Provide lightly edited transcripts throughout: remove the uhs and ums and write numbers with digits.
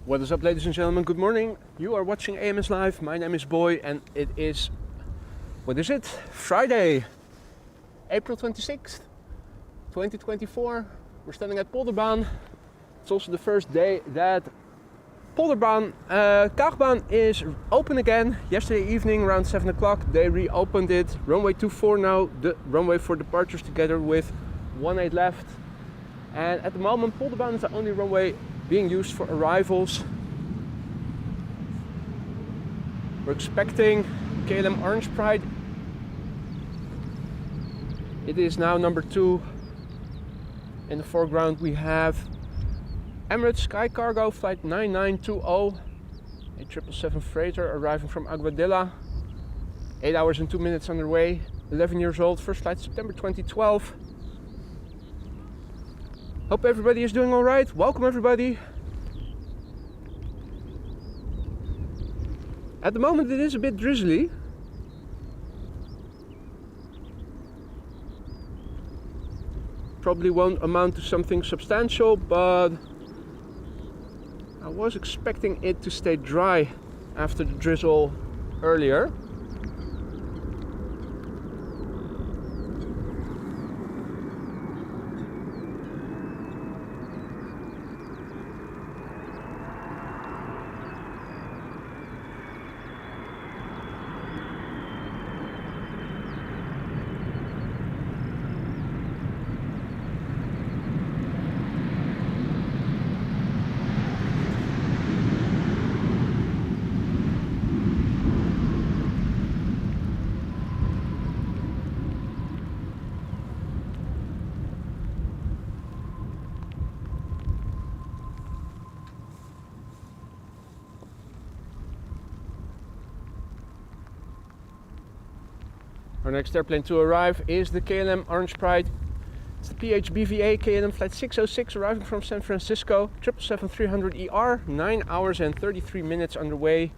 What is up, ladies and gentlemen? Good morning. You are watching AMS Live. My name is Boy and it is, what is it? Friday, April 26th, 2024. We're standing at Polderbaan. It's also the first day that Polderbaan, Kaagbaan is open again. Yesterday evening around 7 o'clock they reopened it. Runway 24 now, the runway for departures together with 18 left. And at the moment Polderbaan is the only runway being used for arrivals. We're expecting KLM Orange Pride. It is now number 2. In the foreground we have Emirates Sky Cargo flight 9920, a 777 freighter arriving from Aguadilla. 8 hours and 2 minutes underway, 11 years old, first flight September 2012. Hope everybody is doing all right. Welcome everybody. At the moment it is a bit drizzly. Probably won't amount to something substantial, but I was expecting it to stay dry after the drizzle earlier. Our next airplane to arrive is the KLM Orange Pride. It's the PH-BVA KLM flight 606 arriving from San Francisco. 777-300ER, 9 hours and 33 minutes underway.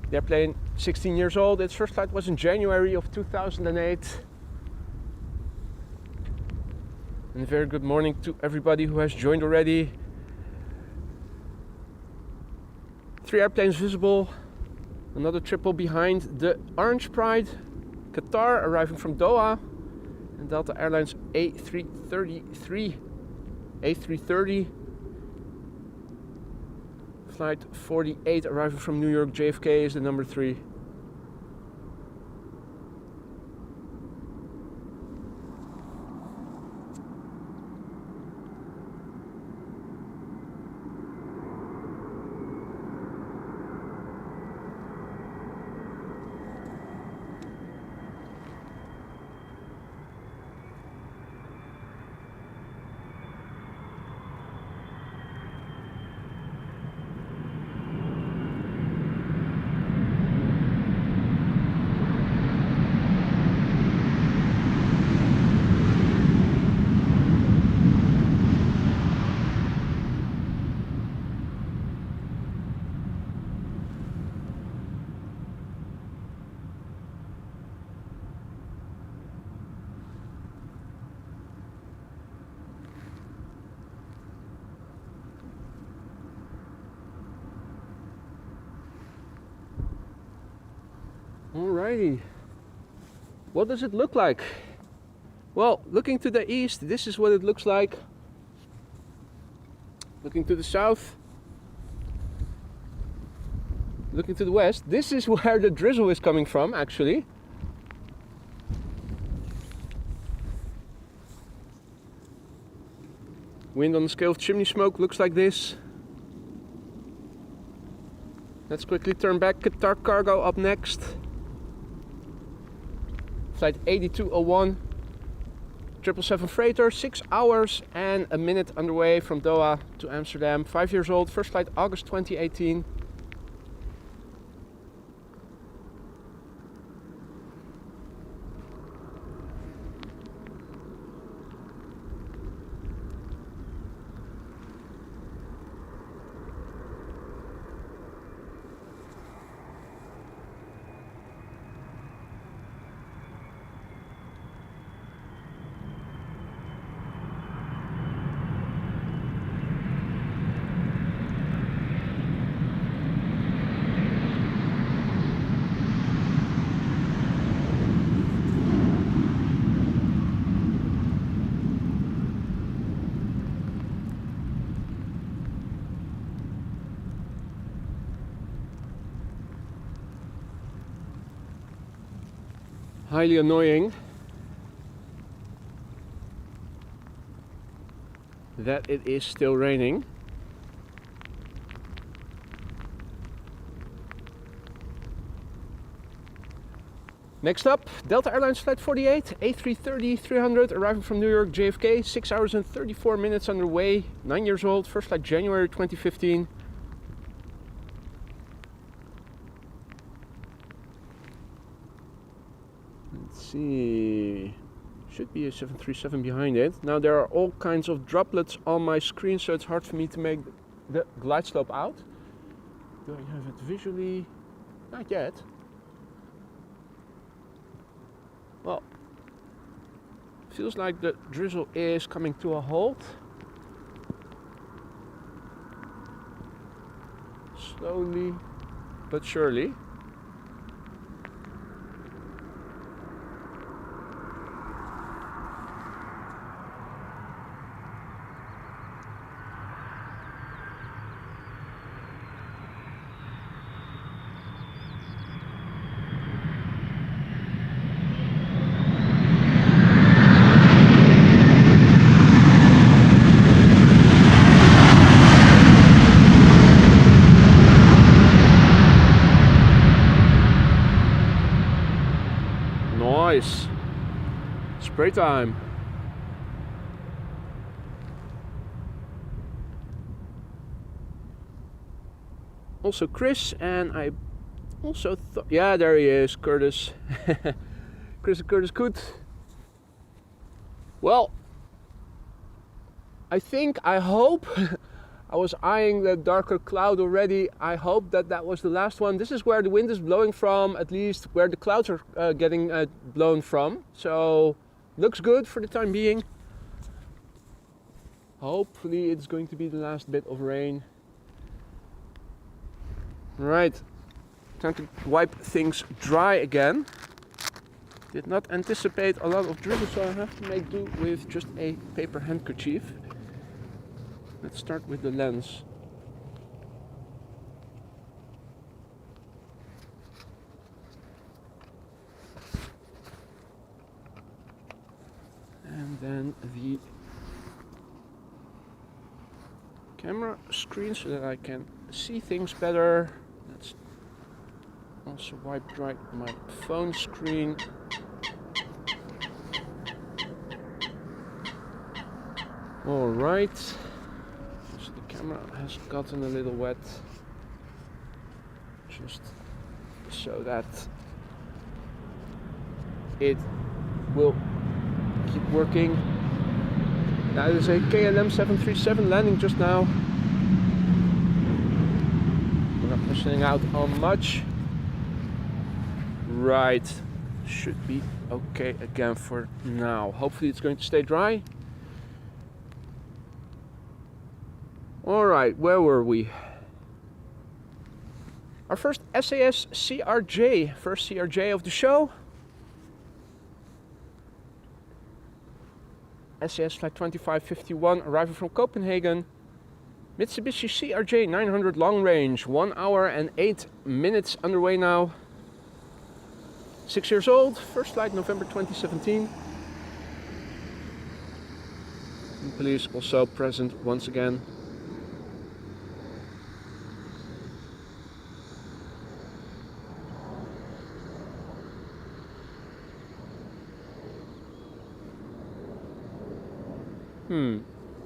The airplane 16 years old. Its first flight was in January of 2008. And a very good morning to everybody who has joined already. 3 airplanes visible. Another triple behind the Orange Pride. Qatar arriving from Doha. And Delta Airlines A330. Flight 48 arriving from New York. JFK is the number 3. Alrighty, what does it look like? Well, looking to the east, this is what it looks like. Looking to the south, looking to the west, this is where the drizzle is coming from actually. Wind on the scale of chimney smoke looks like this. Let's quickly turn back. China Cargo up next. Flight 8201, 777 freighter, 6 hours and a minute underway from Doha to Amsterdam. 5 years old, first flight August 2018. highly annoying that it is still raining. Next up, Delta Airlines Flight 48, A330-300, arriving from New York, JFK, 6 hours and 34 minutes underway, 9 years old, first flight January 2015. Let's see, should be a 737 behind it. Now there are all kinds of droplets on my screen, so it's hard for me to make the glide slope out. Do I have it visually? Not yet. Well, feels like the drizzle is coming to a halt. Slowly but surely. Nice. Spray time. Also Chris, and I also thought, yeah, there he is, Curtis. Curtis Coot. Well, I hope, I was eyeing the darker cloud already. I hope that was the last one. This is where the wind is blowing from, at least where the clouds are getting blown from. So, looks good for the time being. Hopefully it's going to be the last bit of rain. Right, time to wipe things dry again. Did not anticipate a lot of drizzle, so I have to make do with just a paper handkerchief. Let's start with the lens. And then the camera screen so that I can see things better. Let's also wipe dry my phone screen. All right. So the camera has gotten a little wet. Just so that it will keep working. That is a KLM 737 landing just now. We're not missing out on much. Right, should be okay again for now. Hopefully it's going to stay dry. Alright, where were we? Our first SAS CRJ, first CRJ of the show. SAS Flight 2551, arriving from Copenhagen. Mitsubishi CRJ900 long range, 1 hour and 8 minutes underway now. 6 years old, first flight November 2017. And police also present once again.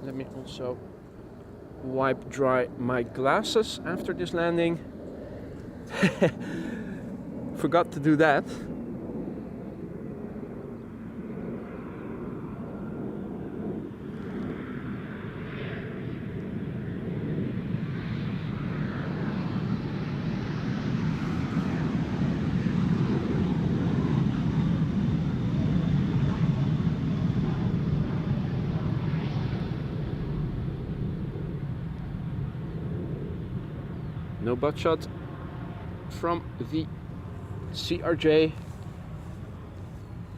Let me also wipe dry my glasses after this landing. Forgot to do that. No butt shot from the CRJ.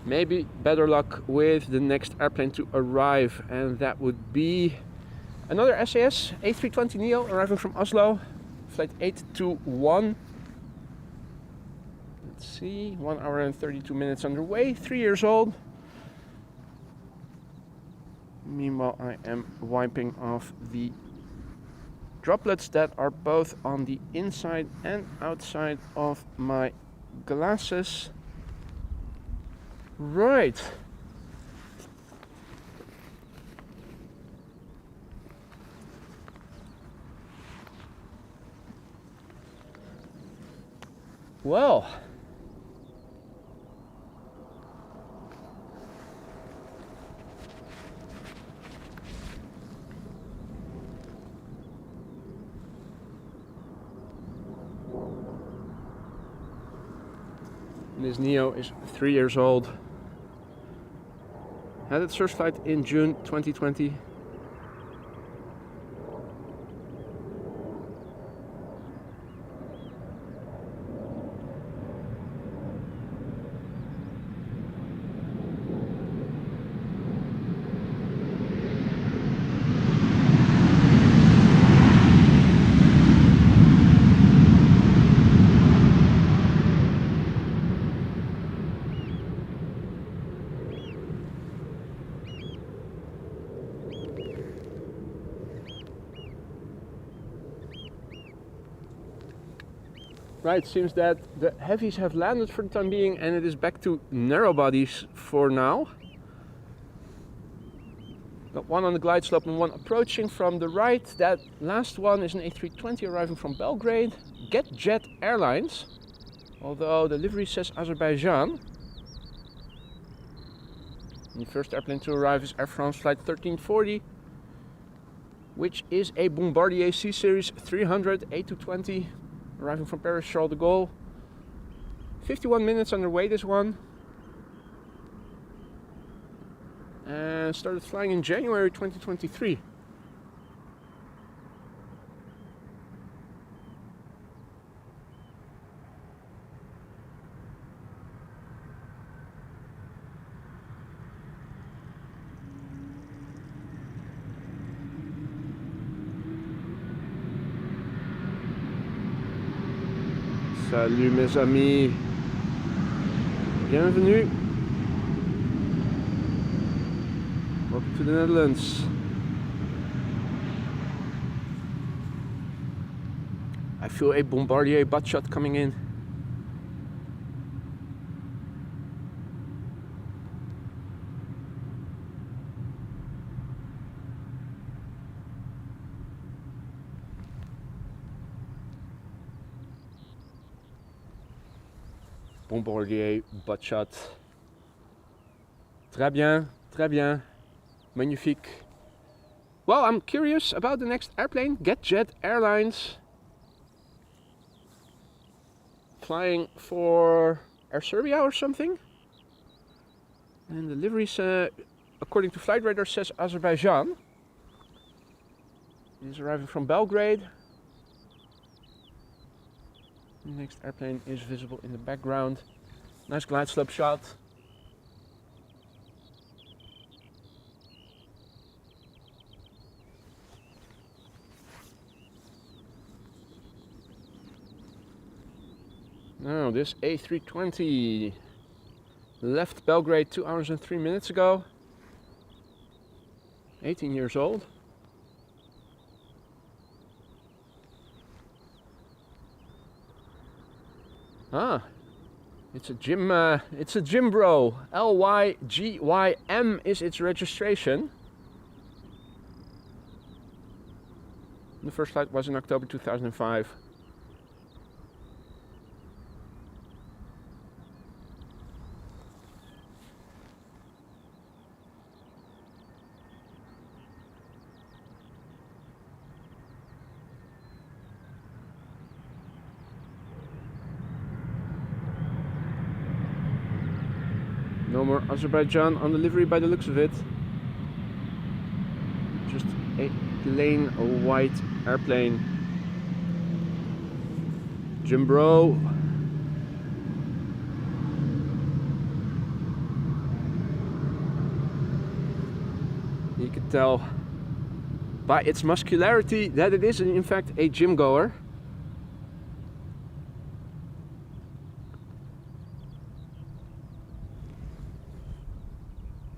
Maybe better luck with the next airplane to arrive, and that would be another SAS A320neo arriving from Oslo, flight 821. Let's see, 1 hour and 32 minutes underway, 3 years old. Meanwhile, I am wiping off the droplets that are both on the inside and outside of my glasses. Right. Well, this Neo is 3 years old. Had its first flight in June 2020. Right, seems that the heavies have landed for the time being and it is back to narrow bodies for now. Got one on the glide slope and one approaching from the right. That last one is an A320 arriving from Belgrade. GetJet Airlines, although the livery says Azerbaijan. The first airplane to arrive is Air France Flight 1340, which is a Bombardier C Series 300 A220. Arriving from Paris Charles de Gaulle. 51 minutes underway this one. And started flying in January 2023. Salut mes amis, bienvenue. Welcome to the Netherlands. I feel a Bombardier butt shot coming in. Bombardier butt shot. Très bien, magnifique. Well, I'm curious about the next airplane, GetJet Airlines. Flying for Air Serbia or something. And the liveries, according to Flight Radar, says Azerbaijan. It is arriving from Belgrade. The next airplane is visible in the background. Nice glide slope shot. Now this A320 left Belgrade 2 hours and 3 minutes ago. 18 years old. Ah, it's a Jim bro. LYGYM is its registration. The first flight was in October 2005. No more Azerbaijan on the livery by the looks of it. Just a plain white airplane. Jim bro. You can tell by its muscularity that it is in fact a gym goer.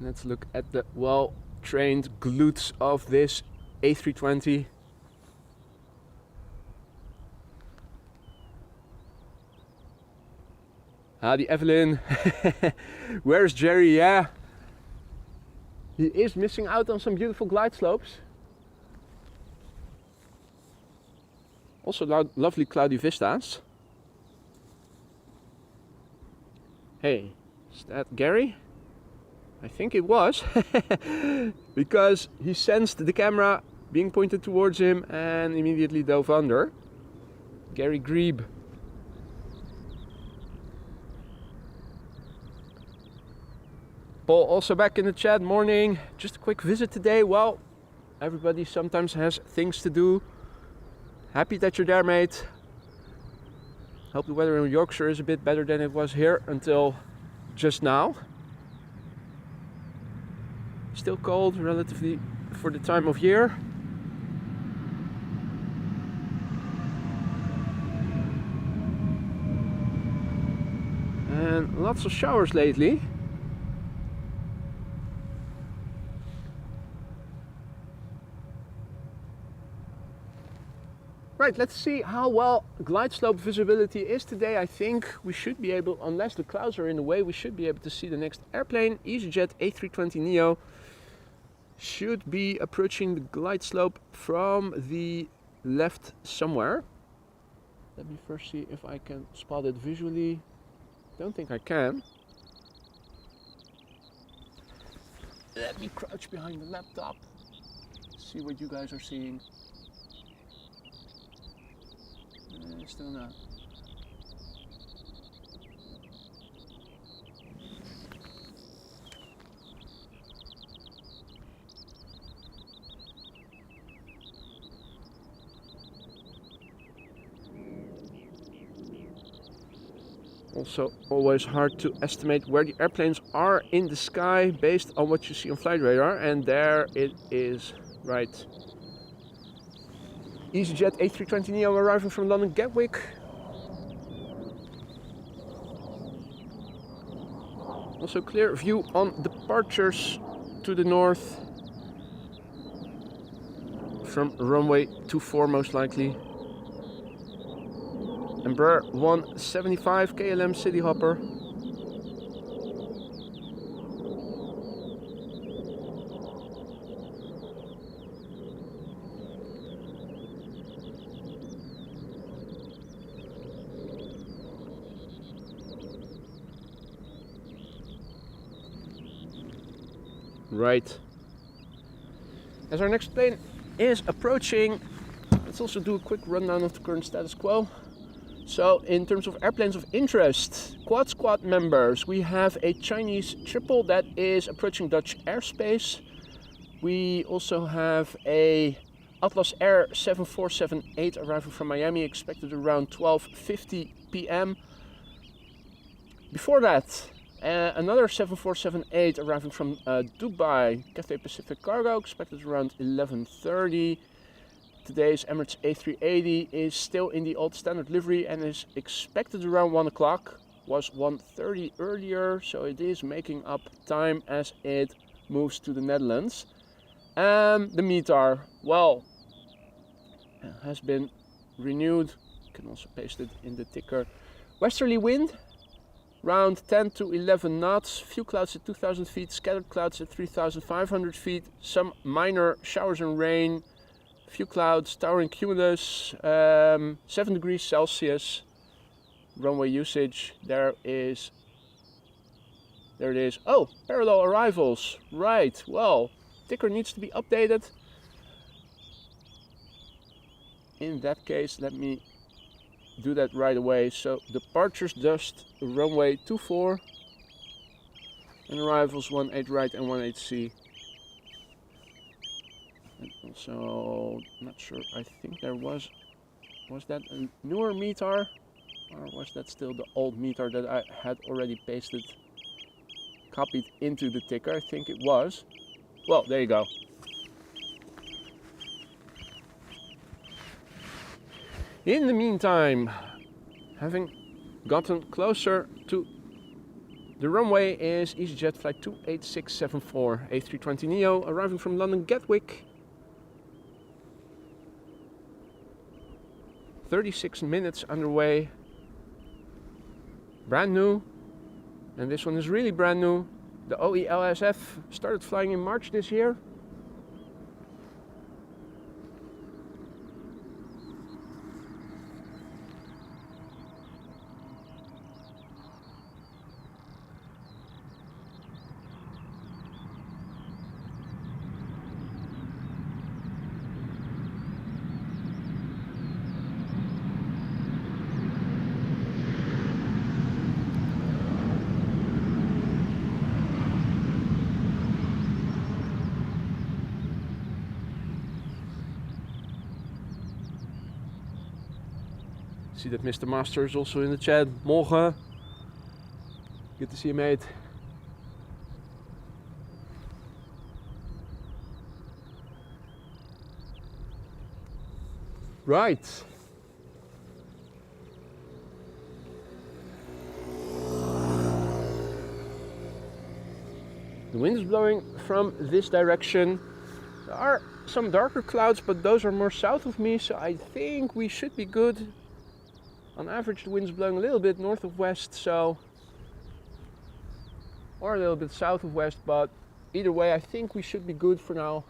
Let's look at the well-trained glutes of this A320. Howdy, Evelyn. Where's Jerry? Yeah. He is missing out on some beautiful glide slopes. Also lovely cloudy vistas. Hey, is that Gary? I think it was. Because he sensed the camera being pointed towards him and immediately dove under. Gary Grebe. Paul also back in the chat, morning. Just a quick visit today. Well, everybody sometimes has things to do. Happy that you're there, mate. Hope the weather in Yorkshire is a bit better than it was here until just now. Still cold relatively for the time of year. And lots of showers lately. Right, let's see how well glide slope visibility is today. I think we should be able, unless the clouds are in the way, we should be able to see the next airplane. EasyJet A320neo should be approaching the glide slope from the left somewhere. Let me first see if I can spot it visually. Don't think I can. Let me crouch behind the laptop. See what you guys are seeing. Still not. Also, always hard to estimate where the airplanes are in the sky based on what you see on flight radar, and there it is, right. EasyJet A320neo arriving from London Gatwick. Also clear view on departures to the north from runway 24 most likely. Embraer 175 KLM City Hopper. Right. As our next plane is approaching, let's also do a quick rundown of the current status quo. So in terms of airplanes of interest, Quad Squad members, we have a Chinese triple that is approaching Dutch airspace. We also have a Atlas Air 7478 arriving from Miami, expected around 12:50 p.m. Before that, another 7478 arriving from Dubai, Cathay Pacific Cargo, expected around 11:30. Today's Emirates A380 is still in the old standard livery and is expected around 1 o'clock. Was 1:30 earlier, so it is making up time as it moves to the Netherlands. The METAR, well, has been renewed. You can also paste it in the ticker. Westerly wind, around 10 to 11 knots. Few clouds at 2,000 feet, scattered clouds at 3,500 feet. Some minor showers and rain. Few clouds, towering cumulus, 7 degrees Celsius. Runway usage, there it is. Oh, parallel arrivals, right. Well, ticker needs to be updated. In that case, let me do that right away. So departures just runway 24 and arrivals 18 right and 18 C. And also, not sure, I think there was that a newer METAR, or was that still the old METAR that I had already copied into the ticker? I think it was. Well, there you go. In the meantime, having gotten closer to The runway is EasyJet flight 28674, A320neo, arriving from London Gatwick. 36 minutes underway. Brand new. And this one is really brand new. The OELSF started flying in March this year. See that Mr. Master is also in the chat. Morgen. Good to see you, mate. Right. The wind is blowing from this direction. There are some darker clouds, but those are more south of me, so I think we should be good. On average, the wind's blowing a little bit north of west, so, or a little bit south of west, but either way, I think we should be good for now.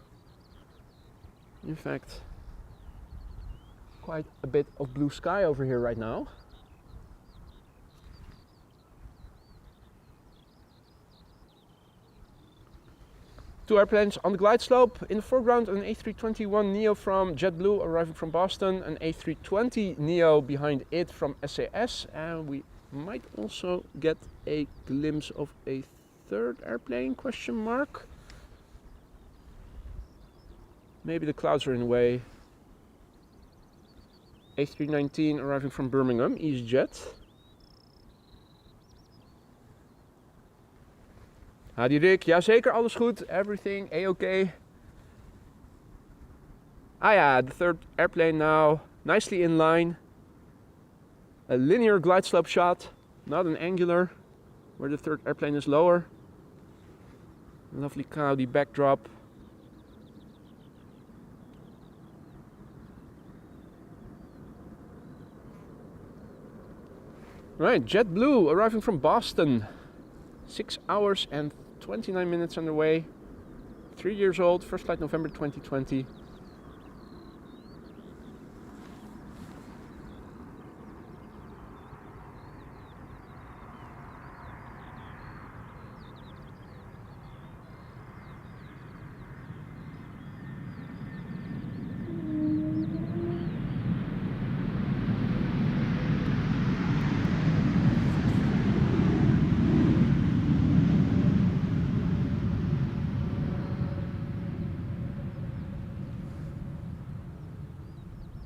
In fact, quite a bit of blue sky over here right now. Two airplanes on the glide slope. In the foreground, an A321neo from JetBlue arriving from Boston, an A320neo behind it from SAS, and we might also get a glimpse of a third airplane, question mark. Maybe the clouds are in the way. A319 arriving from Birmingham, EasyJet. Hadi Rick, ja zeker, alles goed, everything A-okay. Ah yeah, the third airplane now, nicely in line. A linear glide slope shot, not an angular, where the third airplane is lower. Lovely cloudy backdrop. Right, JetBlue arriving from Boston. 6 hours and 29 minutes underway. 3 years old, first flight November 2020.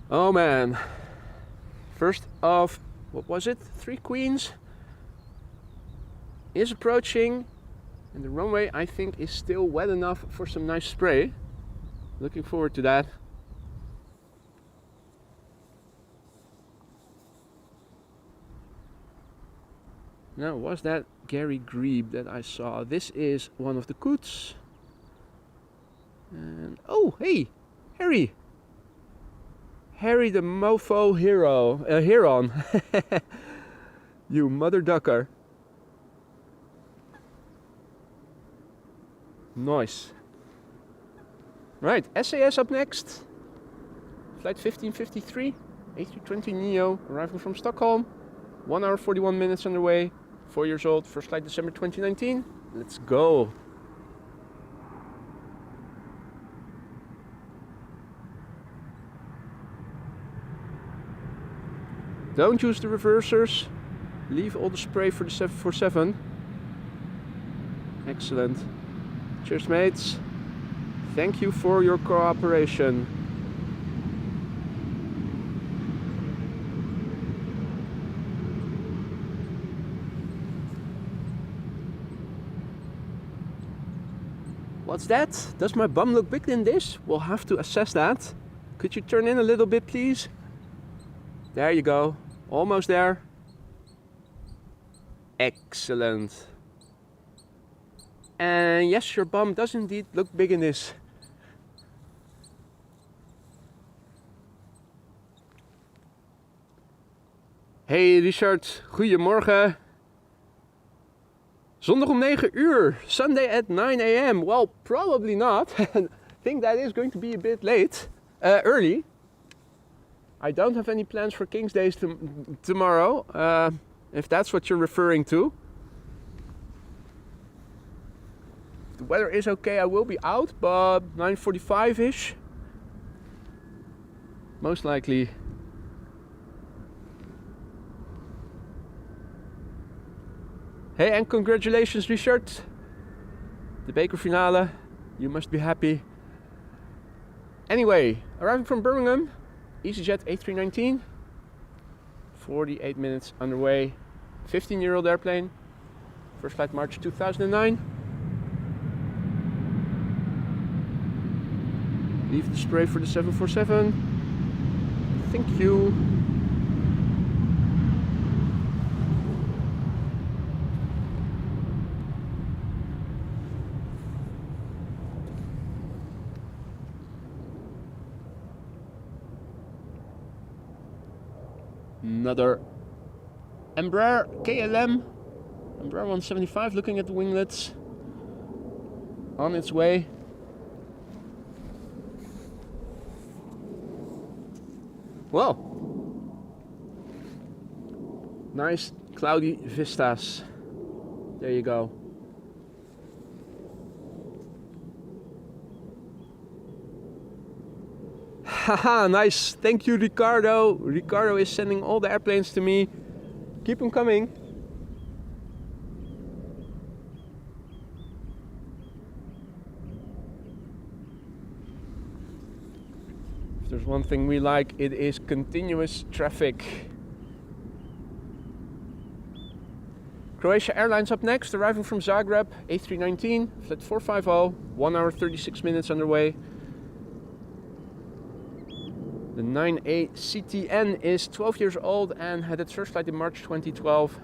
Oh man, first of, what was it, 3 Queens is approaching, and the runway I think is still wet enough for some nice spray. Looking forward to that. Now, was that Gary Grebe that I saw? This is one of the Coots. And oh, hey, Harry. Harry the mofo hero, Heron. You mother ducker. Nice. Right, SAS up next. Flight 1553, A320neo, arriving from Stockholm. 1 hour 41 minutes underway. 4 years old, first flight December 2019. Let's go. Don't use the reversers. Leave all the spray for the 747. Excellent. Cheers, mates. Thank you for your cooperation. What's that? Does my bum look big in this? We'll have to assess that. Could you turn in a little bit, please? There you go. Almost there. Excellent. And yes, your bum does indeed look big in this. Hey Richard, goedemorgen. Zondag om 9 uur, Sunday at 9 a.m. Well, probably not. I think that is going to be a bit late, early. I don't have any plans for King's Days tomorrow, if that's what you're referring to. If the weather is okay, I will be out, but 9:45-ish. Most likely. Hey, and congratulations, Richard. The Baker finale. You must be happy. Anyway, arriving from Birmingham, EasyJet A319. 48 minutes underway. 15-year-old airplane. First flight March 2009. Leave the spray for the 747. Thank you. Another Embraer KLM Embraer 175, looking at the winglets, on its way. Well, nice cloudy vistas. There you go. Haha, nice. Thank you, Ricardo. Ricardo is sending all the airplanes to me. Keep them coming. If there's one thing we like, it is continuous traffic. Croatia Airlines up next, arriving from Zagreb, A319, flight 450, 1 hour 36 minutes underway. The 9A CTN is 12 years old and had its first flight in March 2012.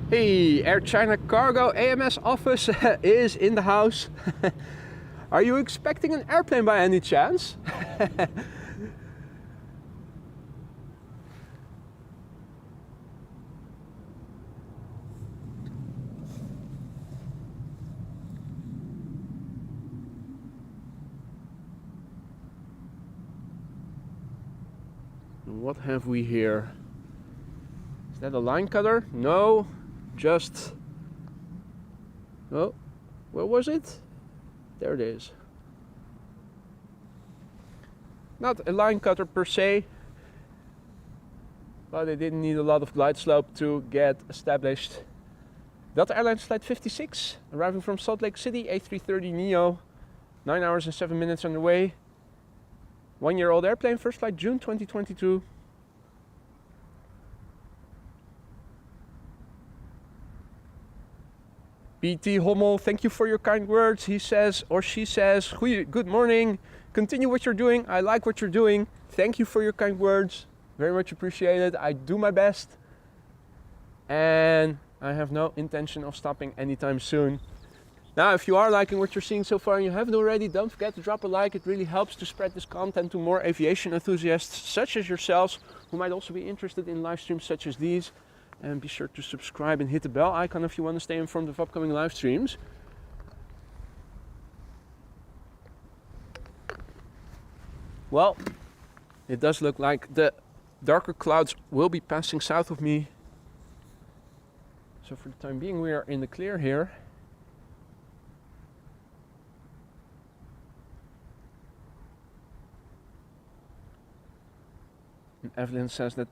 Hey, Air China Cargo AMS office is in the house. Are you expecting an airplane by any chance? What have we here? Is that a line cutter? No. Just, oh, where was it? There it is. Not a line cutter per se, but it didn't need a lot of glide slope to get established. Delta Airlines Flight 56, arriving from Salt Lake City, A330neo, 9 hours and 7 minutes underway. 1-year-old airplane, first flight June 2022. BT Hommel, thank you for your kind words. He says, or she says, good morning. Continue what you're doing. I like what you're doing. Thank you for your kind words. Very much appreciated. I do my best. And I have no intention of stopping anytime soon. Now, if you are liking what you're seeing so far and you haven't already, don't forget to drop a like. It really helps to spread this content to more aviation enthusiasts such as yourselves, who might also be interested in live streams such as these. And be sure to subscribe and hit the bell icon if you want to stay informed of upcoming live streams. Well, it does look like the darker clouds will be passing south of me. So for the time being, we are in the clear here. Evelyn says that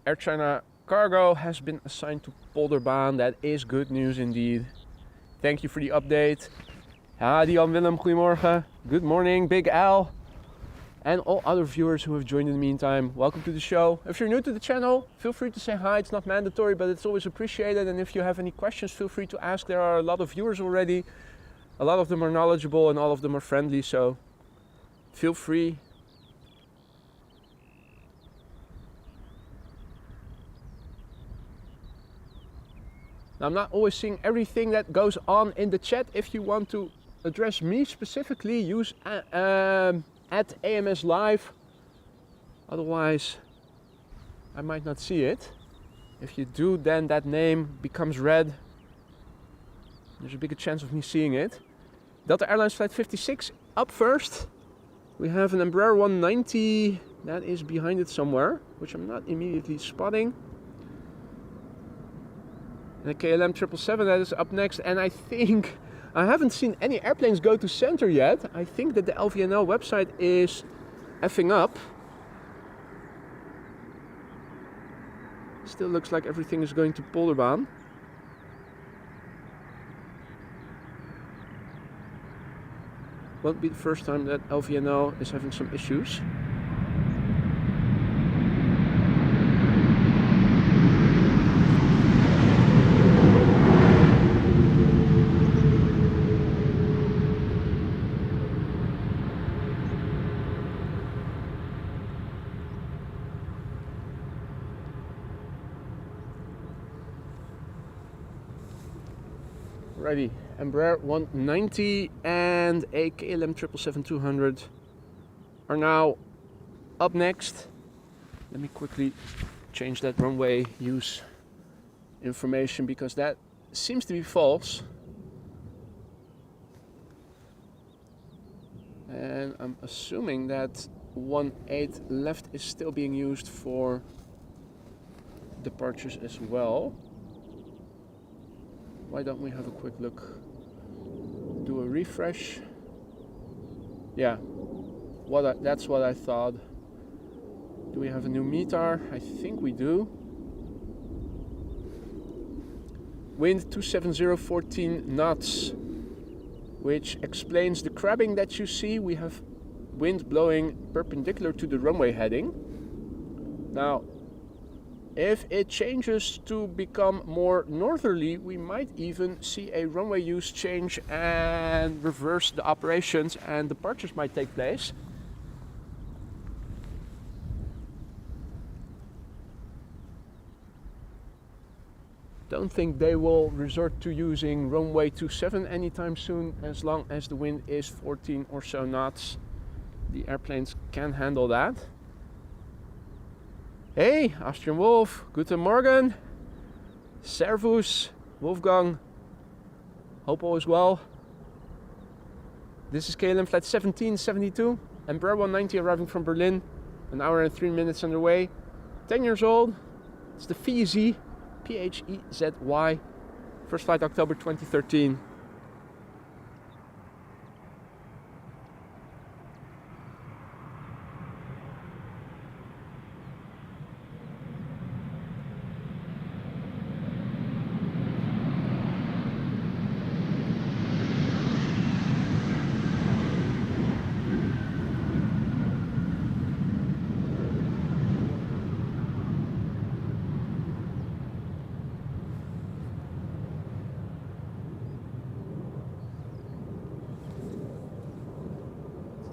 Air China Cargo has been assigned to Polderbaan. That is good news indeed. Thank you for the update. Dion Willem, goedemorgen. Good morning, Big Al. And all other viewers who have joined in the meantime, welcome to the show. If you're new to the channel, feel free to say hi. It's not mandatory, but it's always appreciated. And if you have any questions, feel free to ask. There are a lot of viewers already. A lot of them are knowledgeable and all of them are friendly, so feel free. Now, I'm not always seeing everything that goes on in the chat. If you want to address me specifically, use at AMS Live. Otherwise, I might not see it. If you do, then that name becomes red. There's a bigger chance of me seeing it. Delta Airlines Flight 56 up first. We have an Embraer 190 that is behind it somewhere, which I'm not immediately spotting. And a KLM 777 that is up next. And I think I haven't seen any airplanes go to center yet. I think that the LVNL website is effing up. Still looks like everything is going to Polderbaan. Won't be the first time that LVNL is having some issues. Alrighty, Embraer 190 and a KLM 777-200 are now up next. Let me quickly change that runway use information because that seems to be false. And I'm assuming that 18 left is still being used for departures as well. Why don't we have a quick look? Do a refresh. Yeah, that's what I thought. Do we have a new METAR? I think we do. Wind 270, 14 knots, which explains the crabbing that you see. We have wind blowing perpendicular to the runway heading. Now, if it changes to become more northerly, we might even see a runway use change and reverse the operations and departures might take place. Don't think they will resort to using runway 27 anytime soon, as long as the wind is 14 or so knots. The airplanes can handle that. Hey, Austrian Wolf, guten Morgen. Servus, Wolfgang. Hope all is well. This is KLM Flight 1772, Embraer 190 arriving from Berlin. An hour and 3 minutes underway. 10 years old. It's the PHEZY, P-H-E-Z-Y. First flight October 2013.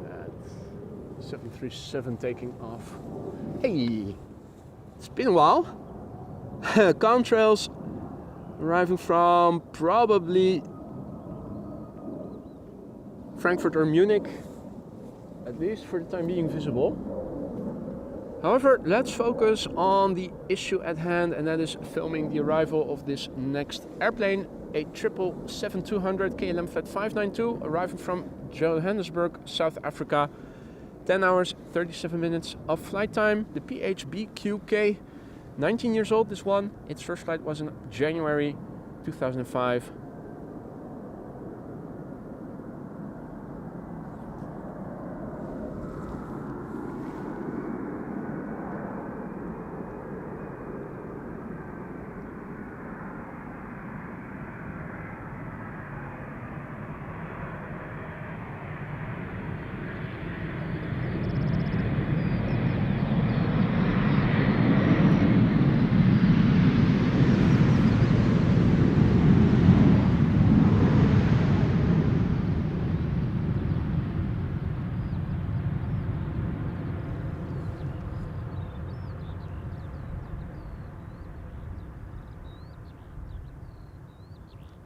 That 737 taking off. Hey, it's been a while. Contrails arriving from probably Frankfurt or Munich, at least for the time being visible. However, let's focus on the issue at hand, and that is filming the arrival of this next airplane, a 777-200 KLM Flight 592, arriving from Johannesburg, South Africa. 10 hours, 37 minutes of flight time. The PH-BQK, 19 years old, this one. Its first flight was in January 2005.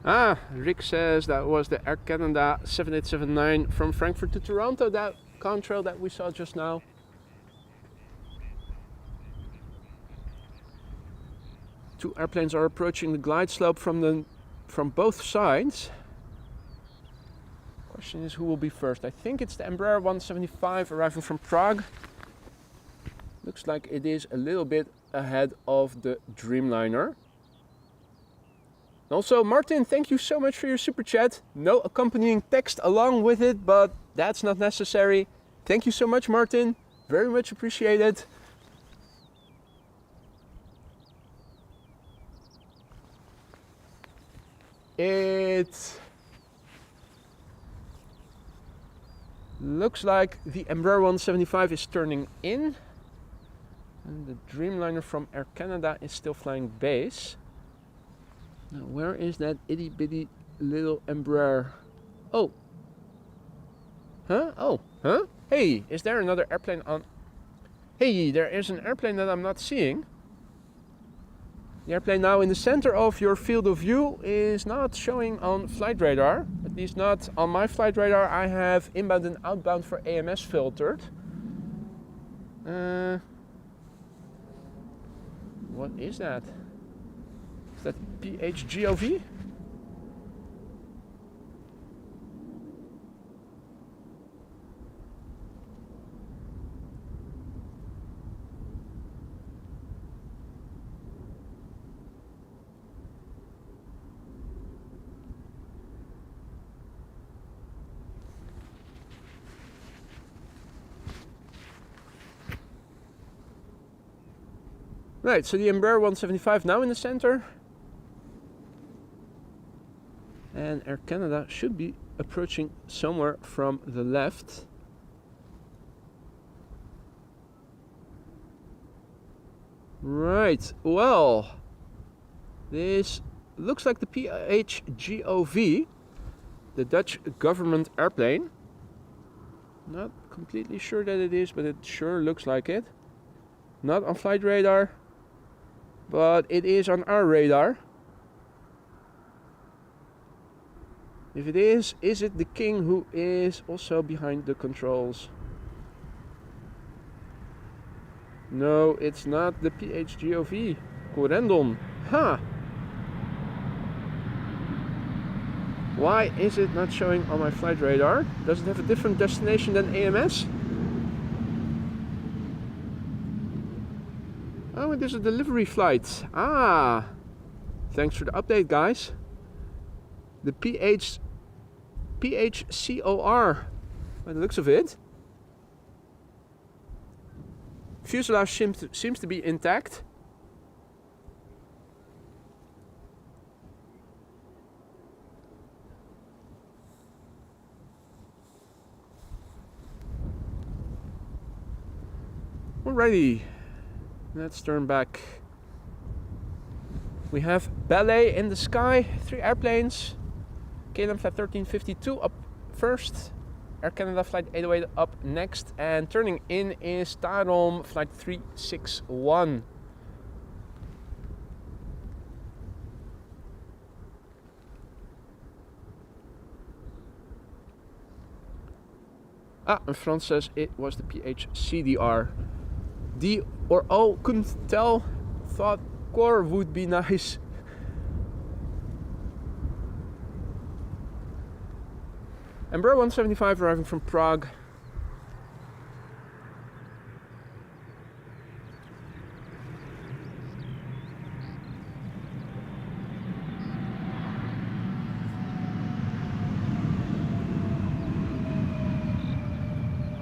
Ah, Rick says that was the Air Canada 7879 from Frankfurt to Toronto, that contrail that we saw just now. Two airplanes are approaching the glide slope from both sides. Question is, who will be first? I think it's the Embraer 175 arriving from Prague. Looks like it is a little bit ahead of the Dreamliner. Also, Martin, thank you so much for your super chat. No accompanying text along with it, but that's not necessary. Thank you so much, Martin. Very much appreciated. It looks like the Embraer 175 is turning in, and the Dreamliner from Air Canada is still flying base. Now, where is that itty bitty little Embraer? Oh. Huh? Oh. Huh? Hey, is there another airplane on? Hey, there is an airplane that I'm not seeing. The airplane now in the center of your field of view is not showing on flight radar. At least not on my flight radar. I have inbound and outbound for AMS filtered. What is that? Is that PH-GOV? Right, so the Embraer 175 now in the center. And Air Canada should be approaching somewhere from the left. Right, well, this looks like the PH-GOV, the Dutch government airplane. Not completely sure that it is, but it sure looks like it. Not on flight radar, but it is on our radar. If it is it the King who is also behind the controls? No, it's not the PH-GOV. Corendon. Huh. Why is it not showing on my flight radar? Does it have a different destination than AMS? Oh, it is a delivery flight. Ah, thanks for the update, guys. The PH-CDR, by the looks of it. Fuselage seems to be intact. Alrighty. Let's turn back. We have ballet in the sky, 3 airplanes. KLM flight 1352 up first. Air Canada flight 808 up next. And turning in is Tarom flight 361. Ah, and Frans says it was the PH-CDR. D or O, couldn't tell. Thought core would be nice. Embraer 175 arriving from Prague.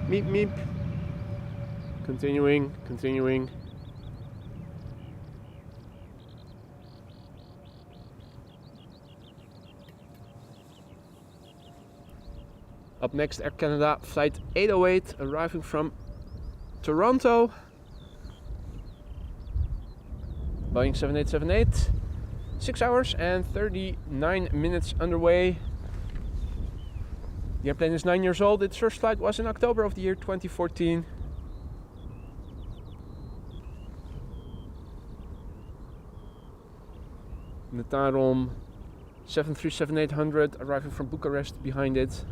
Meep meep. Continuing. Up next, Air Canada flight 808 arriving from Toronto. Boeing 7878. 6 hours and 39 minutes underway. The airplane is 9 years old. Its first flight was in October of the year 2014. The Tarom 737-800 arriving from Bucharest behind it.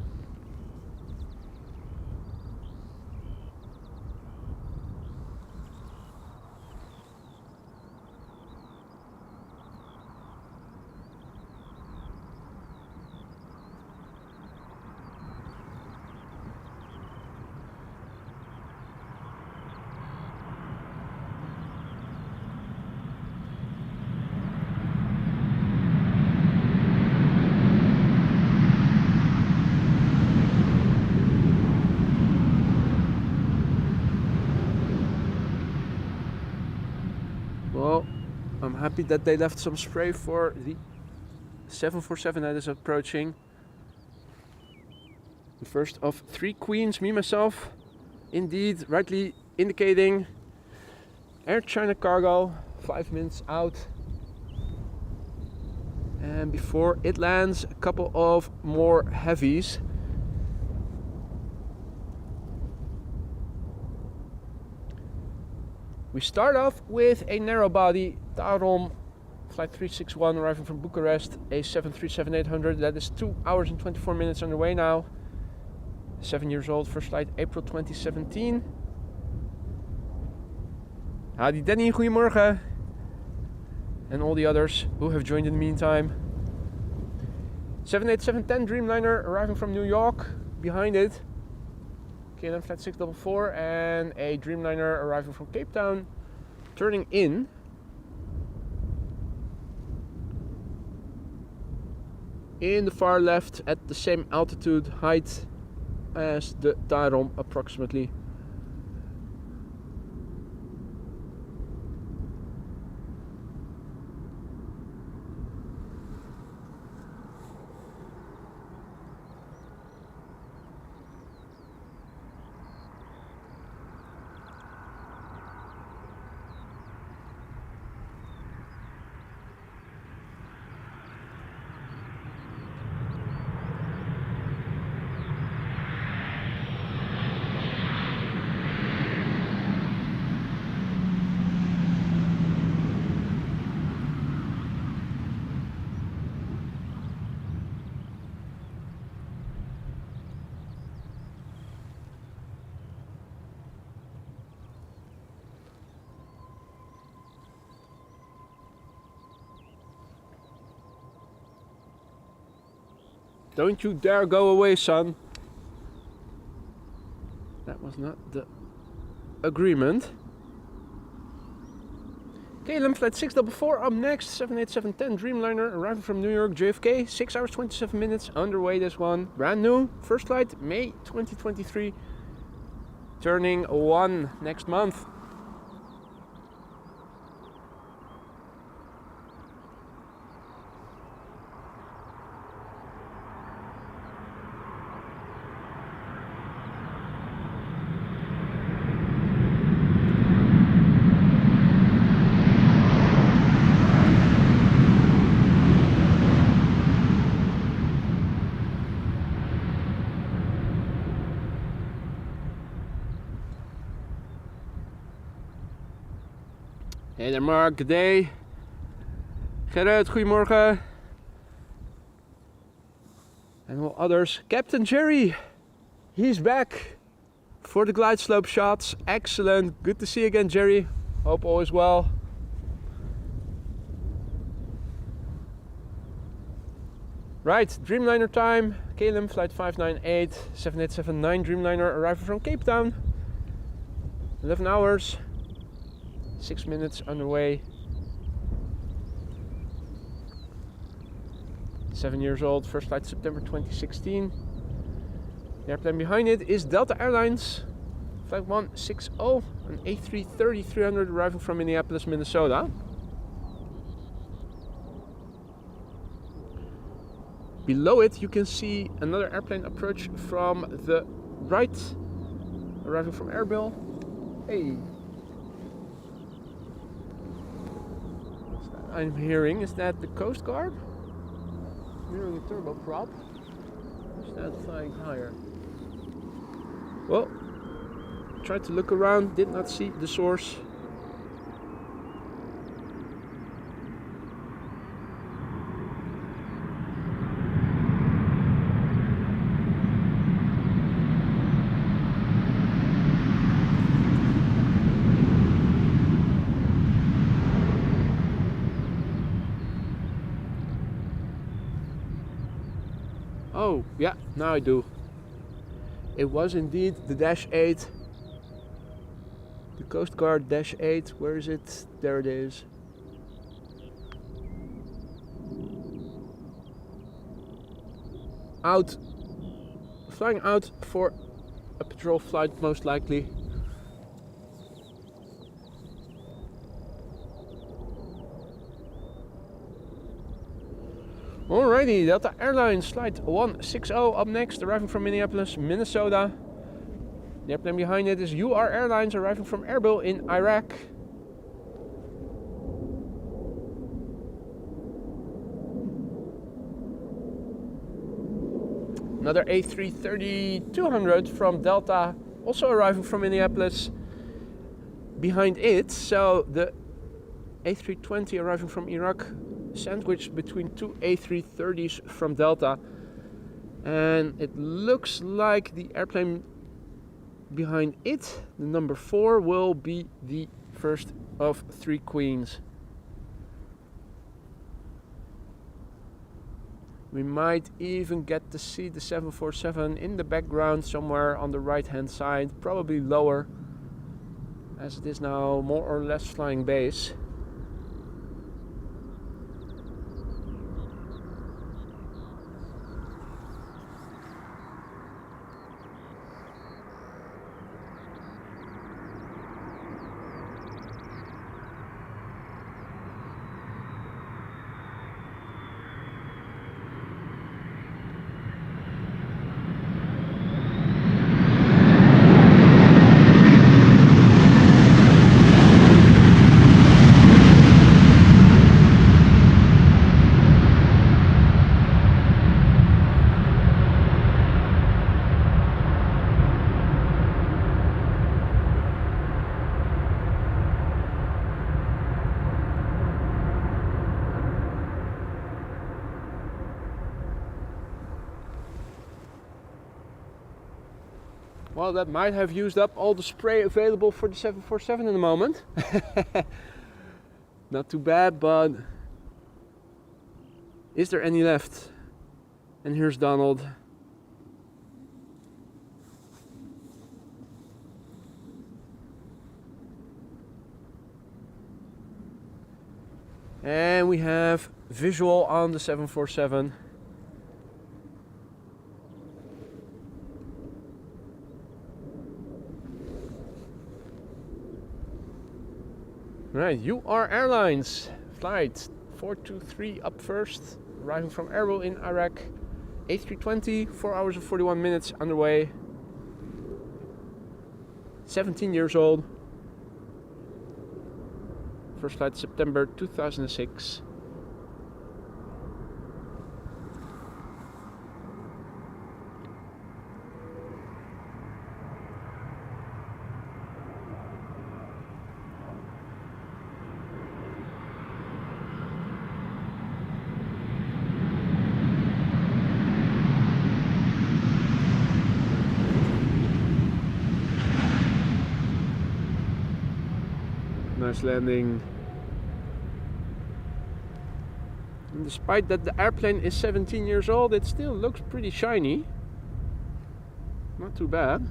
Well, I'm happy that they left some spray for the 747 that is approaching. The first of 3 queens, me myself, indeed, rightly indicating Air China Cargo, 5 minutes out. And before it lands, a couple of more heavies. We start off with a narrow body Heron flight 361 arriving from Bucharest, a 737-800 that is 2 hours and 24 minutes underway now. 7 years old, first flight April 2017. Hadi Danny, goedemorgen. And all the others who have joined in the meantime. 787-10 Dreamliner arriving from New York, behind it. KLM flight 644 and a Dreamliner arriving from Cape Town, turning in. In the far left at the same altitude height as the Heron approximately. Don't you dare go away, son. That was not the agreement. KLM flight 644 up next, 787-10 Dreamliner arriving from New York JFK, 6 hours 27 minutes underway this one. Brand new, first flight May 2023, turning 1 next month. Hey there Mark, good day. Gerrit, goedemorgen. And all others. Captain Jerry, he's back for the glide slope shots. Excellent, good to see you again Jerry. Hope all is well. Right, Dreamliner time. KLM flight 598, 787-9 Dreamliner arriving from Cape Town. 11 hours. 6 minutes underway. 7 years old, first flight September 2016. The airplane behind it is Delta Airlines, flight 160, an A330-300 arriving from Minneapolis, Minnesota. Below it you can see another airplane approach from the right, arriving from Erbil. Hey. I'm hearing, is that the Coast Guard? I'm hearing a turboprop. Or is that flying higher? Well, tried to look around, did not see the source. Oh, yeah, now I do. It was indeed the Dash 8. The Coast Guard Dash 8. Where is it? There it is. Flying out for a patrol flight, most likely. Alrighty, Delta Airlines Flight 160 up next, arriving from Minneapolis, Minnesota. The airplane behind it is UR Airlines, arriving from Erbil in Iraq. Another A330-200 from Delta, also arriving from Minneapolis behind it. So the A320 arriving from Iraq, sandwiched between two A330s from Delta. And it looks like the airplane behind it, the number 4, will be the first of 3 queens. We might even get to see the 747 in the background somewhere on the right hand side, probably lower, as it is now more or less flying base. Well, that might have used up all the spray available for the 747 in the moment. Not too bad, but is there any left? And here's Donald. And we have visual on the 747. Right, UR Airlines flight 423 up first, arriving from Erbil in Iraq. A320, 4 hours and 41 minutes underway. 17 years old. First flight September 2006. Nice landing. And despite that the airplane is 17 years old, it still looks pretty shiny. Not too bad.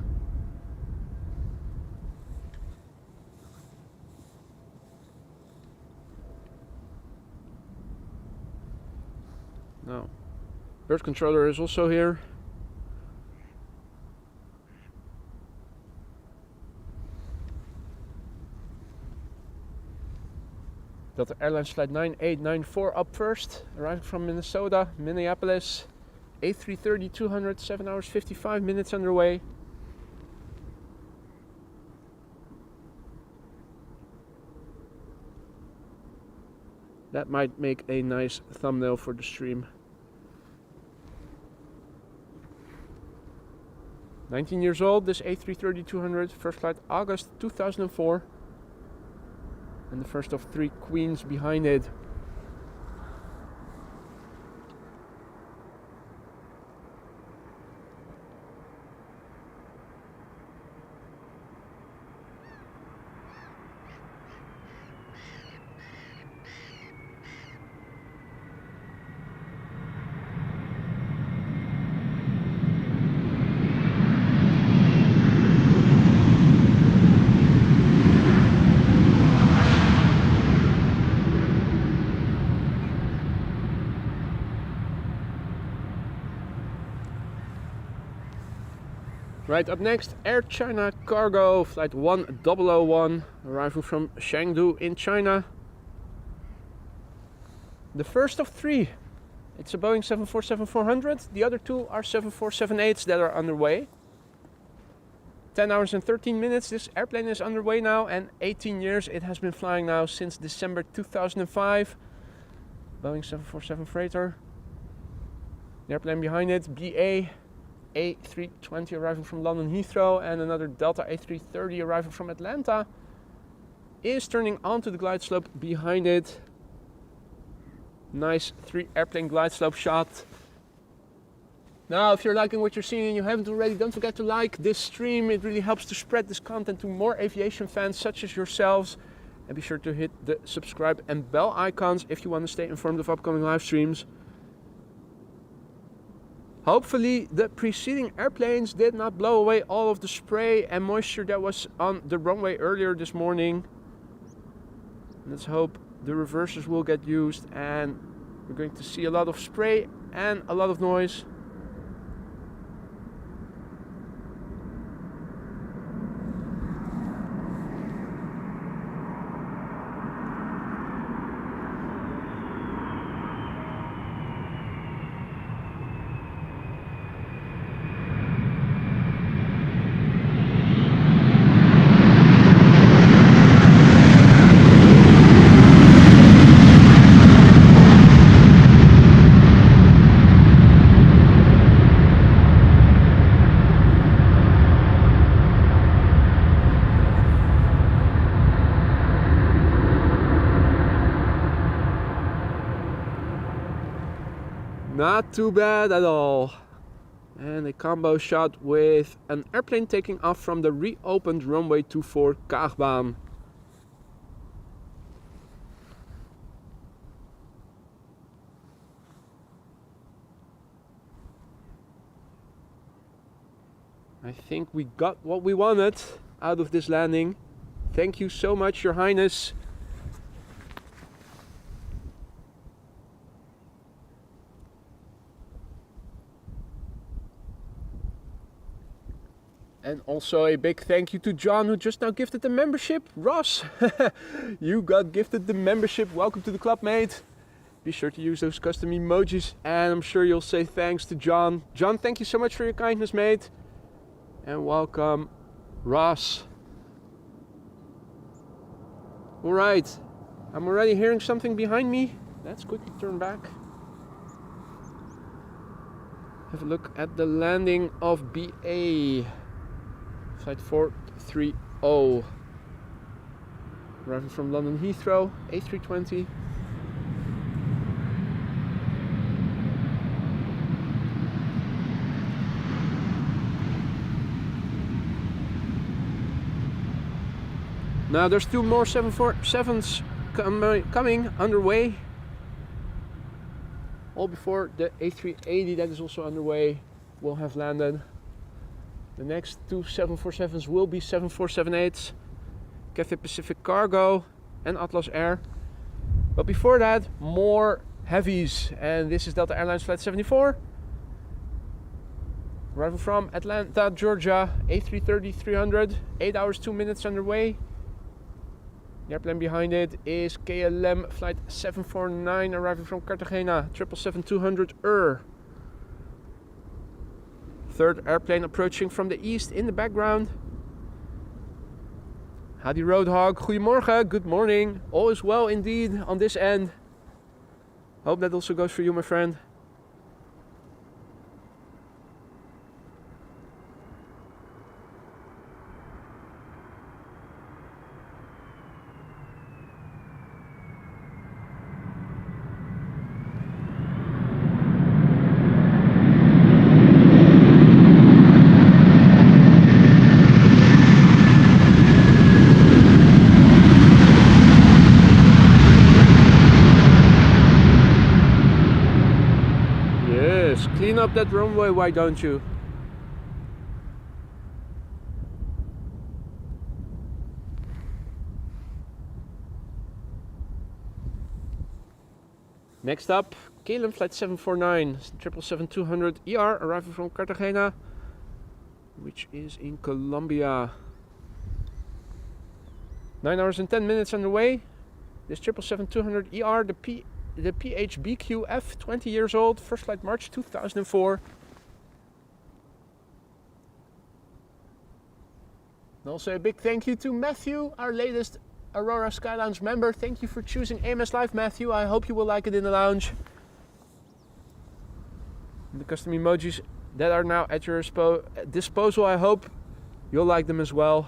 Now, bird controller is also here. Delta Airlines Flight 9894 up first, arriving from Minnesota, Minneapolis. A330-200, 7 hours 55 minutes underway. That might make a nice thumbnail for the stream. 19 years old, this A330-200, first flight August 2004. And the first of 3 queens behind it. Right, up next, Air China Cargo Flight 1001, arriving from Chengdu in China. The first of three. It's a Boeing 747-400. The other two are 747-8s that are underway. 10 hours and 13 minutes. This airplane is underway now, and 18 years it has been flying now since December 2005. Boeing 747 freighter. The airplane behind it, BA A320 arriving from London Heathrow, and another Delta A330 arriving from Atlanta, is turning onto the glide slope behind it. Nice 3 airplane glide slope shot. Now, if you're liking what you're seeing and you haven't already, don't forget to like this stream. It really helps to spread this content to more aviation fans such as yourselves. And be sure to hit the subscribe and bell icons if you want to stay informed of upcoming live streams. Hopefully the preceding airplanes did not blow away all of the spray and moisture that was on the runway earlier this morning. Let's hope the reversers will get used and we're going to see a lot of spray and a lot of noise. Not too bad at all. And a combo shot with an airplane taking off from the reopened runway 24 Kaagbaan. I think we got what we wanted out of this landing. Thank you so much, Your Highness. And also a big thank you to John, who just now gifted the membership. Ross, you got gifted the membership. Welcome to the club, mate. Be sure to use those custom emojis, and I'm sure you'll say thanks to John. John, thank you so much for your kindness, mate. And welcome, Ross. All right, I'm already hearing something behind me. Let's quickly turn back. Have a look at the landing of BA. Flight 430, arriving from London Heathrow, A320. Now there's 2 more 747s coming underway. All before the A380 that is also underway will have landed. The next 2 747s will be 747-8s, Cathay Pacific Cargo and Atlas Air. But before that, more heavies, and this is Delta Airlines Flight 74. Arriving from Atlanta, Georgia, A330-300, 8 hours 2 minutes underway. The airplane behind it is KLM Flight 749, arriving from Cartagena, 777-200. Third airplane approaching from the east in the background. Howdy Roadhog, goedemorgen, good morning. All is well indeed on this end. Hope that also goes for you, my friend. Clean up that runway, why don't you? Next up, KLM Flight 749, 777-200 ER, arriving from Cartagena. which is in Colombia. 9 hours and 10 minutes underway. This 777-200ER, the PH-BQF, 20 years old, first flight March 2004. And also a big thank you to Matthew, our latest Aurora Sky Lounge member. Thank you for choosing AMS Live, Matthew. I hope you will like it in the lounge. And the custom emojis that are now at your disposal, I hope you'll like them as well.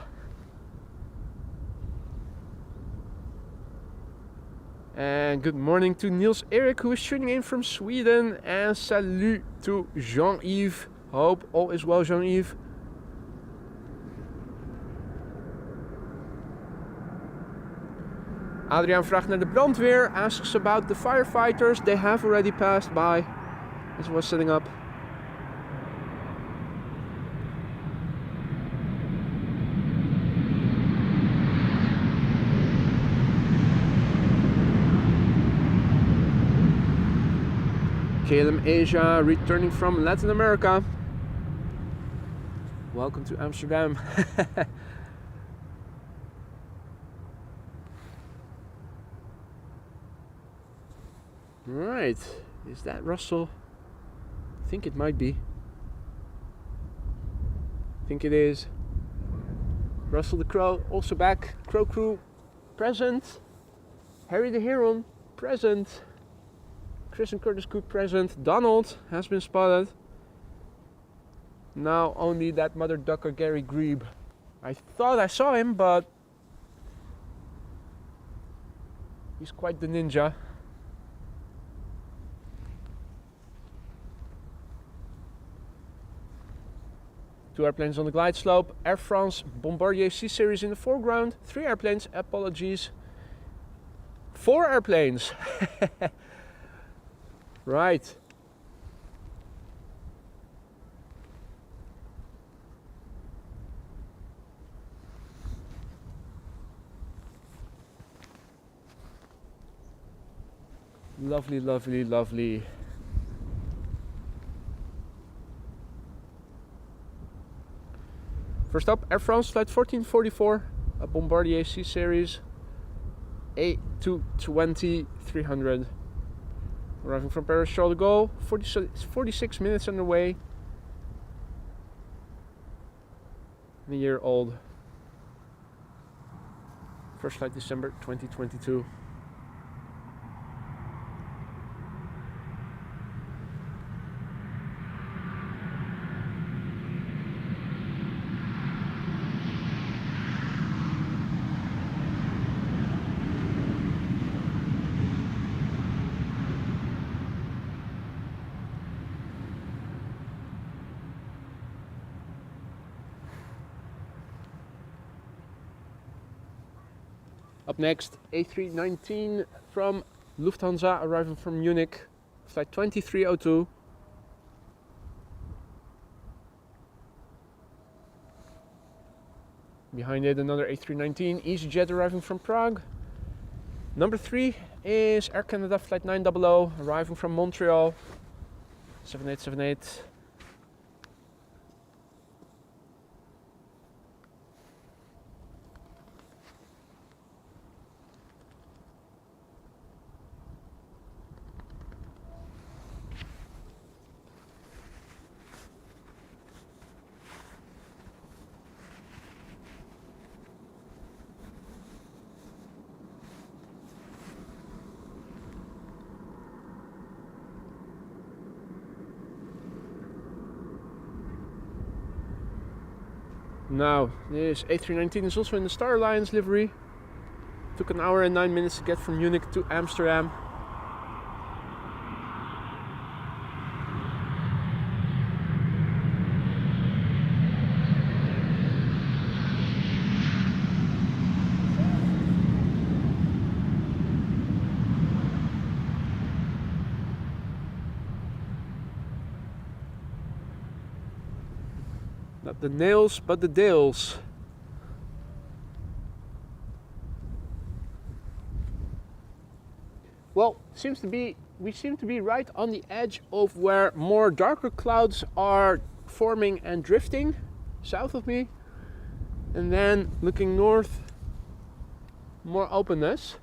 And good morning to Niels Erik, who is tuning in from Sweden. And salut to Jean-Yves. Hope all is well, Jean-Yves. Adriaan vraagt naar de brandweer, asks about the firefighters. They have already passed by as I was setting up. KLM Asia, returning from Latin America. Welcome to Amsterdam. Right, is that Russell? I think it might be. I think it is. Russell the Crow also back. Crow crew present. Harry the Heron present. Chris and Curtis Coot present. Donald has been spotted. Now only that mother ducker Gary Grebe. I thought I saw him, but he's quite the ninja. Two airplanes on the glide slope. Air France Bombardier C series in the foreground. 3 airplanes, apologies. 4 airplanes. Right. Lovely, lovely, lovely. First up, Air France flight 1444, a Bombardier C series A220-300. Arriving from Paris Charles de Gaulle, 46 minutes underway. And a year old. First flight December 2022. Up next, A319 from Lufthansa, arriving from Munich, flight 2302. Behind it, another A319 EasyJet arriving from Prague. Number 3 is Air Canada flight 900, arriving from Montreal, 7878. Now, this A319 is also in the Star Alliance livery. Took an hour and 9 minutes to get from Munich to Amsterdam. Not the nails, but the dales. Well, we seem to be right on the edge of where more darker clouds are forming and drifting. south of me. And then looking north, more openness.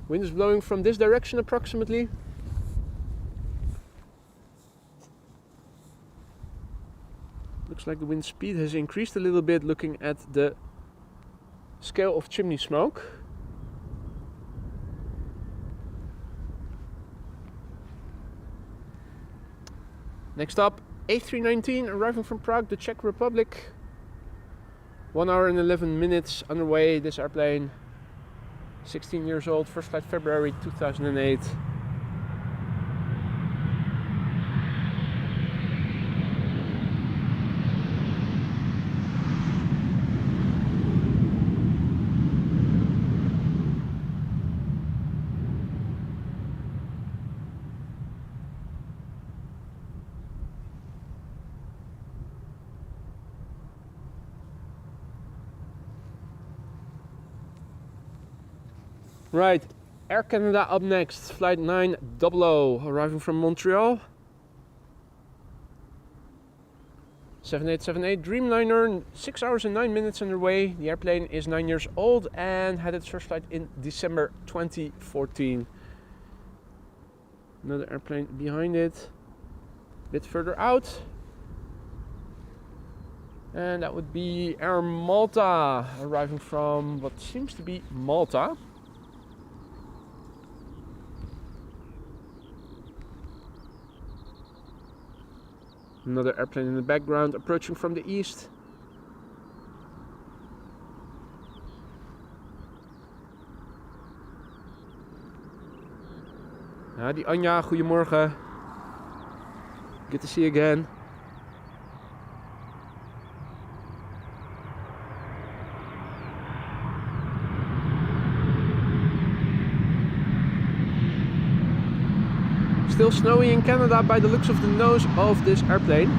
Wind is blowing from this direction approximately. Looks like the wind speed has increased a little bit looking at the scale of chimney smoke. Next up, A319 arriving from Prague, the Czech Republic. 1 hour and 11 minutes underway, this airplane. 16 years old, first flight February 2008. Right, Air Canada up next, flight 900 arriving from Montreal. 7878 Dreamliner, 6 hours and 9 minutes underway. The airplane is 9 years old and had its first flight in December 2014. Another airplane behind it, a bit further out. And that would be Air Malta, arriving from what seems to be Malta. Another airplane in the background approaching from the east. Die Anja, goedemorgen. Good to see you again. Still snowy in Canada by the looks of the nose of this airplane.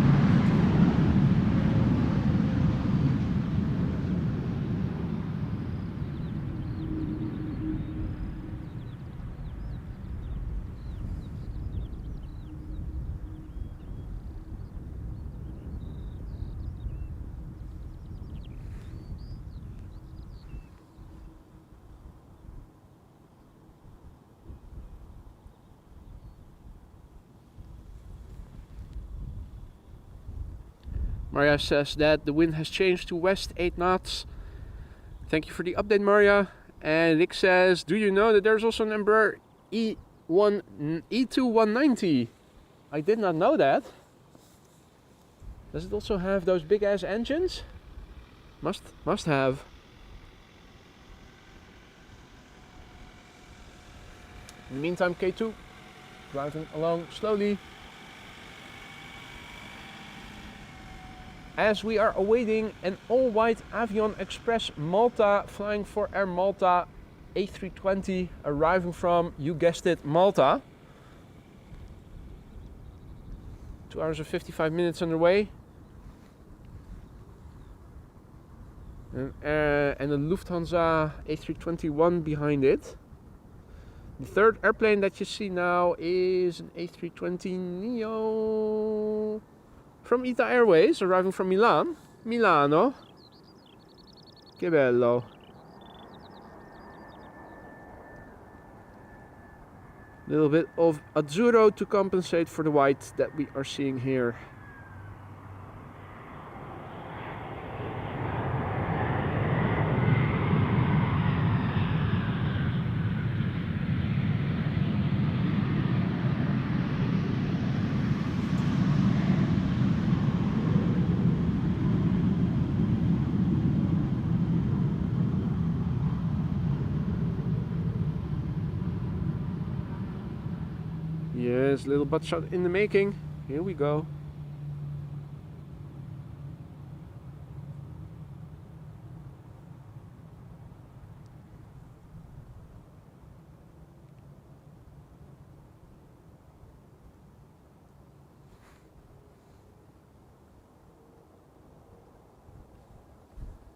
Maria says that the wind has changed to west 8 knots. Thank you for the update, Maria. And Rick says, do you know that there's also an Embraer E2190? I did not know that. Does it also have those big ass engines? Must have. In the meantime, K2 driving along slowly. As we are awaiting an all-white Avion Express Malta flying for Air Malta A320 arriving from, you guessed it, Malta. 2 hours and 55 minutes underway. And a Lufthansa A321 behind it. The third airplane that you see now is an A320neo from ITA Airways, arriving from Milano. Che bello. A little bit of azzurro to compensate for the white that we are seeing here. Yes, little butt shot in the making. Here we go.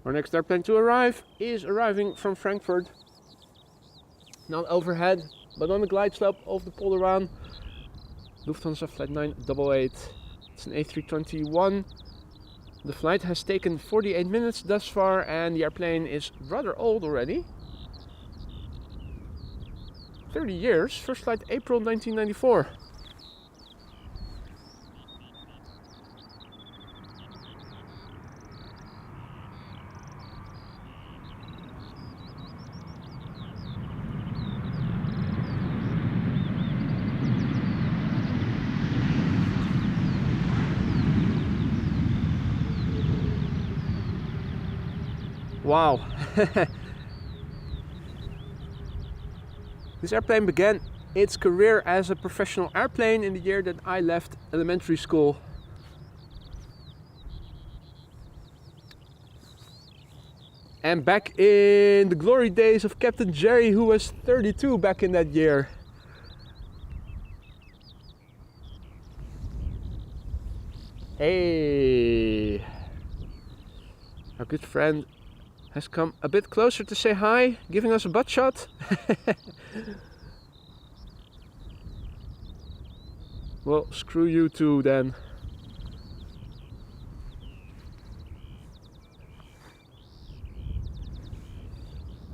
Our next airplane to arrive is arriving from Frankfurt. Not overhead, but on the glide slope of the Polderaan. Lufthansa flight 988. It's an A321. The flight has taken 48 minutes thus far, and the airplane is rather old already. 30 years, first flight April 1994. Wow. This airplane began its career as a professional airplane in the year that I left elementary school. And back in the glory days of Captain Jerry, who was 32 back in that year. Hey, our good friend has come a bit closer to say hi, giving us a butt shot. Well, screw you too then.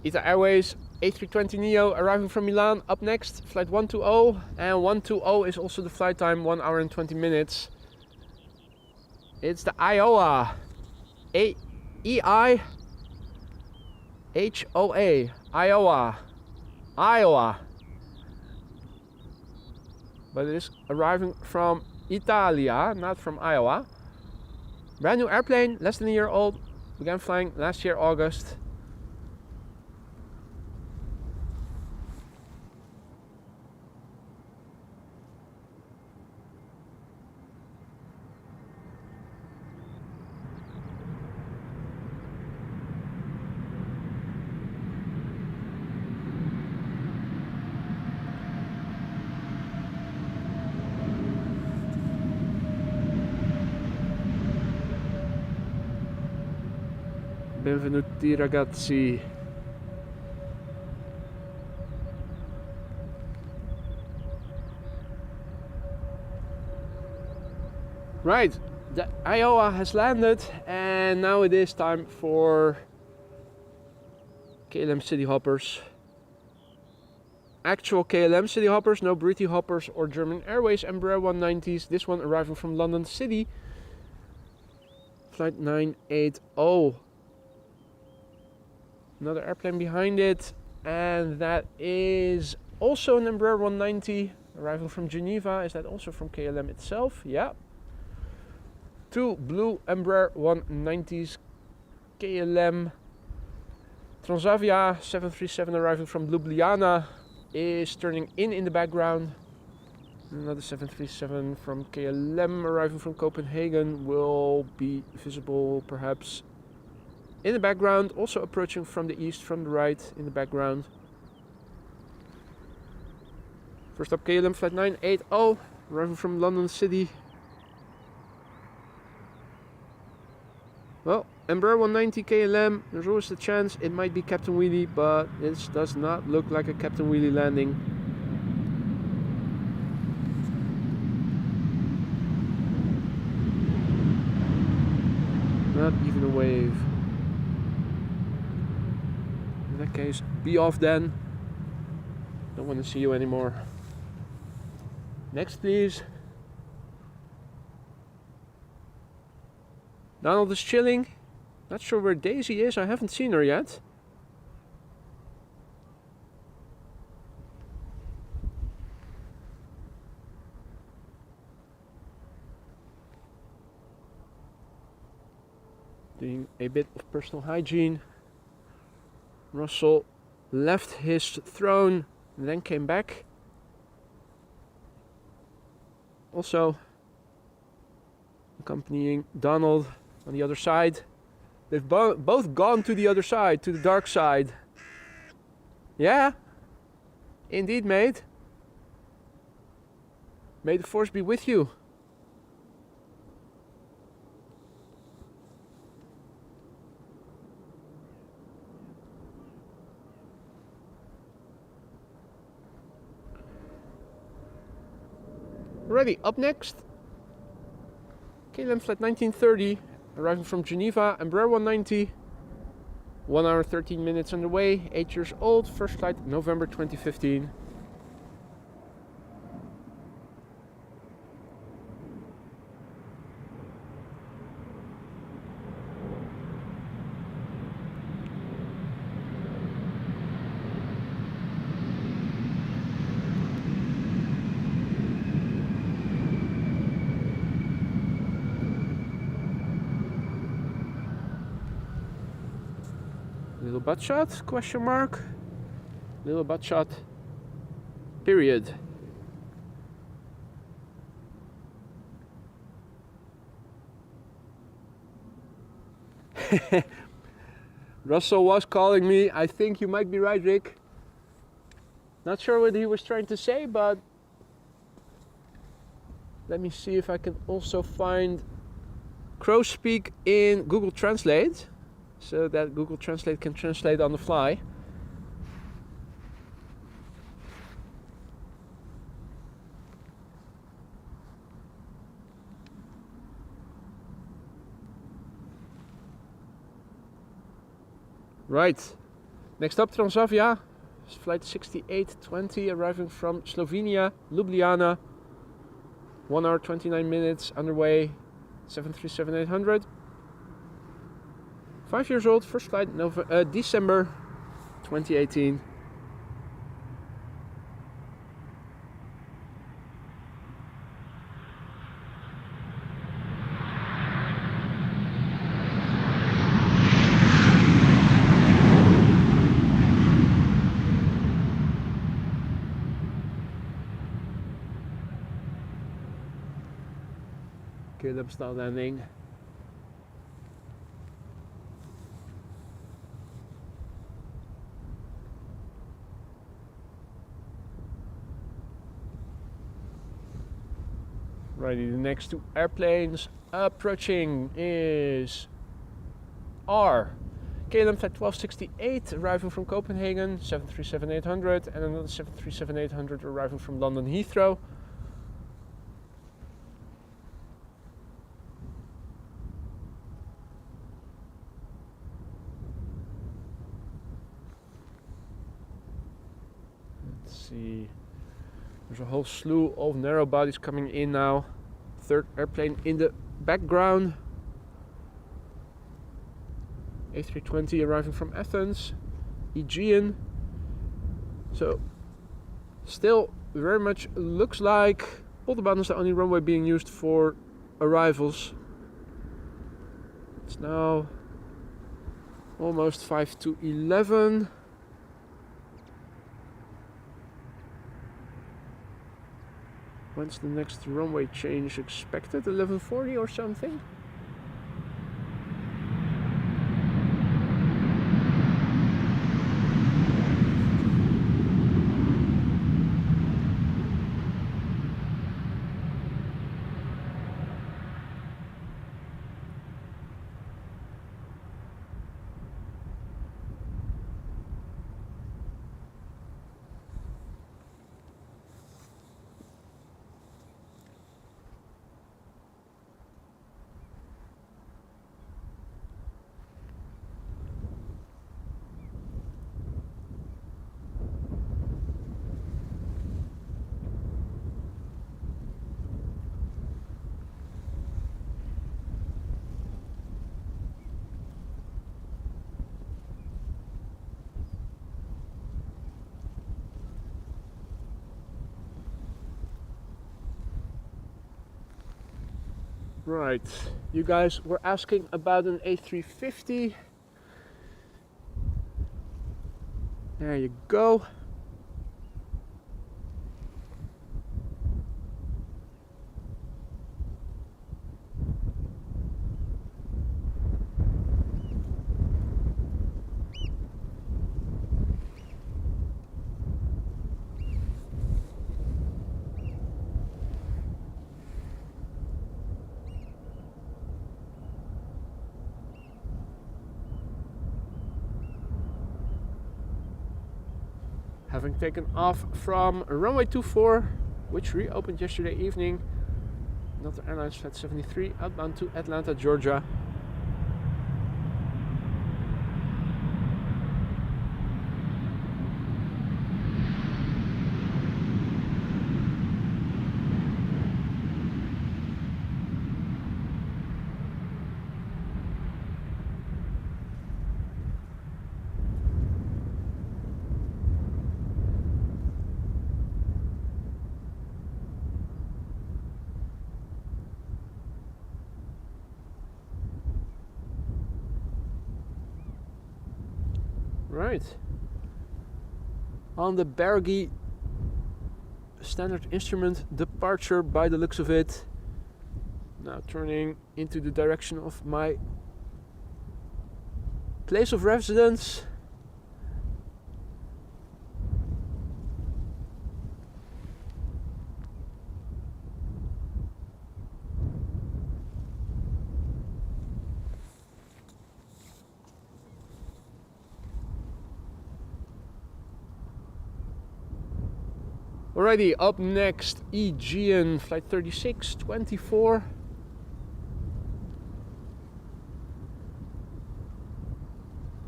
ITA Airways A320neo arriving from Milan. Up next, flight 120, and 120 is also the flight time, 1 hour and 20 minutes. It's the Iowa EI HOA, Iowa. But it is arriving from Italia, not from Iowa. Brand new airplane, less than a year old. Began flying last year, August. Benvenuti ragazzi. Right, the Iowa has landed, and now it is time for KLM city hoppers. Actual KLM city hoppers, no British hoppers or German Airways Embraer 190s. This one arriving from London City. Flight 980. Another airplane behind it, and that is also an Embraer 190 arriving from Geneva. Is that also from KLM itself? Yeah. Two blue Embraer 190s, KLM. Transavia 737 arriving from Ljubljana is turning in the background. Another 737 from KLM arriving from Copenhagen will be visible perhaps in the background, also approaching from the east, from the right, in the background. First up, KLM flight 980, arriving from London City. Well, Embraer 190 KLM, there's always a chance it might be Captain Wheelie, but this does not look like a Captain Wheelie landing. Not even a wave. In that case, be off then. Don't want to see you anymore. Next, please. Donald is chilling. Not sure where Daisy is. I haven't seen her yet. Doing a bit of personal hygiene. Russell left his throne and then came back. Also accompanying Donald on the other side. They've both gone to the other side, to the dark side. Yeah, indeed, mate. May the force be with you. Ready, up next. KLM flight 1930, arriving from Geneva, Embraer 190, 1 hour 13 minutes underway, 8 years old, first flight November 2015. Little butt shot, question mark, little butt shot, period. Russell was calling me. I think you might be right, Rick. Not sure what he was trying to say, but let me see if I can also find Crow speak in Google Translate, so that Google Translate can translate on the fly. Right, next up Transavia, flight 6820, arriving from Slovenia, Ljubljana, 1 hour 29 minutes underway, 737-800. 5 years old, first flight December 2018. KLM style landing. Righty, the next two airplanes approaching is KLM flight 1268, arriving from Copenhagen, 737-800, and another 737-800 arriving from London Heathrow. Let's see. There's a whole slew of narrow bodies coming in now. Third airplane in the background. A320 arriving from Athens. Aegean. So, still very much looks like Autobahn is the only runway being used for arrivals. It's now almost 5 to 11. When's the next runway change expected? 11:40 or something? Right, you guys were asking about an A350. There you go. Having taken off from runway 24, which reopened yesterday evening, Delta Airlines Flight 73, outbound to Atlanta, Georgia. Right. On the Bergy standard instrument departure by the looks of it. Now turning into the direction of my place of residence. Alrighty, up next, Aegean Flight 3624.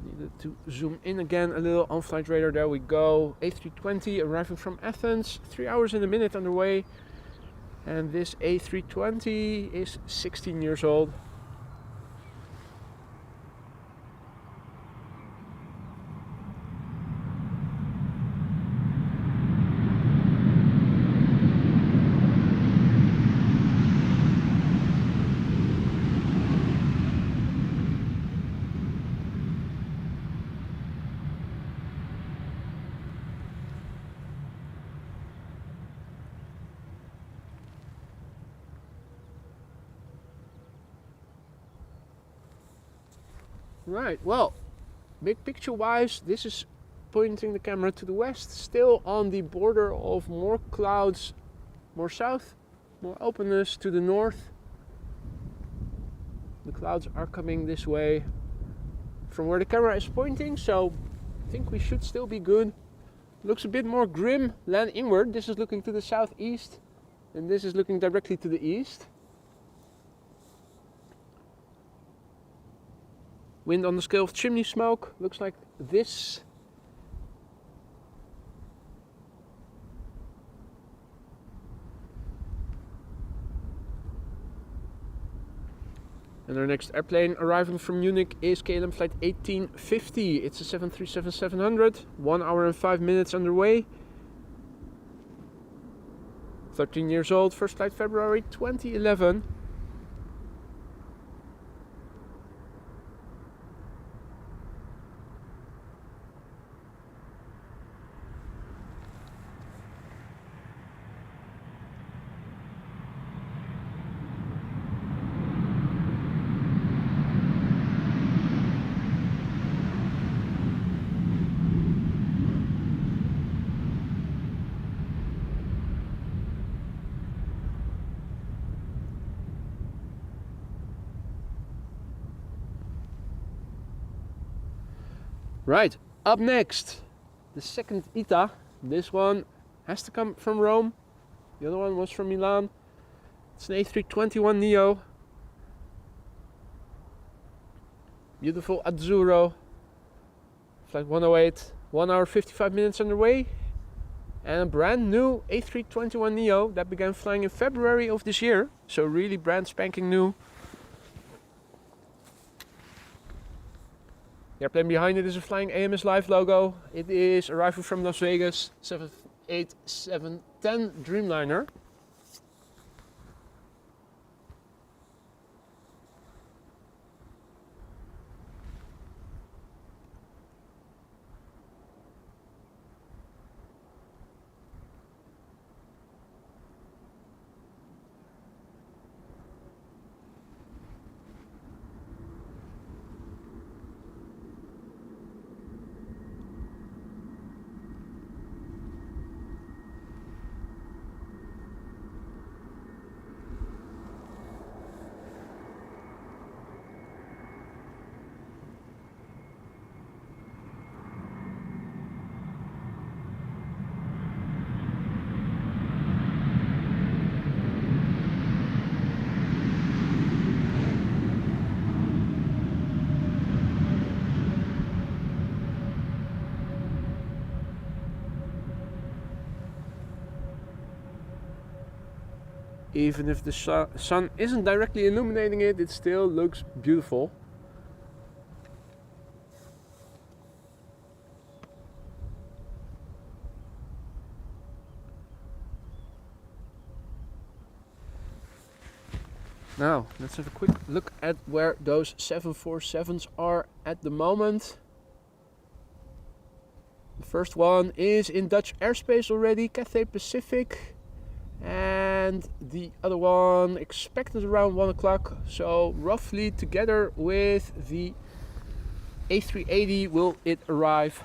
Needed to zoom in again a little on flight radar. There we go. A320 arriving from Athens, 3 hours and a minute underway. And this A320 is 16 years old. Right, well, big picture wise, this is pointing the camera to the west, still on the border of more clouds, more south, more openness to the north. The clouds are coming this way from where the camera is pointing, so I think we should still be good. Looks a bit more grim land inward. This is looking to the southeast, and this is looking directly to the east. Wind on the scale of chimney smoke looks like this. And our next airplane arriving from Munich is KLM Flight 1850. It's a 737-700, 1 hour and 5 minutes underway. 13 years old, first flight February 2011. Right, up next, the second ITA. This one has to come from Rome. The other one was from Milan. It's an A321neo. Beautiful Azzurro. Flight 108, 1 hour 55 minutes underway. And a brand new A321neo that began flying in February of this year. So really brand spanking new. The airplane behind it is a flying AMS Live logo. It is arriving from Las Vegas, 787-10 Dreamliner. Even if the sun isn't directly illuminating it, it still looks beautiful. Now, let's have a quick look at where those 747s are at the moment. The first one is in Dutch airspace already, Cathay Pacific. And the other one expected around 1 o'clock. So roughly together with the A380 will it arrive.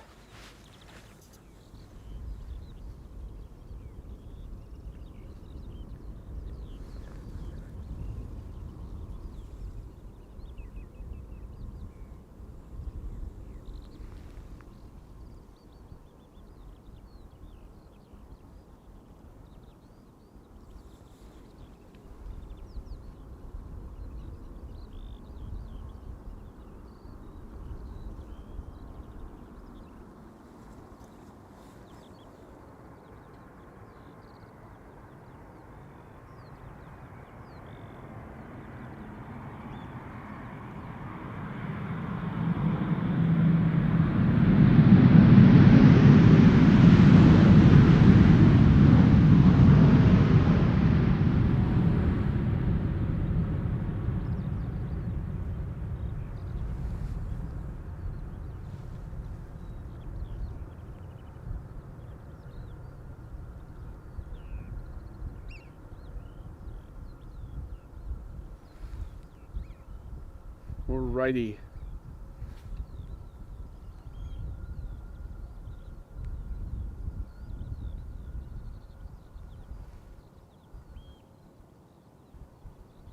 Alrighty.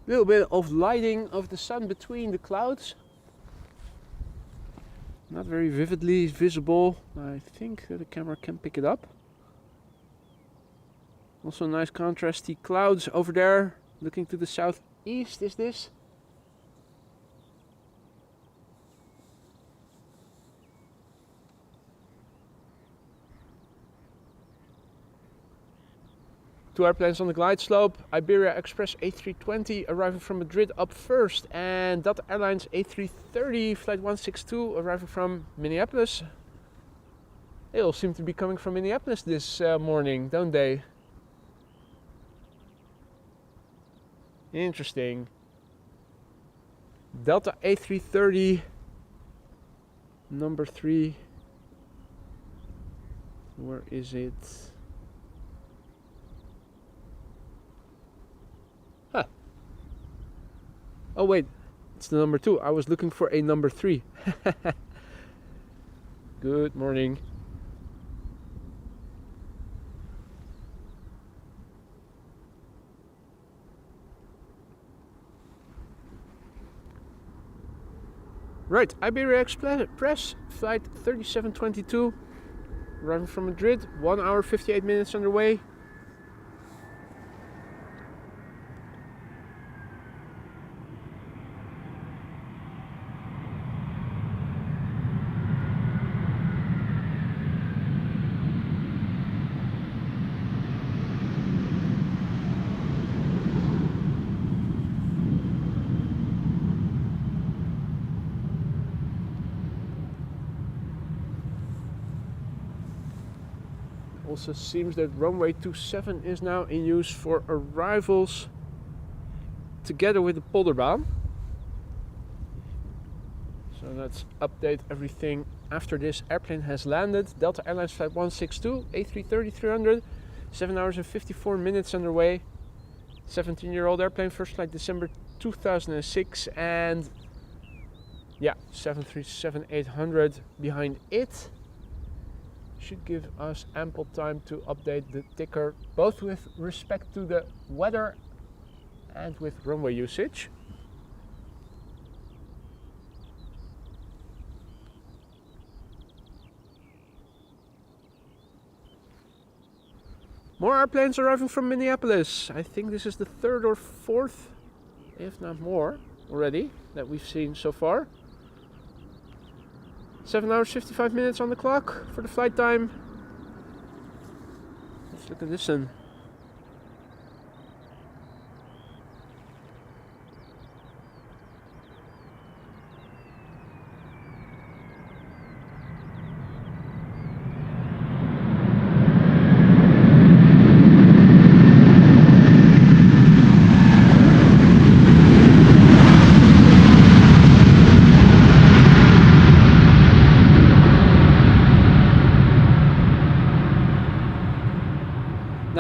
Little bit of lighting of the sun between the clouds. Not very vividly visible. I think that the camera can pick it up. Also nice contrasty clouds over there. Looking to the southeast is this. Two airplanes on the glide slope. Iberia Express A320 arriving from Madrid up first, and Delta Airlines A330 flight 162 arriving from Minneapolis. They all seem to be coming from Minneapolis this morning, don't they? Interesting. Delta A330 number 3. Where is it? Oh wait, it's the number 2. I was looking for a number 3. Good morning. Right, Iberia Express flight 3722 arriving from Madrid, 1 hour 58 minutes underway. Also seems that runway 27 is now in use for arrivals together with the Polderbaan. So let's update everything after this airplane has landed. Delta Airlines flight 162, A330-300, 7 hours and 54 minutes underway. 17-year-old airplane, first flight December 2006, and yeah, 737-800 behind it. Should give us ample time to update the ticker, both with respect to the weather and with runway usage. More airplanes arriving from Minneapolis. I think this is the 3rd or 4th, if not more, already that we've seen so far. 7 hours 55 minutes on the clock for the flight time. Let's look at this one.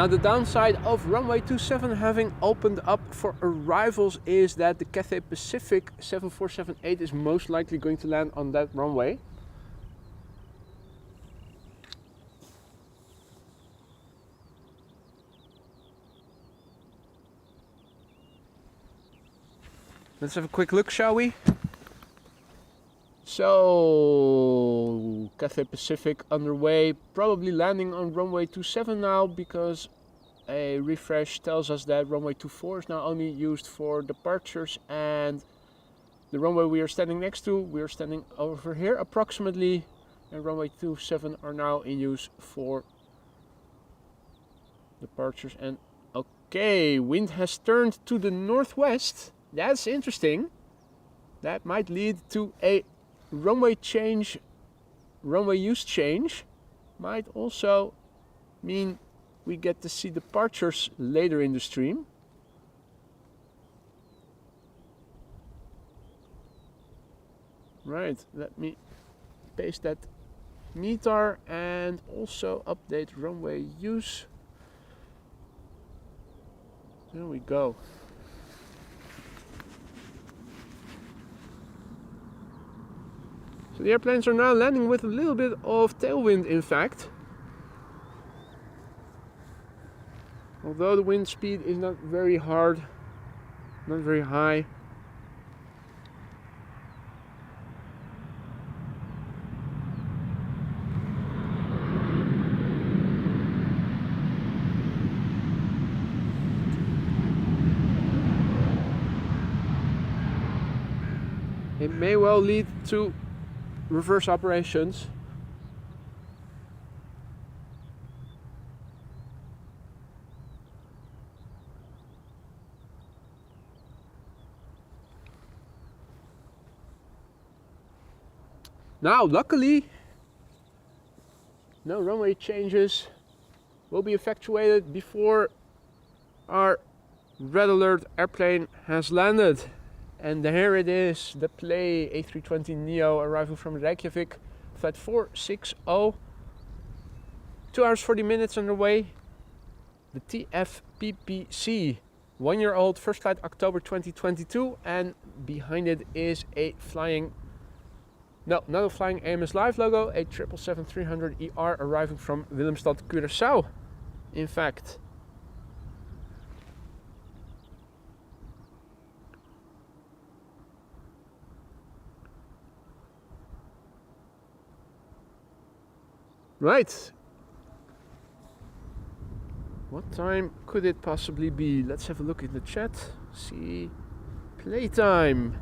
Now the downside of runway 27 having opened up for arrivals is that the Cathay Pacific 7478 is most likely going to land on that runway. Let's have a quick look, shall we? So, Cathay Pacific underway, probably landing on runway 27 now, because a refresh tells us that runway 24 is now only used for departures, and the runway we are standing next to, we are standing over here approximately, and runway 27 are now in use for departures. And okay, wind has turned to the northwest. That's interesting. That might lead to a runway change, runway use change. Might also mean we get to see departures later in the stream. Right, let me paste that METAR and also update runway use. There we go. So the airplanes are now landing with a little bit of tailwind, in fact. Although the wind speed is not very hard, not very high. It may well lead to reverse operations. Now, luckily, no runway changes will be effectuated before our red alert airplane has landed. And here it is, the Play A320neo arriving from Reykjavik, flight 460, 2 hours 40 minutes underway. The TFPPC, 1-year-old, first flight October 2022, and behind it is a flying, no, not a flying AMS Live logo, a 777-300ER arriving from Willemstad, Curaçao, in fact. Right. What time could it possibly be? Let's have a look in the chat. See. Playtime.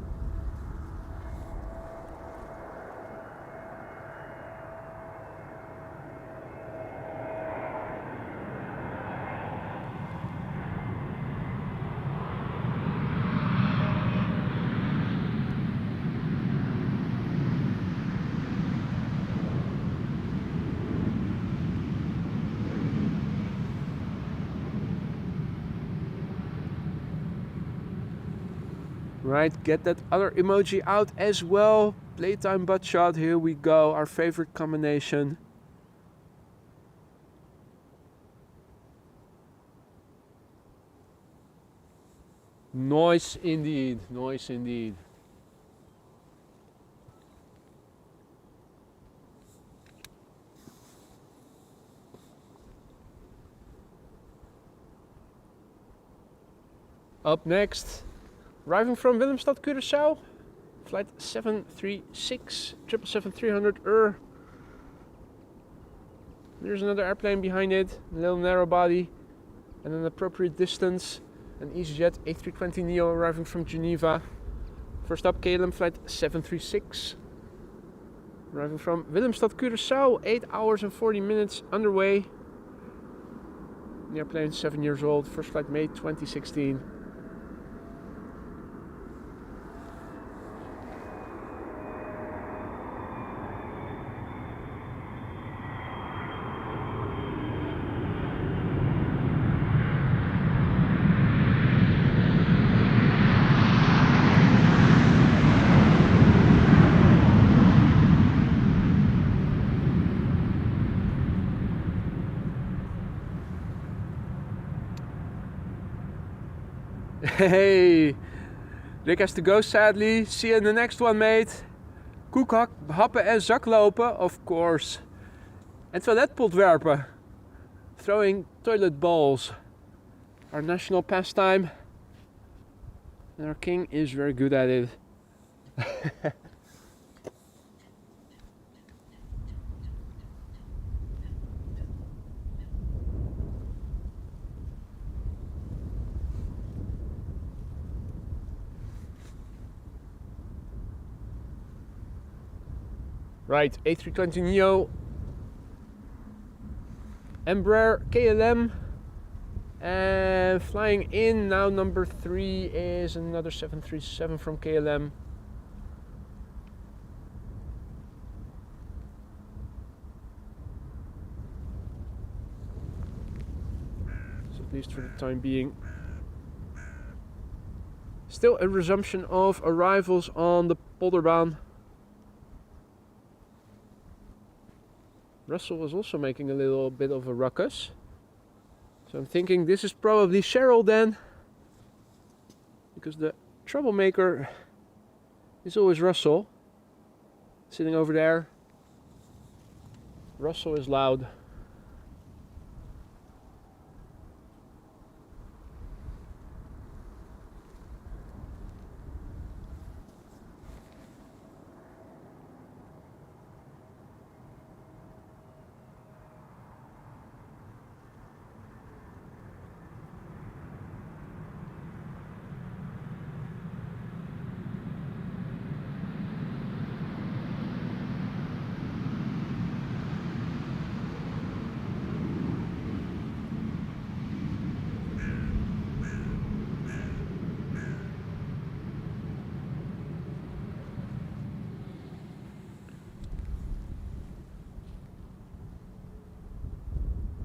Right, get that other emoji out as well. Playtime butt shot, here we go, our favorite combination. Noise indeed, noise indeed. Up next, arriving from Willemstad, Curaçao, flight 736, 777-300 There's another airplane behind it, a little narrow body, and an appropriate distance. An EasyJet A320neo arriving from Geneva. First up, KLM flight 736, arriving from Willemstad, Curaçao, 8 hours and 40 minutes underway. The airplane is 7 years old, first flight May 2016. Hey, Rick has to go sadly. See you in the next one, mate. Koek happen en zaklopen, of course. En toiletpot werpen. Throwing toilet balls. Our national pastime. And our king is very good at it. Right, A320neo, Embraer, KLM, and flying in now. Number 3 is another 737 from KLM. So at least for the time being. Still a resumption of arrivals on the Polderbaan. Russell was also making a little bit of a ruckus. So I'm thinking this is probably Sheryll then. Because the troublemaker is always Russell. Sitting over there. Russell is loud.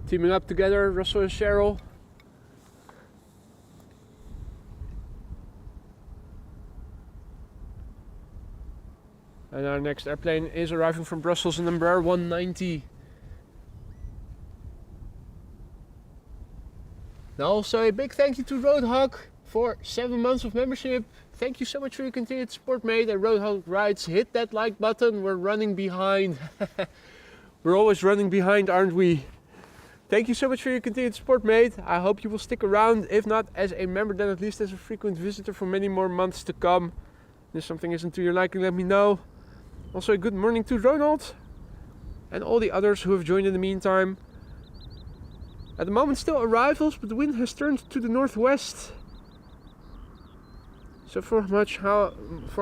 Teaming up together, Russell and Sheryll. And our next airplane is arriving from Brussels, an Embraer 190. Now also a big thank you to Roadhog for 7 months of membership. Thank you so much for your continued support, mate. And Roadhog Rides, hit that like button. We're running behind. We're always running behind, aren't we? Thank you so much for your continued support, mate. I hope you will stick around. If not as a member, then at least as a frequent visitor for many more months to come. If something isn't to your liking, let me know. Also a good morning to Ronald and all the others who have joined in the meantime. At the moment still arrivals, but the wind has turned to the northwest. So for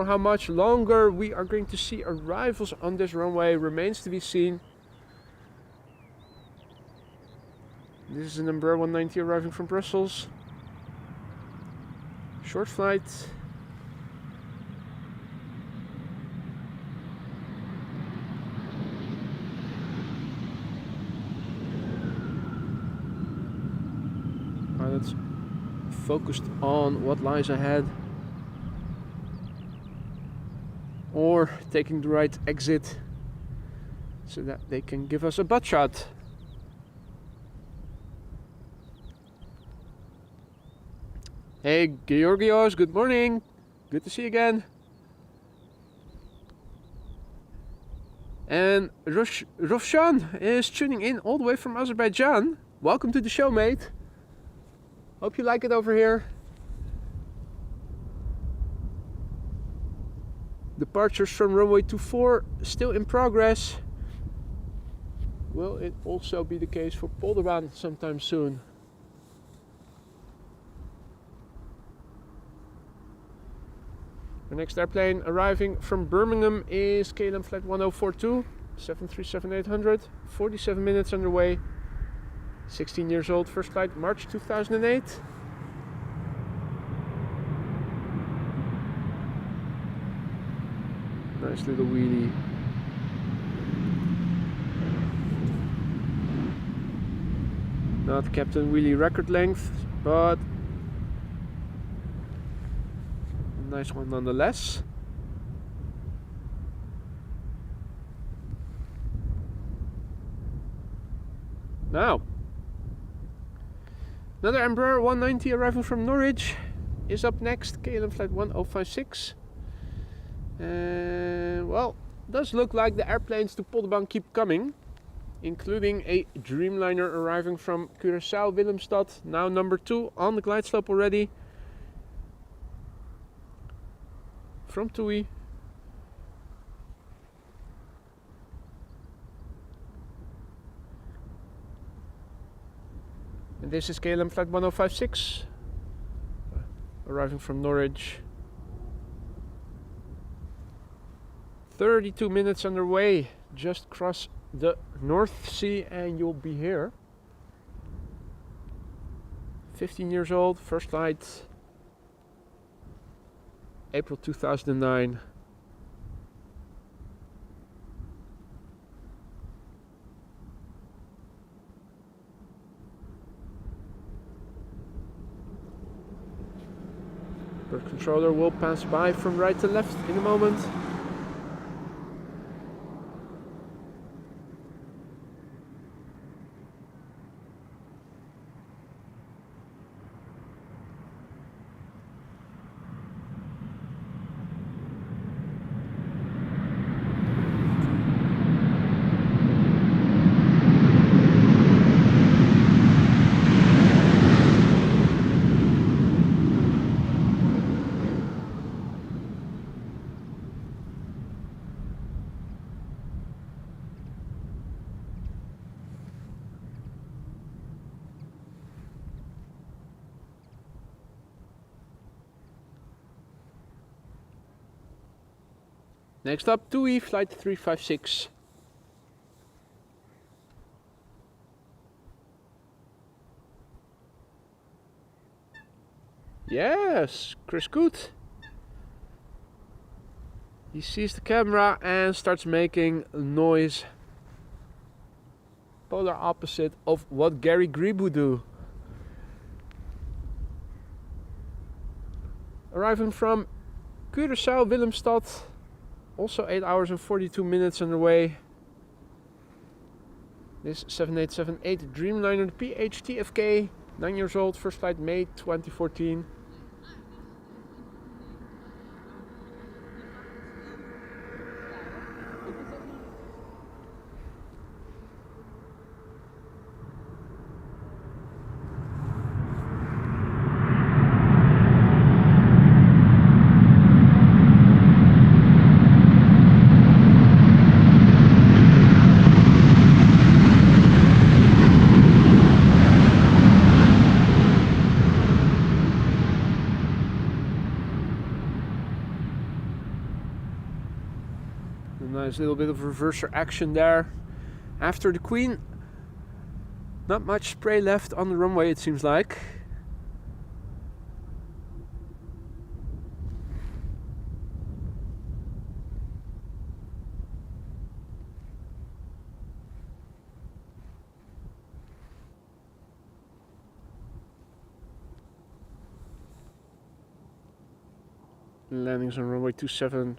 how much longer we are going to see arrivals on this runway remains to be seen. This is an Embraer 190 arriving from Brussels. Short flight. Pilots focused on what lies ahead. Or taking the right exit so that they can give us a butt shot. Hey Georgios, good morning. Good to see you again. And Roshan is tuning in all the way from Azerbaijan. Welcome to the show, mate. Hope you like it over here. Departures from runway 24 still in progress. Will it also be the case for Polderbaan sometime soon? The next airplane arriving from Birmingham is KLM Flight 1042, 737-800, 47 minutes underway, 16 years old, first flight March 2008. Nice little wheelie. Not Captain Wheelie record length, but nice one nonetheless. Now, another Embraer 190 arriving from Norwich. is up next, KLM flight 1056. And well, does look like the airplanes to Polderban keep coming, including a Dreamliner arriving from Curaçao Willemstad, now number 2 on the glide slope already. From TUI. And this is KLM flight 1056, arriving from Norwich. 32 minutes underway, just cross the North Sea and you'll be here. 15 years old, first flight, April 2009. The controller will pass by from right to left in a moment. Next up, TUI flight 356. Yes, Curtis Coot. He sees the camera and starts making noise. Polar opposite of what Gary Grebe would do. Arriving from Curaçao Willemstad. Also 8 hours and 42 minutes underway. This 7878 Dreamliner PH-TFK, 9 years old, first flight May 2014. Nice little bit of reverser action there. After the Queen, not much spray left on the runway, it seems like. Landings on runway 27.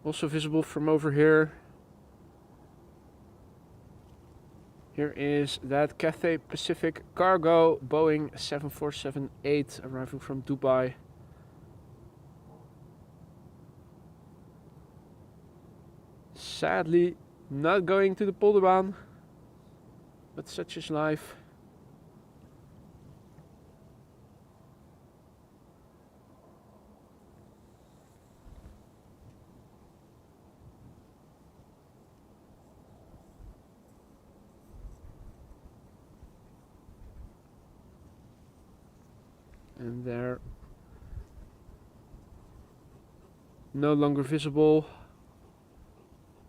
Also visible from over here. Here is that Cathay Pacific Cargo Boeing 7478 arriving from Dubai. Sadly, not going to the Polderbaan, but such is life. And they're no longer visible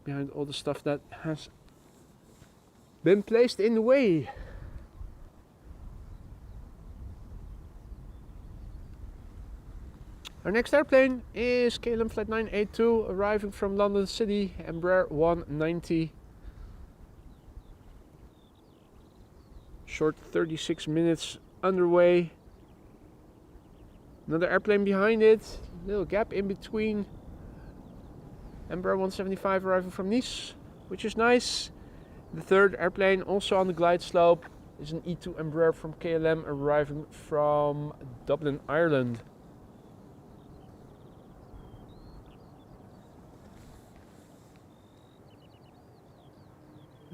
behind all the stuff that has been placed in the way. Our next airplane is KLM flight 982 arriving from London City, Embraer 190. Short 36 minutes underway. Another airplane behind it, little gap in between. Embraer 175 arriving from Nice, which is nice. The third airplane also on the glide slope is an E2 Embraer from KLM arriving from Dublin, Ireland.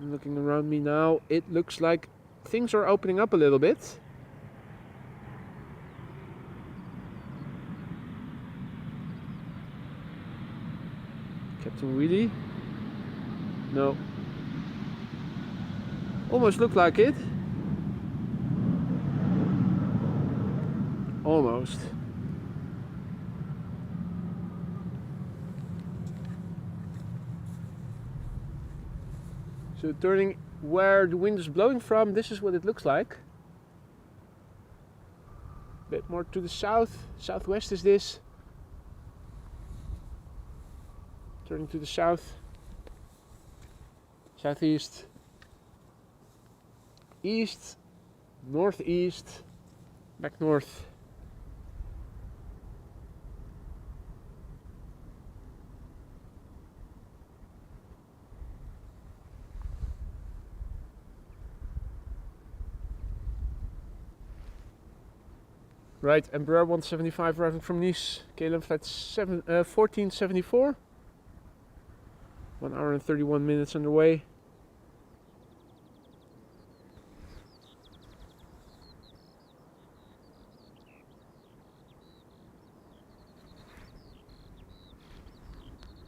Looking around me now, it looks like things are opening up a little bit. Captain Wheelie? No. Almost looked like it. Almost. So turning where the wind is blowing from, this is what it looks like. A bit more to the south, southwest is this. Turning to the south, southeast, east, northeast, back north. Right, Embraer 175 arriving from Nice, KLM flight 1474. 1 hour and 31 minutes underway.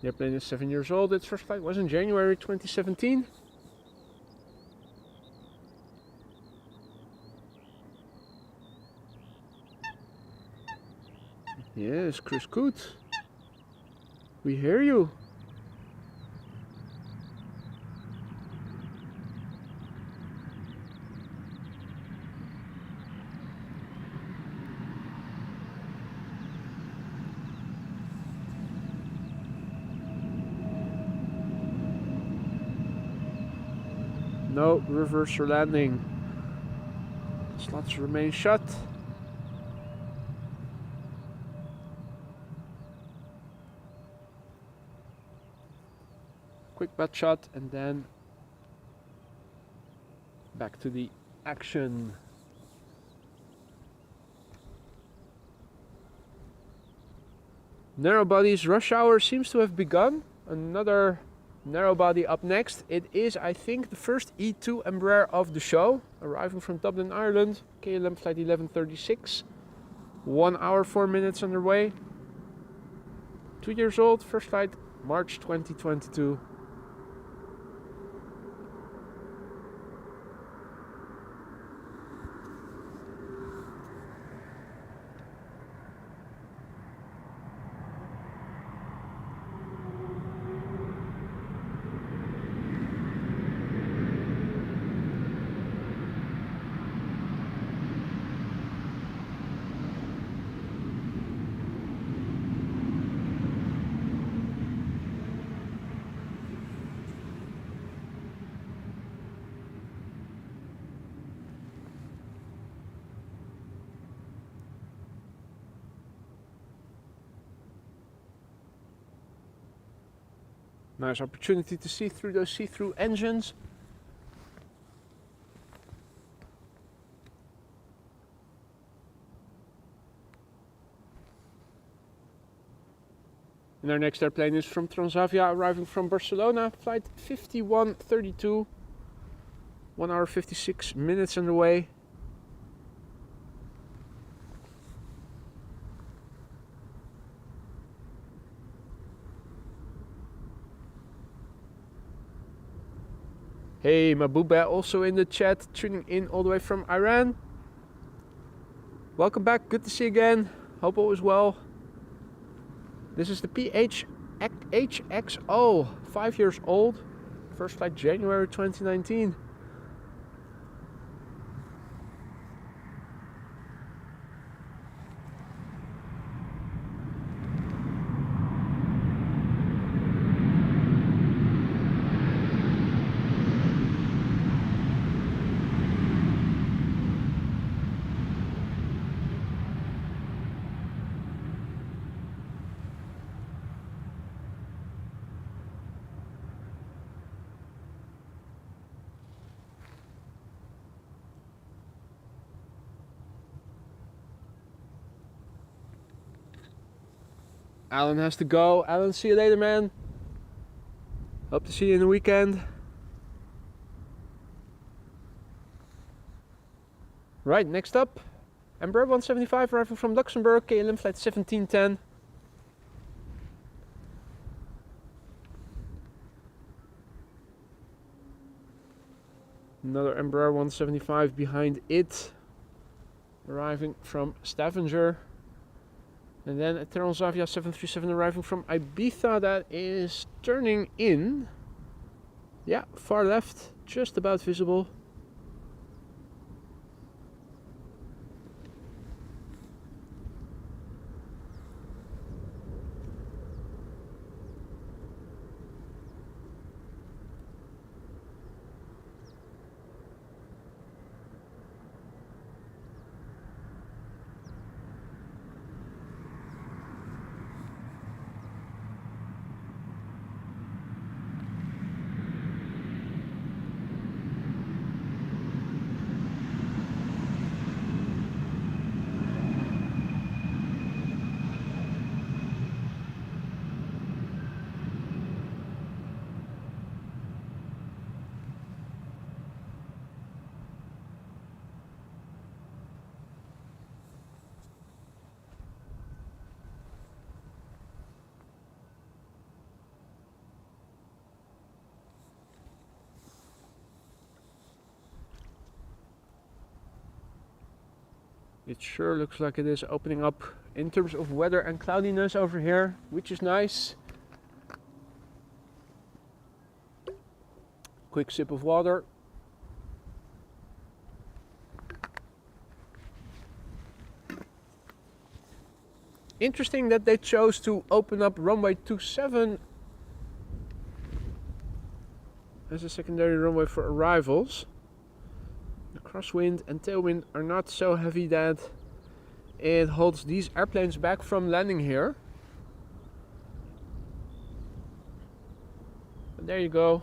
The airplane is 7 years old. Its first flight was in January 2017. Yes, Curtis Coot. We hear you. No reverse or landing. Slots remain shut. Quick butt shot and then back to the action. Narrow bodies rush hour seems to have begun. Another narrow body up next. It is, I think, the first E2 Embraer of the show, arriving from Dublin, Ireland. KLM flight 1136. 1 hour 4 minutes underway. 2 years old. First flight March 2022. Nice opportunity to see through those see-through engines. And our next airplane is from Transavia, arriving from Barcelona, flight 5132. 1 hour 56 minutes underway. Hey, Mabuba also in the chat, tuning in all the way from Iran. Welcome back, good to see you again. Hope all is well. This is the PH-HXO, 5 years old. First flight January 2019. Alan has to go. Alan, see you later, man. Hope to see you in the weekend. Right, next up, Embraer 175 arriving from Luxembourg, KLM flight 1710. Another Embraer 175 behind it, arriving from Stavanger. And then a Transavia 737 arriving from Ibiza that is turning in. Yeah, far left, just about visible. It sure looks like it is opening up in terms of weather and cloudiness over here, which is nice. Quick sip of water. Interesting that they chose to open up runway 27 as a secondary runway for arrivals. The crosswind and tailwind are not so heavy that it holds these airplanes back from landing here. But there you go.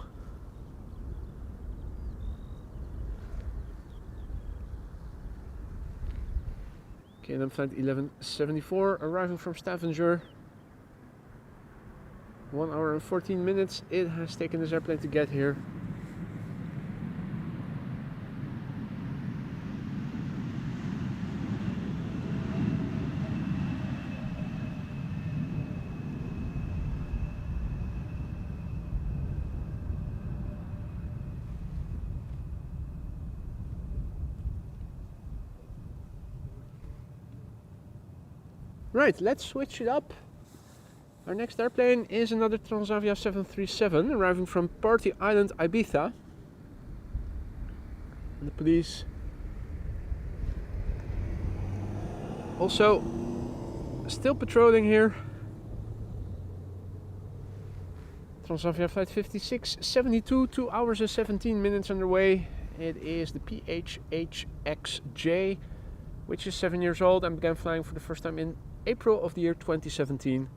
KLM flight 1174 arriving from Stavanger. 1 hour and 14 minutes it has taken this airplane to get here. Right, let's switch it up. Our next airplane is another Transavia 737 arriving from Party Island, Ibiza. And the police also still patrolling here. Transavia flight 5672, 2 hours and 17 minutes underway. It is the PH-XJ, which is 7 years old and began flying for the first time in April of the year 2017.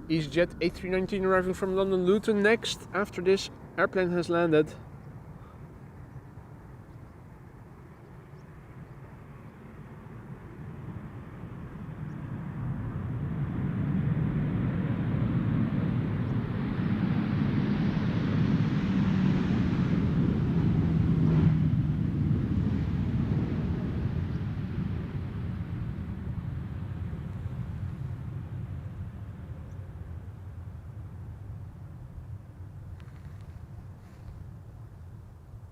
EasyJet A319 arriving from London Luton next after this airplane has landed.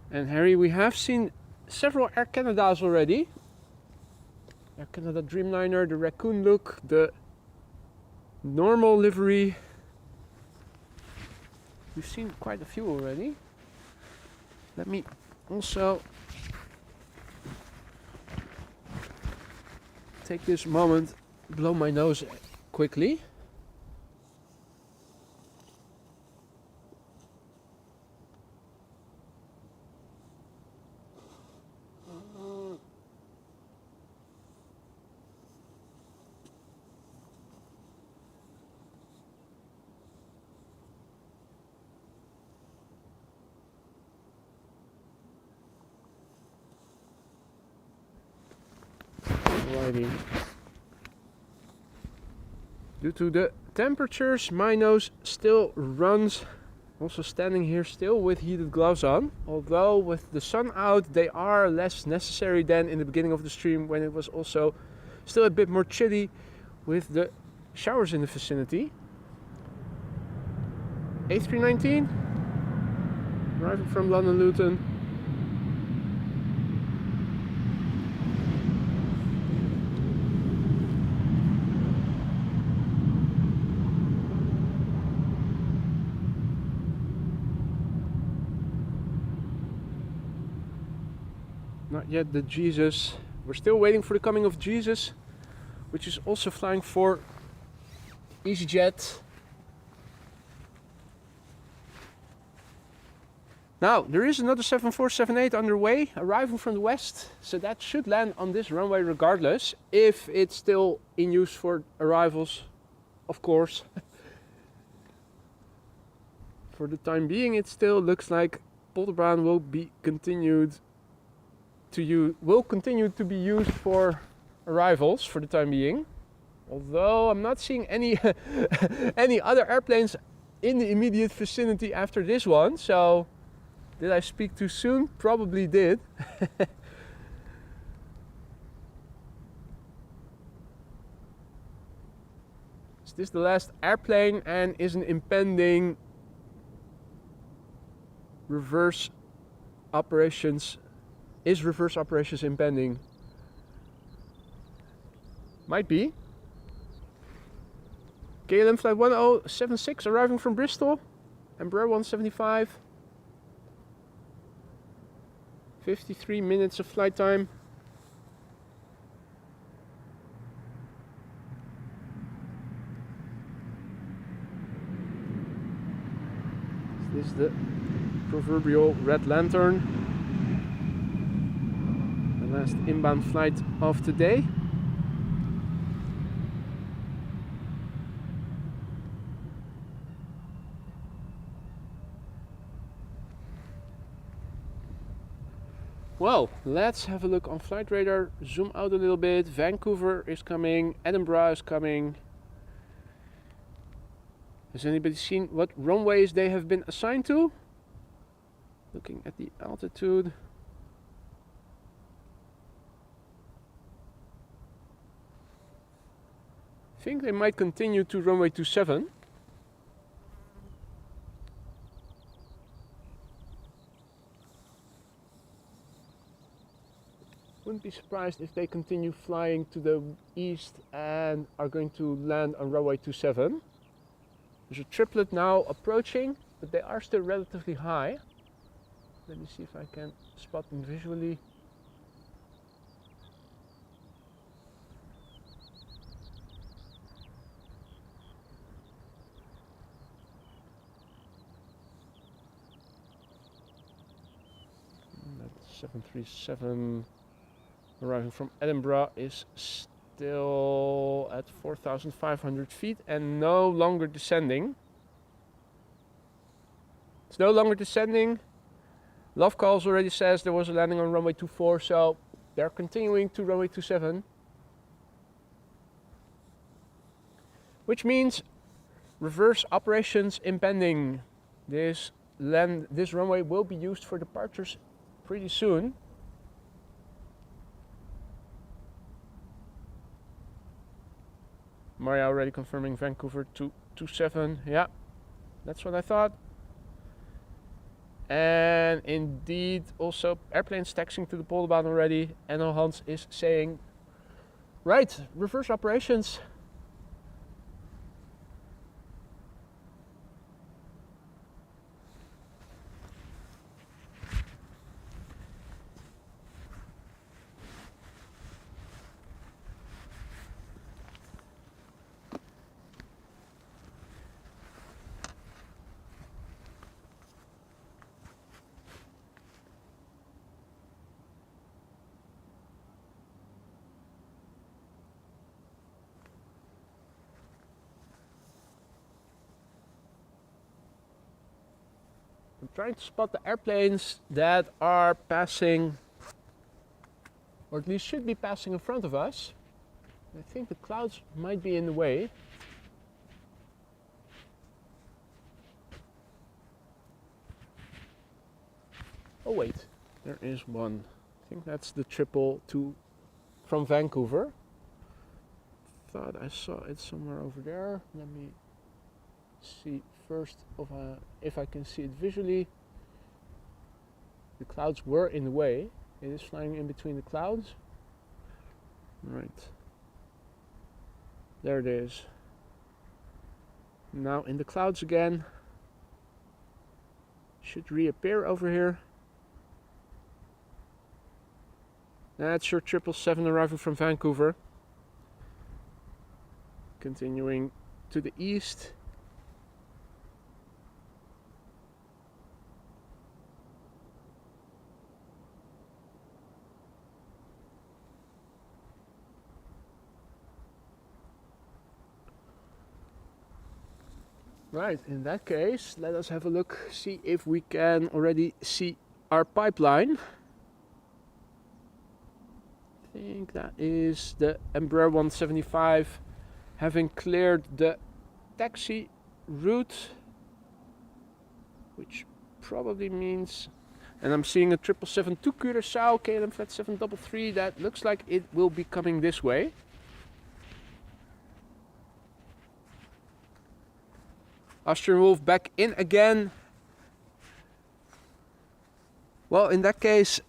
And Harry, we have seen several Air Canadas already. Air Canada Dreamliner, the raccoon look, the normal livery. We've seen quite a few already. Let me also take this moment, blow my nose quickly. already. Due to the temperatures, my nose still runs. Also standing here still with heated gloves on. Although with the sun out, they are less necessary than in the beginning of the stream, when it was also still a bit more chilly with the showers in the vicinity. A319, arriving from London Luton. Not yet the Jesus. We're still waiting for the coming of Jesus, which is also flying for EasyJet. Now, there is another 7478 underway, arriving from the west, so that should land on this runway regardless, if it's still in use for arrivals, of course. For the time being, it still looks like Polderbaan will continue to be used for arrivals for the time being. Although I'm not seeing any any other airplanes in the immediate vicinity after this one, so did I speak too soon? Probably did. Is this the last airplane, and is an impending reverse operations? Is reverse operations impending? Might be. KLM flight 1076 arriving from Bristol. Embraer 175. 53 minutes of flight time. This is the proverbial red lantern. The last inbound flight of today. Well, let's have a look on flight radar, zoom out a little bit. Vancouver is coming, Edinburgh is coming. Has anybody seen what runways they have been assigned to? Looking at the altitude. I think they might continue to runway 27. Wouldn't be surprised if they continue flying to the east and are going to land on runway 27. There's a triplet now approaching, but they are still relatively high. Let me see if I can spot them visually. That 737 arriving from Edinburgh is still at 4,500 feet and no longer descending. It's no longer descending. Love Calls already says there was a landing on runway 24, so they're continuing to runway 27. Which means reverse operations impending. This runway will be used for departures pretty soon. Maria already confirming Vancouver to 27. Yeah, that's what I thought. And indeed, also airplanes taxiing to the Polderbaan already. Enno Hans is saying, right, reverse operations. I'm trying to spot the airplanes that are passing, or at least should be passing in front of us. I think the clouds might be in the way. Oh wait, there is one. I think that's the 777 from Vancouver. Thought I saw it somewhere over there. Let me see first if I can see it visually. The clouds were in the way. It is flying in between the clouds. Right. There it is. Now in the clouds again. Should reappear over here. That's your 777 arriving from Vancouver. Continuing to the east. Right, in that case, let us have a look, see if we can already see our pipeline. I think that is the Embraer 175 having cleared the taxi route, which probably means, and I'm seeing a 777 to Curaçao, KLM Flat 733, that looks like it will be coming this way. Austrian Wolf back in again. Well, in that case,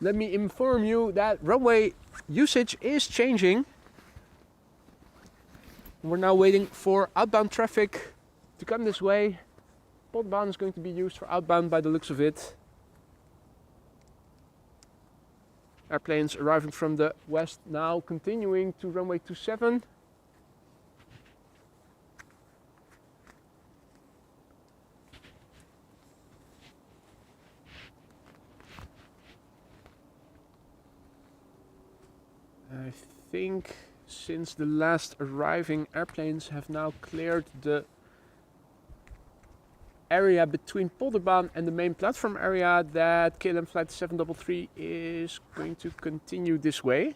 let me inform you that runway usage is changing. We're now waiting for outbound traffic to come this way. Podbaan is going to be used for outbound by the looks of it. Airplanes arriving from the west now continuing to runway 27. I think since the last arriving airplanes have now cleared the area between Polderbaan and the main platform area, that KLM Flight 733 is going to continue this way.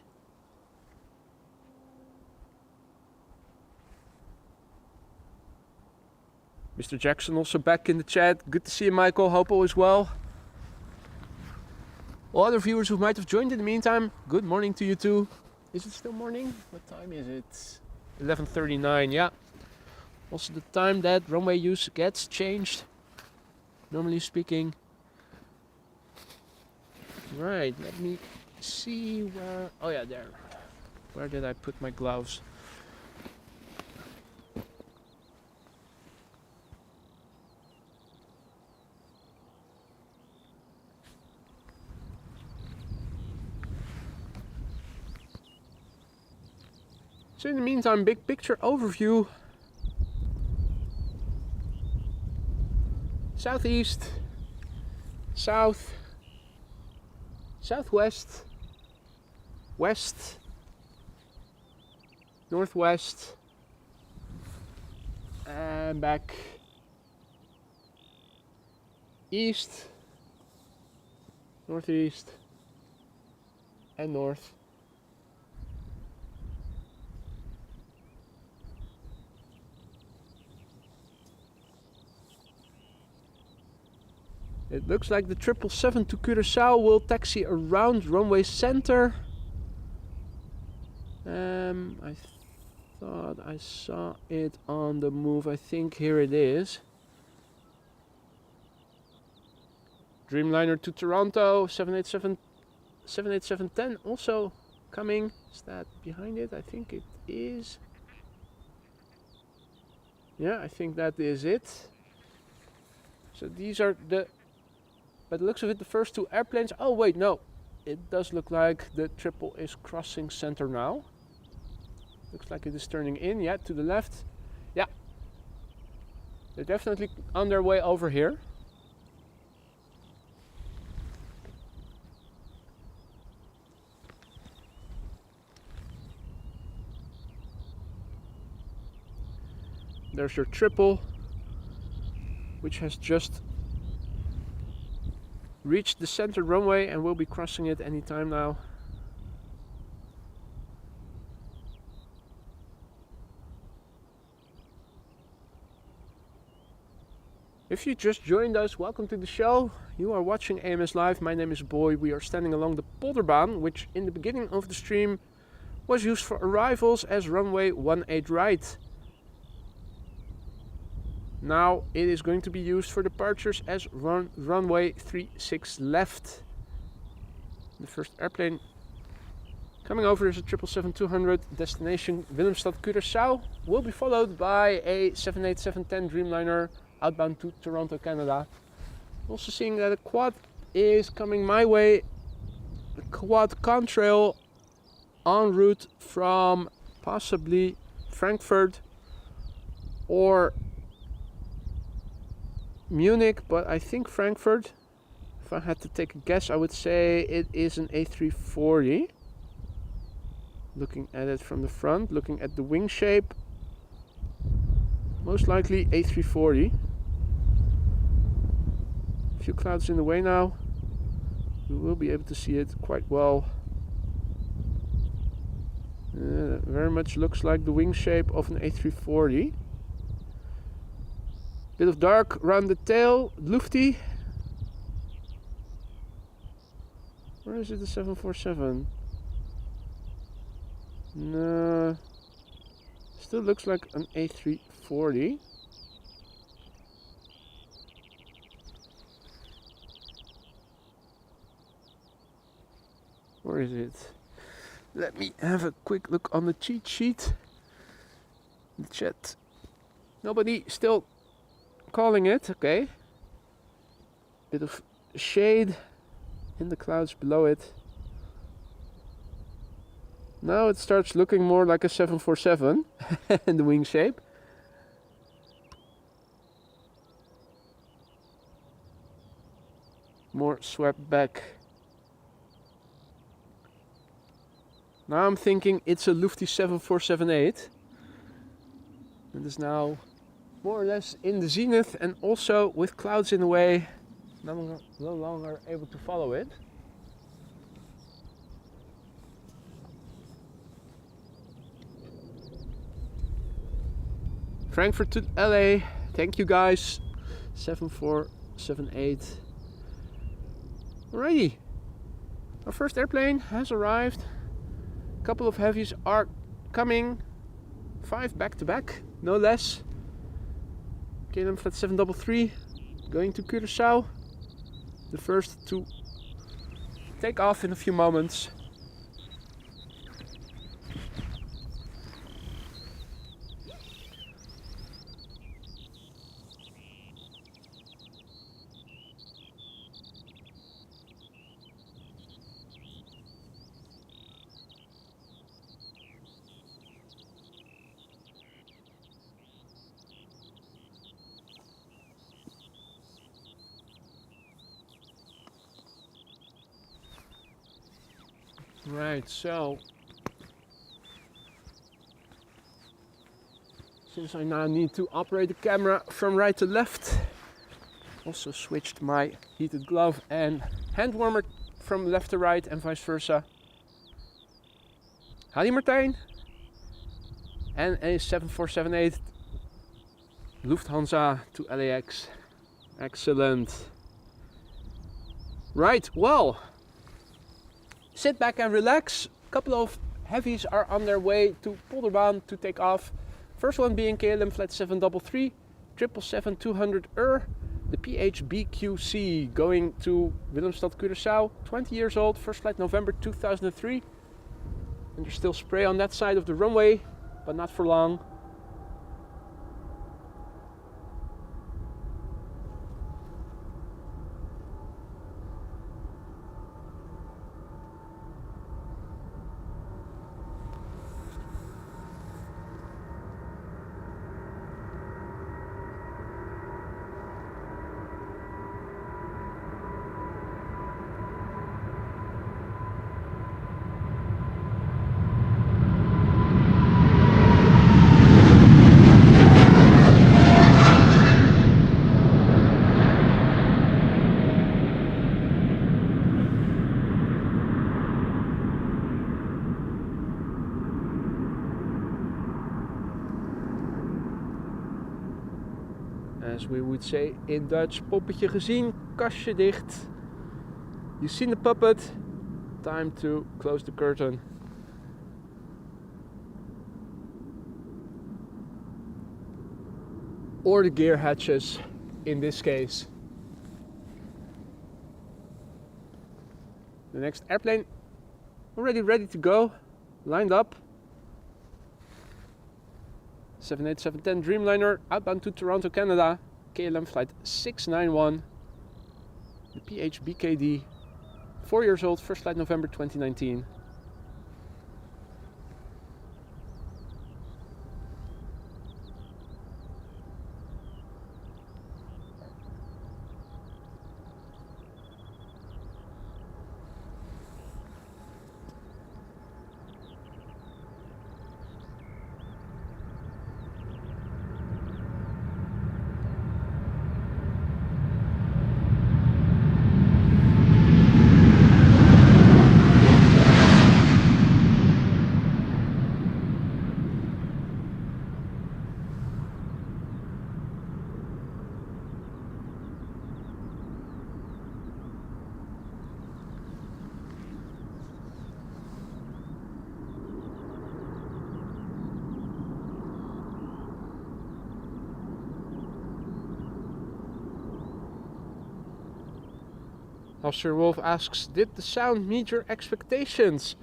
Mr. Jackson also back in the chat. Good to see you, Michael. Hope all is well. All other viewers who might have joined in the meantime, good morning to you too. Is it still morning? What time is it? 11:39, yeah. Also the time that runway use gets changed, normally speaking. Right, let me see where, oh yeah, there. Where did I put my gloves? So in the meantime, big picture overview. Southeast, south, southwest, west, northwest, and back east, northeast, and north. It looks like the 777 to Curaçao will taxi around runway center. I thought I saw it on the move. I think here it is. Dreamliner to Toronto, 787-10 also coming. Is that behind it? I think it is. Yeah, I think that is it. So these are the, by the looks of it, the first two airplanes. Oh wait, no. It does look like the triple is crossing center now. Looks like it is turning in, yeah, to the left. Yeah. They're definitely on their way over here. There's your triple, which has just reached the center runway and will be crossing it any time now. If you just joined us, welcome to the show. You are watching AMS Live. My name is Boy. We are standing along the Polderbaan, which in the beginning of the stream was used for arrivals as runway 18 right. Now it is going to be used for departures as runway 36 left. The first airplane coming over is a 777-200 destination Willemstad Curaçao. Will be followed by a 787-10 Dreamliner outbound to Toronto, Canada. Also seeing that a quad is coming my way. A quad contrail en route from possibly Frankfurt or Munich, but I think Frankfurt. If I had to take a guess, I would say it is an A340. Looking at it from the front, looking at the wing shape, most likely A340. A few clouds in the way now. We will be able to see it quite well. Very much looks like the wing shape of an A340. Bit of dark around the tail, lufty. Where is it, the 747? No, still looks like an A340. Where is it? Let me have a quick look on the cheat sheet. The chat. Nobody still calling it. Okay. Bit of shade in the clouds below it. Now it starts looking more like a 747 in the wing shape. More swept back. Now I'm thinking it's a Lufty 7478. It is now more or less in the zenith and also with clouds in the way, no longer able to follow it. Frankfurt to LA, thank you guys. 7478. Alrighty, our first airplane has arrived. A couple of heavies are coming. 5 back to back, no less. KLM B773 going to Curaçao. The first to take off in a few moments. Right, so since I now need to operate the camera from right to left, also switched my heated glove and hand warmer from left to right and vice versa. Howdy Martijn, and a 7478 Lufthansa to LAX. Excellent. Right, well, sit back and relax. A couple of heavies are on their way to Polderbaan to take off. First one being KLM B773 777-200 the PH-BQC going to Willemstad Curaçao. 20 years old, first flight November 2003. And there's still spray on that side of the runway, but not for long. As we would say in Dutch, poppetje gezien, kastje dicht. You've seen the puppet, time to close the curtain. Or the gear hatches in this case. The next airplane already ready to go, lined up. 787-10 Dreamliner, outbound to Toronto, Canada, KLM flight 691, the PH-BKD, 4 years old, first flight November 2019. Officer Wolf asks, did the sound meet your expectations?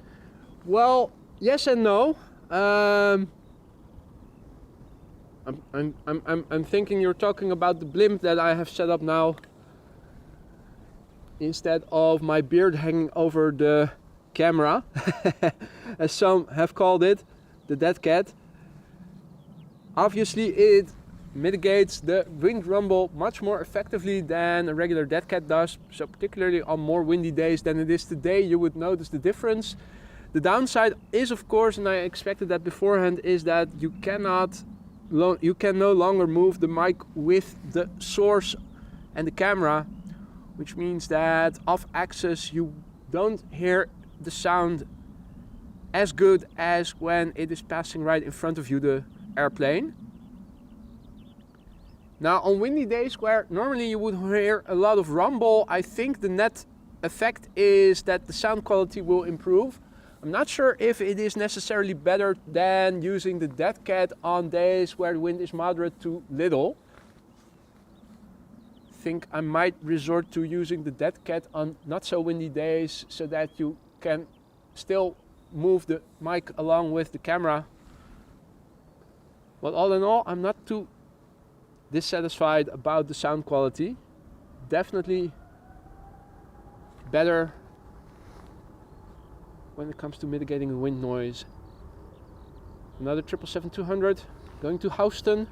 Well, yes and no. I'm thinking you're talking about the blimp that I have set up now, instead of my beard hanging over the camera, as some have called it, the dead cat. Obviously it mitigates the wind rumble much more effectively than a regular dead cat does, so particularly on more windy days than it is today you would notice the difference. The downside is, of course, and I expected that beforehand, is that you can no longer move the mic with the source and the camera, which means that off axis you don't hear the sound as good as when it is passing right in front of you, the airplane. Now on windy days where normally you would hear a lot of rumble, I think the net effect is that the sound quality will improve. I'm not sure if it is necessarily better than using the dead cat on days where the wind is moderate to little. I think I might resort to using the dead cat on not so windy days so that you can still move the mic along with the camera. But all in all, I'm not too dissatisfied about the sound quality. Definitely better when it comes to mitigating the wind noise. Another 777-200 going to Houston,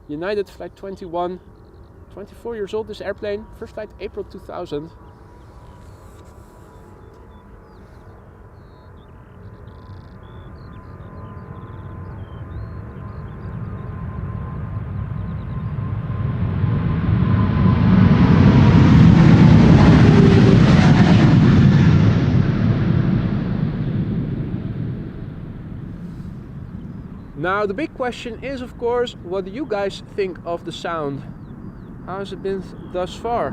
United flight 21, 24 years old this airplane, first flight April 2000. Now the big question is, of course, what do you guys think of the sound? How has it been thus far?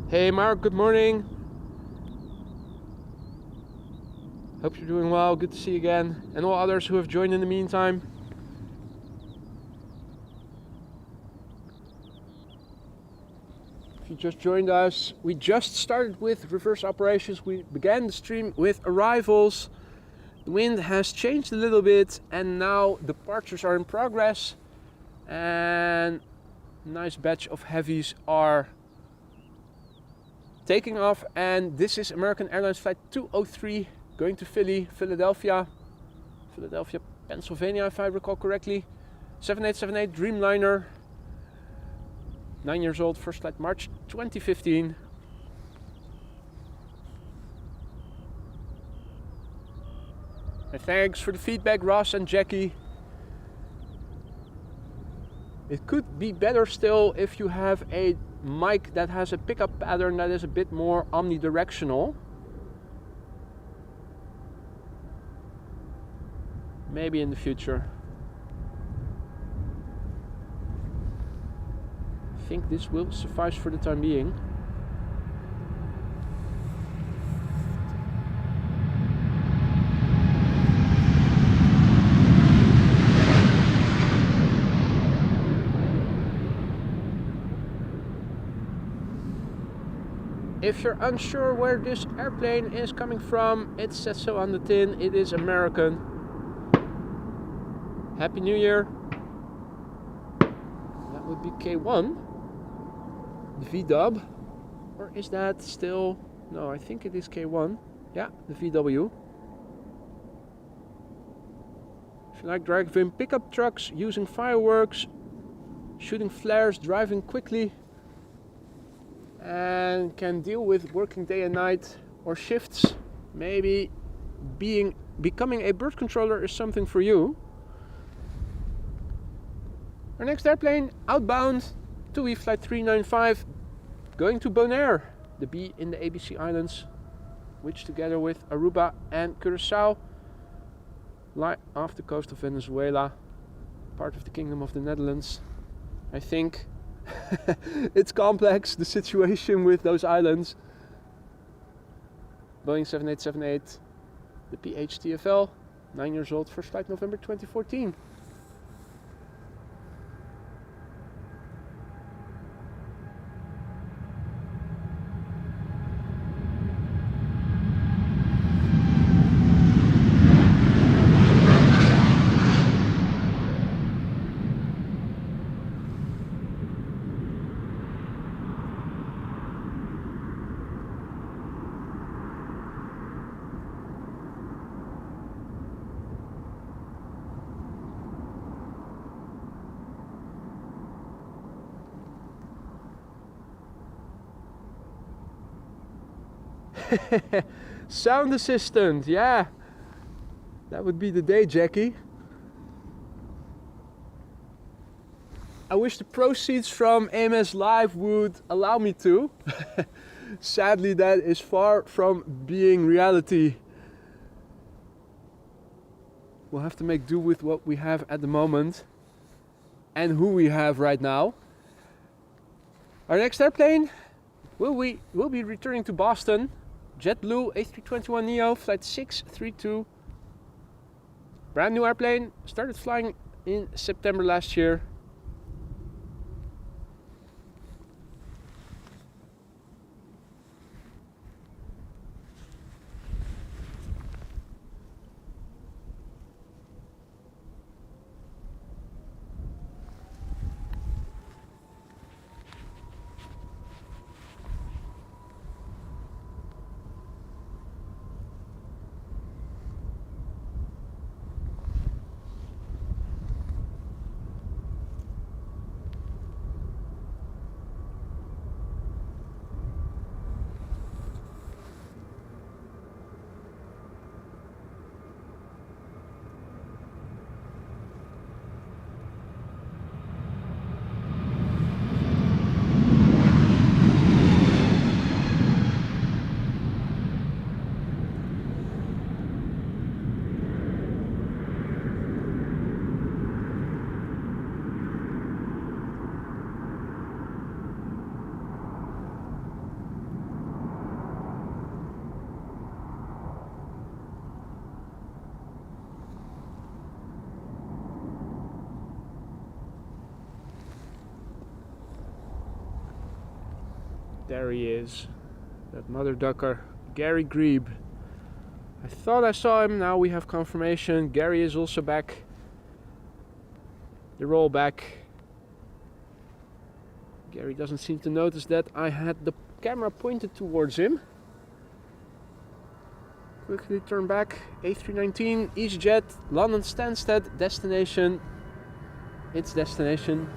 Hey Mark, good morning. Hope you're doing well, good to see you again. And all others who have joined in the meantime. If you just joined us, we just started with reverse operations. We began the stream with arrivals. The wind has changed a little bit and now departures are in progress. And a nice batch of heavies are taking off. And this is American Airlines flight 203 going to Philadelphia, Pennsylvania, if I recall correctly. 7878 Dreamliner. 9 years old, first flight March 2015. And thanks for the feedback, Ross and Jackie. It could be better still if you have a mic that has a pickup pattern that is a bit more omnidirectional. Maybe in the future. I think this will suffice for the time being. If you're unsure where this airplane is coming from, it says so on the tin. It is American. Happy New Year. That would be K1. The VW. Or is that still... No, I think it is K1. Yeah, the VW. If you like driving pickup trucks, using fireworks, shooting flares, driving quickly, and can deal with working day and night or shifts, maybe becoming a bird controller is something for you. Our next airplane, outbound, TUI flight 395, going to Bonaire, the B in the ABC Islands, which together with Aruba and Curacao lie off the coast of Venezuela, part of the Kingdom of the Netherlands. I think it's complex, the situation with those islands. Boeing 7878, the PH-TFL, 9 years old, first flight November 2014. Sound assistant, yeah, that would be the day, Jackie. I wish the proceeds from AMS Live would allow me to. Sadly, that is far from being reality. We'll have to make do with what we have at the moment and who we have right now. Our next airplane will be returning to Boston. JetBlue A321neo flight 632. Brand new airplane, started flying in September last year. There he is, that mother ducker, Gary Grebe. I thought I saw him, now we have confirmation. Gary is also back. They're all back. Gary doesn't seem to notice that I had the camera pointed towards him. Quickly turn back. A319, EasyJet, London Stansted, destination. Its destination.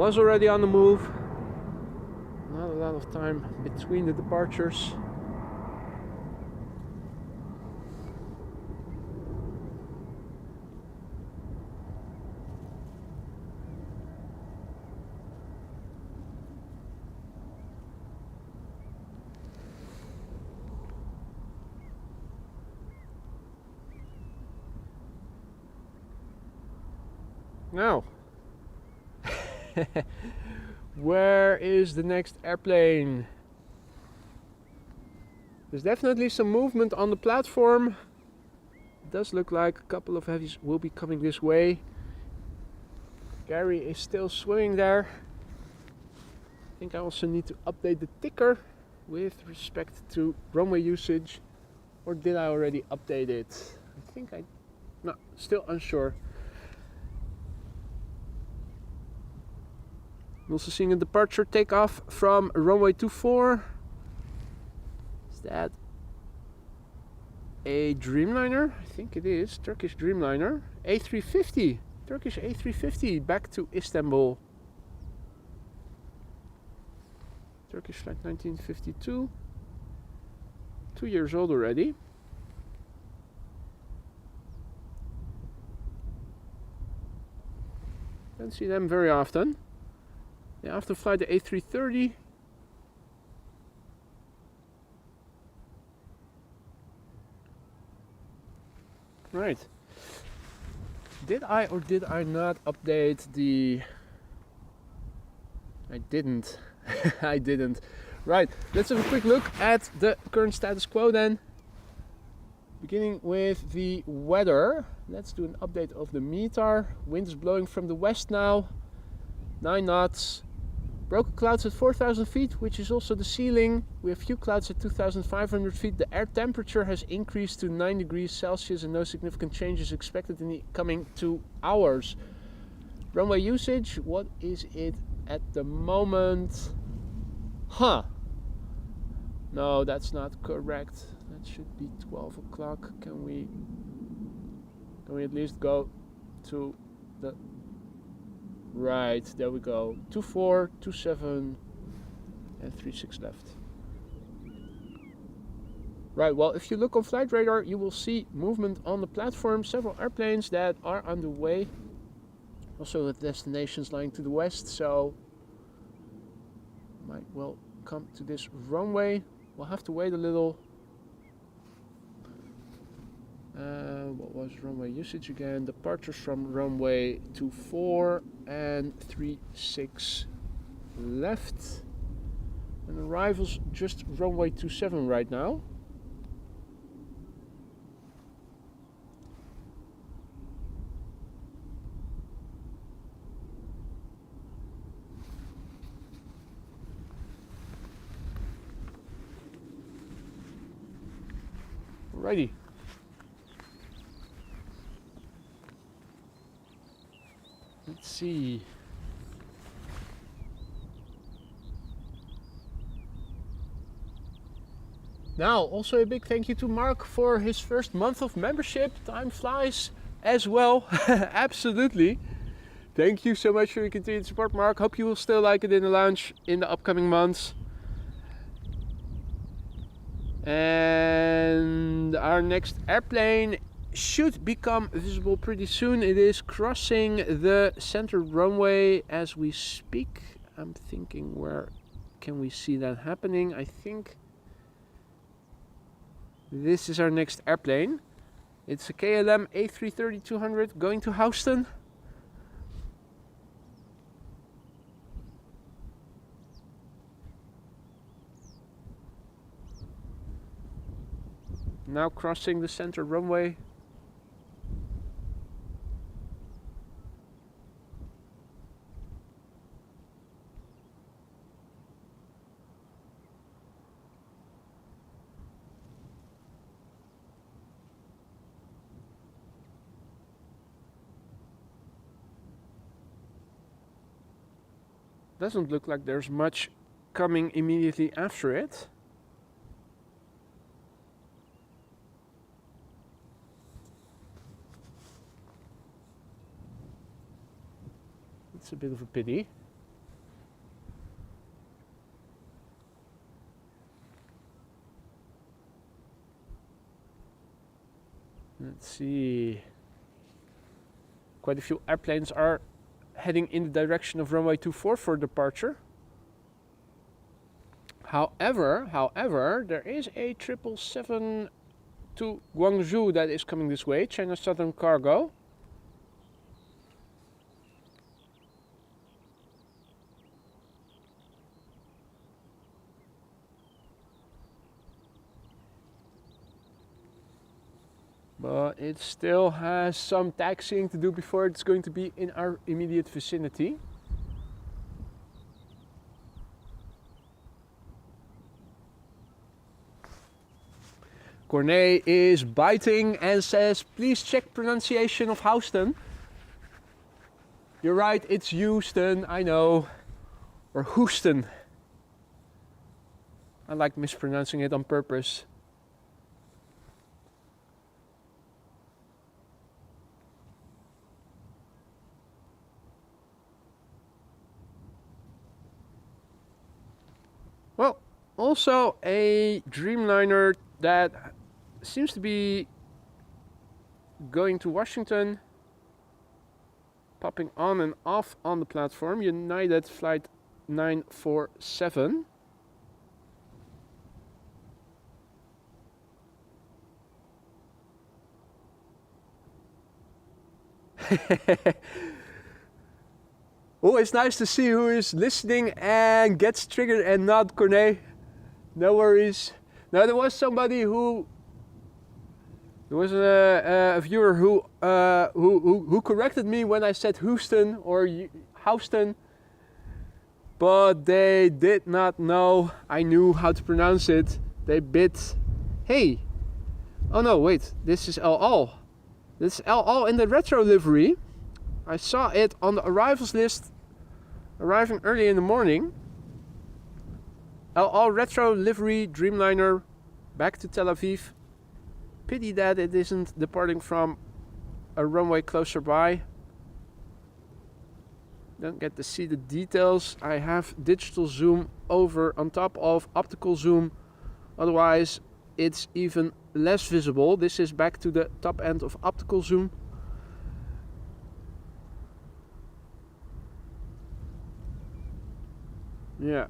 was already on the move. Not a lot of time between the departures. Now, where is the next airplane? There's definitely some movement on the platform. It does look like a couple of heavies will be coming this way. Gary is still swimming there. I think I also need to update the ticker with respect to runway usage. Or did I already update it? I think no, still unsure. I'm also seeing a departure takeoff from runway 24. Is that a Dreamliner? I think it is. Turkish Dreamliner. A350. Turkish A350 back to Istanbul. Turkish flight 1952. 2 years old already. Don't see them very often. They often fly the A330. Right. Did I or did I not update the... I didn't. I didn't. Right, let's have a quick look at the current status quo then. Beginning with the weather. Let's do an update of the METAR. Wind is blowing from the west now. 9 knots. Broken clouds at 4,000 feet, which is also the ceiling. We have few clouds at 2,500 feet. The air temperature has increased to 9 degrees Celsius and no significant changes expected in the coming 2 hours. Runway usage, what is it at the moment? Huh. No, that's not correct. That should be 12 o'clock. Can we at least go to the... Right, there we go. 24, 27 and 36 left. Right, well, if you look on flight radar, you will see movement on the platform. Several airplanes that are on the way. Also with destinations lying to the west, so might well come to this runway. We'll have to wait a little. What was runway usage again? Departures from runway 24 and 36 left. And arrivals just runway 27 right now. Alrighty. Let's see. Now, also a big thank you to Mark for his first month of membership. Time flies as well. Absolutely. Thank you so much for your continued support, Mark. Hope you will still like it in the lounge in the upcoming months. And our next airplane should become visible pretty soon. It is crossing the center runway as we speak. I'm thinking, where can we see that happening? I think this is our next airplane. It's a KLM A330-200 going to Houston. Now crossing the center runway. Doesn't look like there's much coming immediately after it. It's a bit of a pity. Let's see. Quite a few airplanes are heading in the direction of runway 24 for departure. However, there is a 777 to Guangzhou that is coming this way, China Southern Cargo. But it still has some taxiing to do before it's going to be in our immediate vicinity. Cornet is biting and says, please check pronunciation of Houston. You're right, it's Houston, I know. Or Houston. I like mispronouncing it on purpose. Well, also a Dreamliner that seems to be going to Washington, popping on and off on the platform, United Flight 947. Oh, it's nice to see who is listening and gets triggered and not Cornet. No worries. Now there was somebody who, there was a viewer who corrected me when I said Houston or Houston, but they did not know I knew how to pronounce it. They bit. Hey, oh no, wait, this is El Al. This is El Al in the retro livery. I saw it on the arrivals list, arriving early in the morning. El Al retro livery Dreamliner back to Tel Aviv. Pity that it isn't departing from a runway closer by. Don't get to see the details. I have digital zoom over on top of optical zoom. Otherwise, it's even less visible. This is back to the top end of optical zoom. Yeah,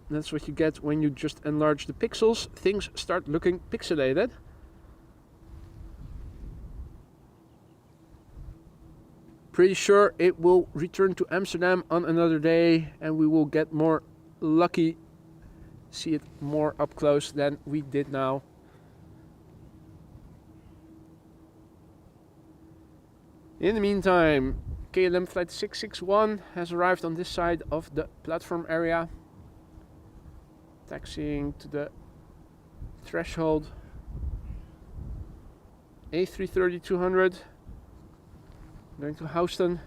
that's what you get when you just enlarge the pixels. Things start looking pixelated. Pretty sure it will return to Amsterdam on another day and we will get more lucky, see it more up close than we did now. In the meantime, KLM flight 661 has arrived on this side of the platform area, taxiing to the threshold. A330-200 going to Houston.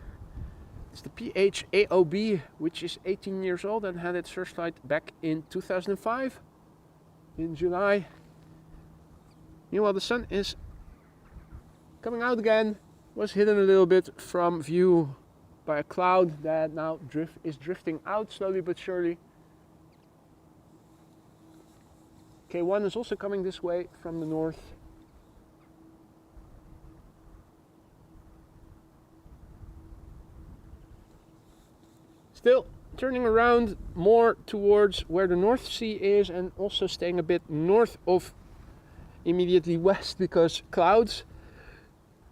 It's the PH-AOB, which is 18 years old and had its first flight back in 2005 in July. Meanwhile, the sun is coming out again. Was hidden a little bit from view by a cloud that now is drifting out slowly but surely. K1 is also coming this way from the north. Still turning around more towards where the North Sea is and also staying a bit north of immediately west because clouds.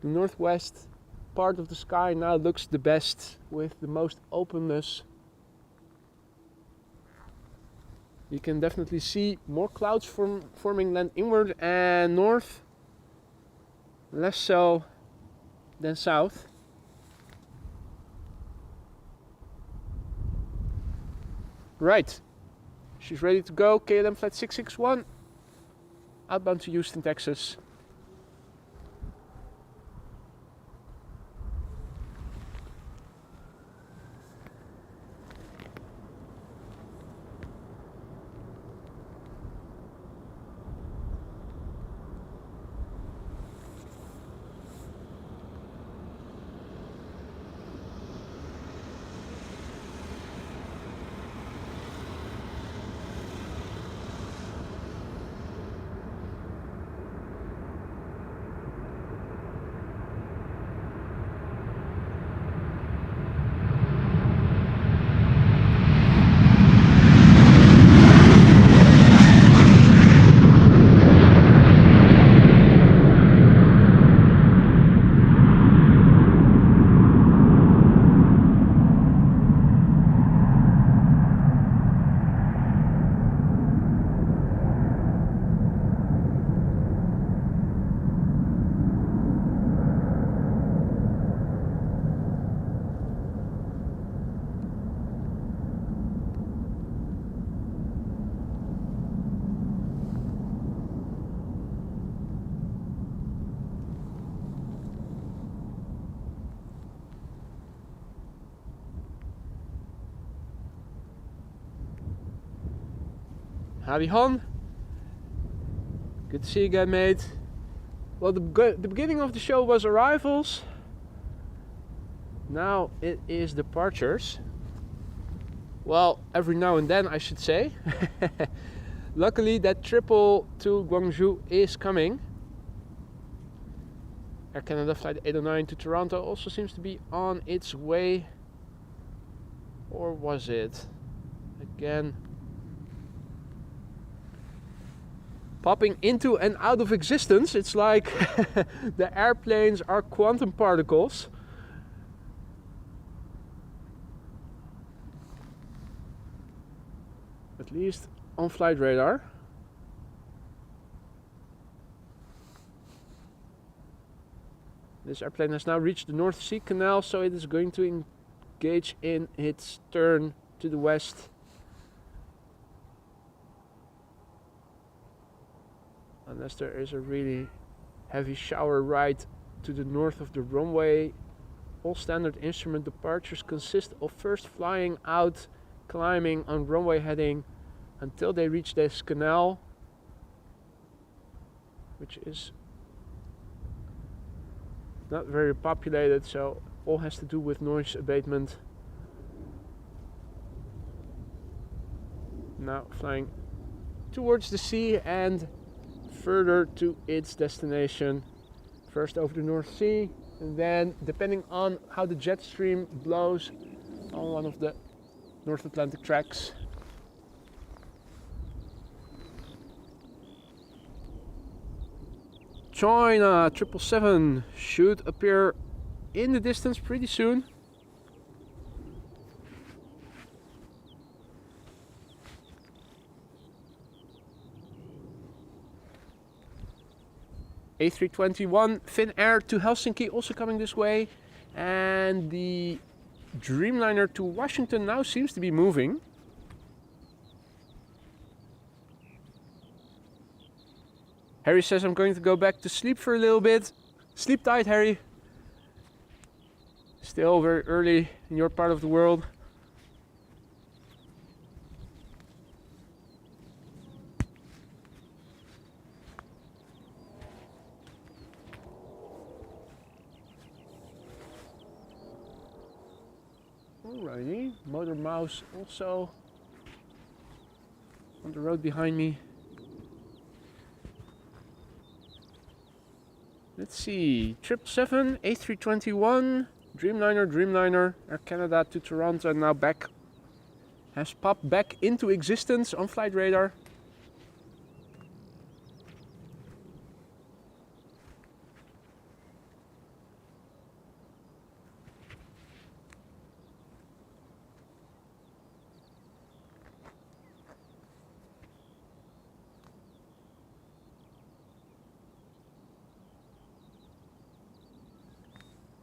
The northwest part of the sky now looks the best with the most openness. You can definitely see more clouds forming land inward and north, less so than south. Right, she's ready to go. KLM flight 661, outbound to Houston, Texas. Howdy Hon. Good to see you again, mate. Well, the beginning of the show was arrivals. Now it is departures. Well, every now and then I should say. Luckily that triple to Guangzhou is coming. Air Canada flight 809 to Toronto also seems to be on its way. Or was it? Again. Popping into and out of existence. It's like the airplanes are quantum particles. At least on flight radar. This airplane has now reached the North Sea Canal, so it is going to engage in its turn to the west. Unless there is a really heavy shower right to the north of the runway. All standard instrument departures consist of first flying out, climbing on runway heading until they reach this canal, which is not very populated, so all has to do with noise abatement. Now flying towards the sea and further to its destination. First over the North Sea, and then depending on how the jet stream blows on one of the North Atlantic tracks. China 777 should appear in the distance pretty soon. A321 Finnair to Helsinki also coming this way, and the Dreamliner to Washington now seems to be moving. Harry says I'm going to go back to sleep for a little bit. Sleep tight, Harry. Still very early in your part of the world. Alrighty, Motor Mouse also on the road behind me. Let's see, 777, A321, Dreamliner, Air Canada to Toronto, and now back, has popped back into existence on flight radar.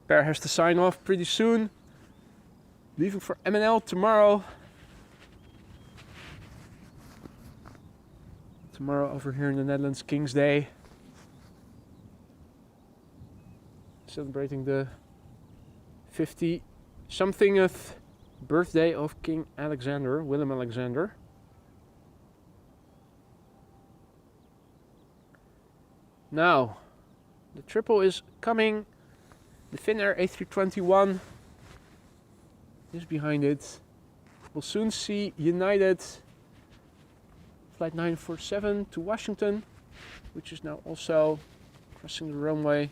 Pair has to sign off pretty soon. Leaving for MNL tomorrow. Tomorrow over here in the Netherlands, King's Day. Celebrating the 50-somethingth birthday of King Alexander, Willem Alexander. Now, the triple is coming. The Finnair A321 is behind it. We'll soon see United Flight 947 to Washington, which is now also crossing the runway.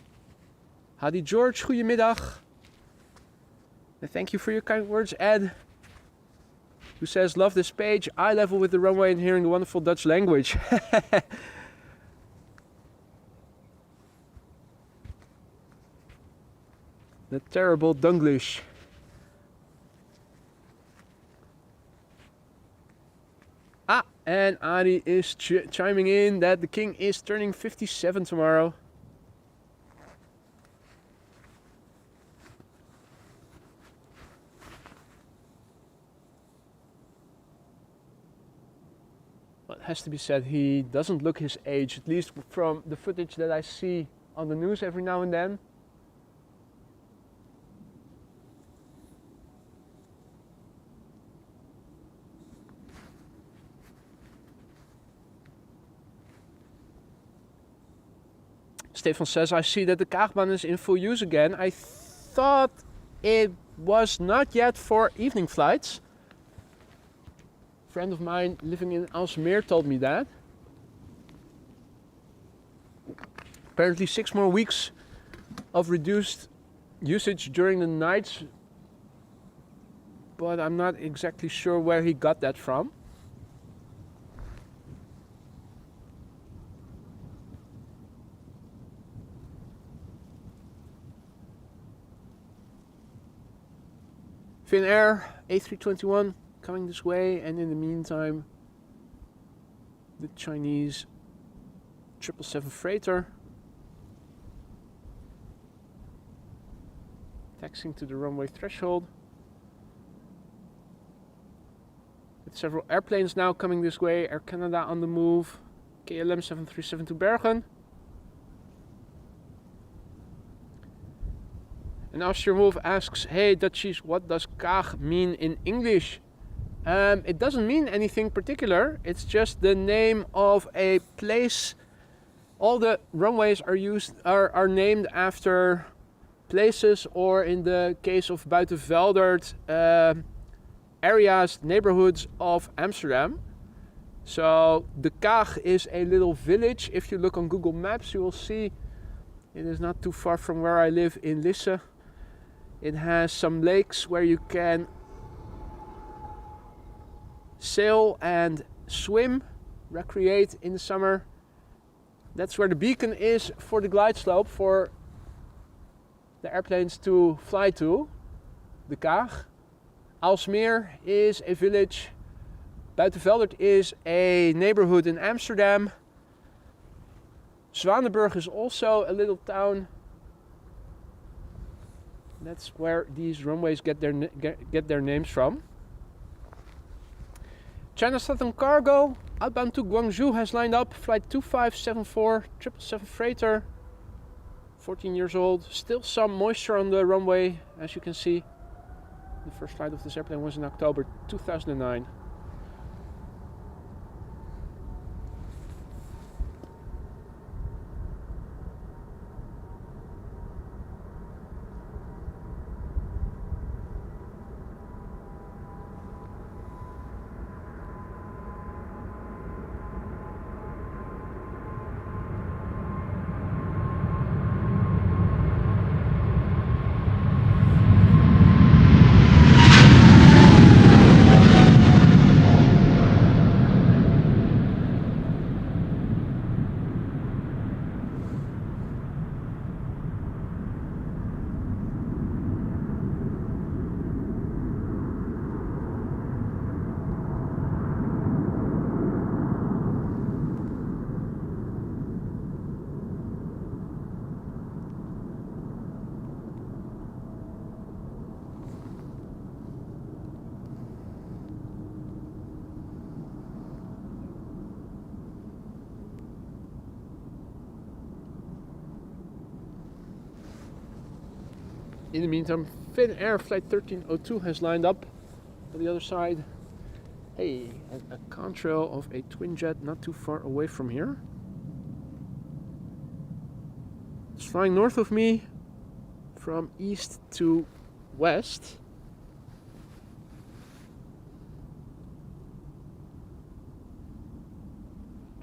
Howdy George, goedemiddag. And thank you for your kind words, Ed, who says, love this page, eye level with the runway and hearing the wonderful Dutch language. The terrible Dunglish. Ah, and Adi is chiming in that the king is turning 57 tomorrow. Well, it has to be said, he doesn't look his age, at least from the footage that I see on the news every now and then. Stefan says, I see that the Kaagbaan is in full use again. I thought it was not yet for evening flights. A friend of mine living in Aalsmeer told me that. Apparently 6 more weeks of reduced usage during the nights, but I'm not exactly sure where he got that from. Finnair A321 coming this way, and in the meantime the Chinese 777 freighter taxiing to the runway threshold. With several airplanes now coming this way, Air Canada on the move, KLM 737 to Bergen. And Austrian Wolf asks, hey Dutchies, what does Kaag mean in English? It doesn't mean anything particular, it's just the name of a place. All the runways are named after places, or in the case of Buitenveldert, areas, neighborhoods of Amsterdam. So the Kaag is a little village. If you look on Google Maps, you will see it is not too far from where I live in Lisse. It has some lakes where you can sail and swim, recreate in the summer. That's where the beacon is for the glide slope for the airplanes to fly to, the Kaag. Aalsmeer is a village. Buitenveldert is a neighborhood in Amsterdam. Zwanenburg is also a little town. That's where these runways get their names from. China Southern Cargo outbound to Guangzhou has lined up. Flight 2574 777 freighter. 14 years old. Still some moisture on the runway, as you can see. The first flight of this airplane was in October 2009. In the meantime, Finnair Flight 1302 has lined up on the other side. Hey, a contrail of a twin jet not too far away from here. It's flying north of me from east to west.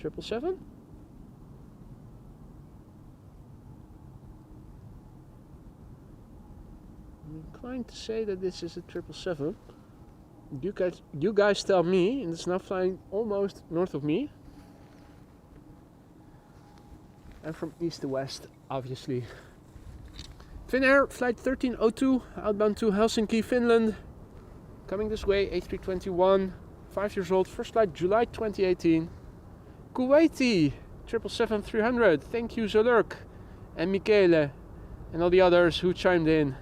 Triple seven? I'm inclined to say that this is a 777. You guys tell me, and it's now flying almost north of me. And from east to west, obviously. Finnair Flight 1302, outbound to Helsinki, Finland. Coming this way, A321, 5 years old, first flight July 2018. Kuwaiti 777-300, thank you Zolurk and Michele and all the others who chimed in.